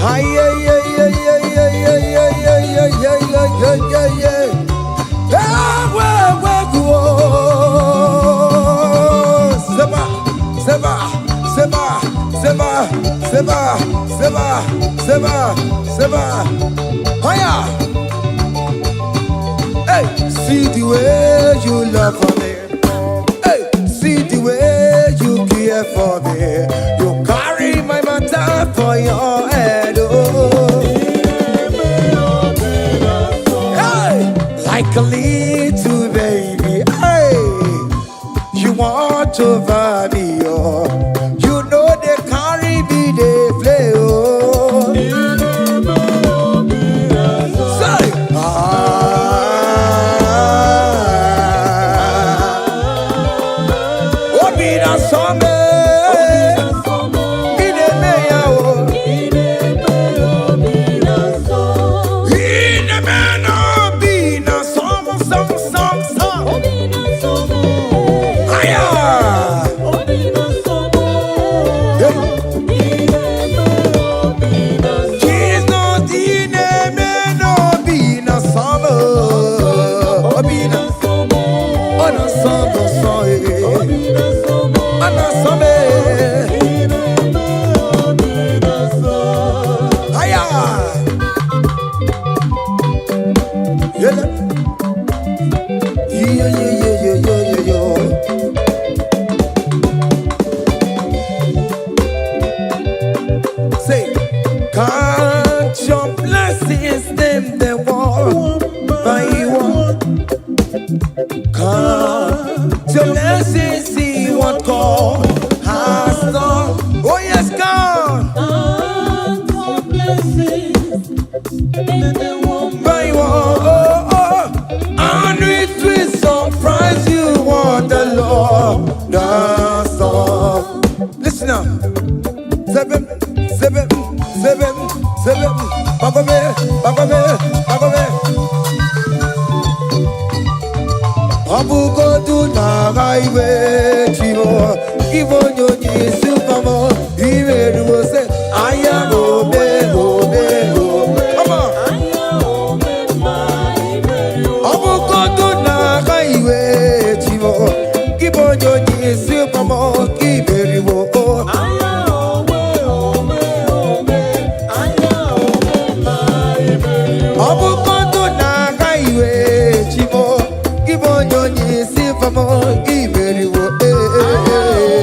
Haya. Seba. Haya. Hey, see the way you love for me. Hey, see the way you care for me. You carry my matter for your head, oh. Hey, like a little baby. Hey, you want over me, oh. You know they carry me, they play, oh. Say, count your blessings, them they one by one. Count your blessings, see what God has done. Oh yes, God. Count your blessings, them they one by one. And it will surprise you what the Lord does. Listen now. Seven. Bagome. Abu go do highway, Timo, even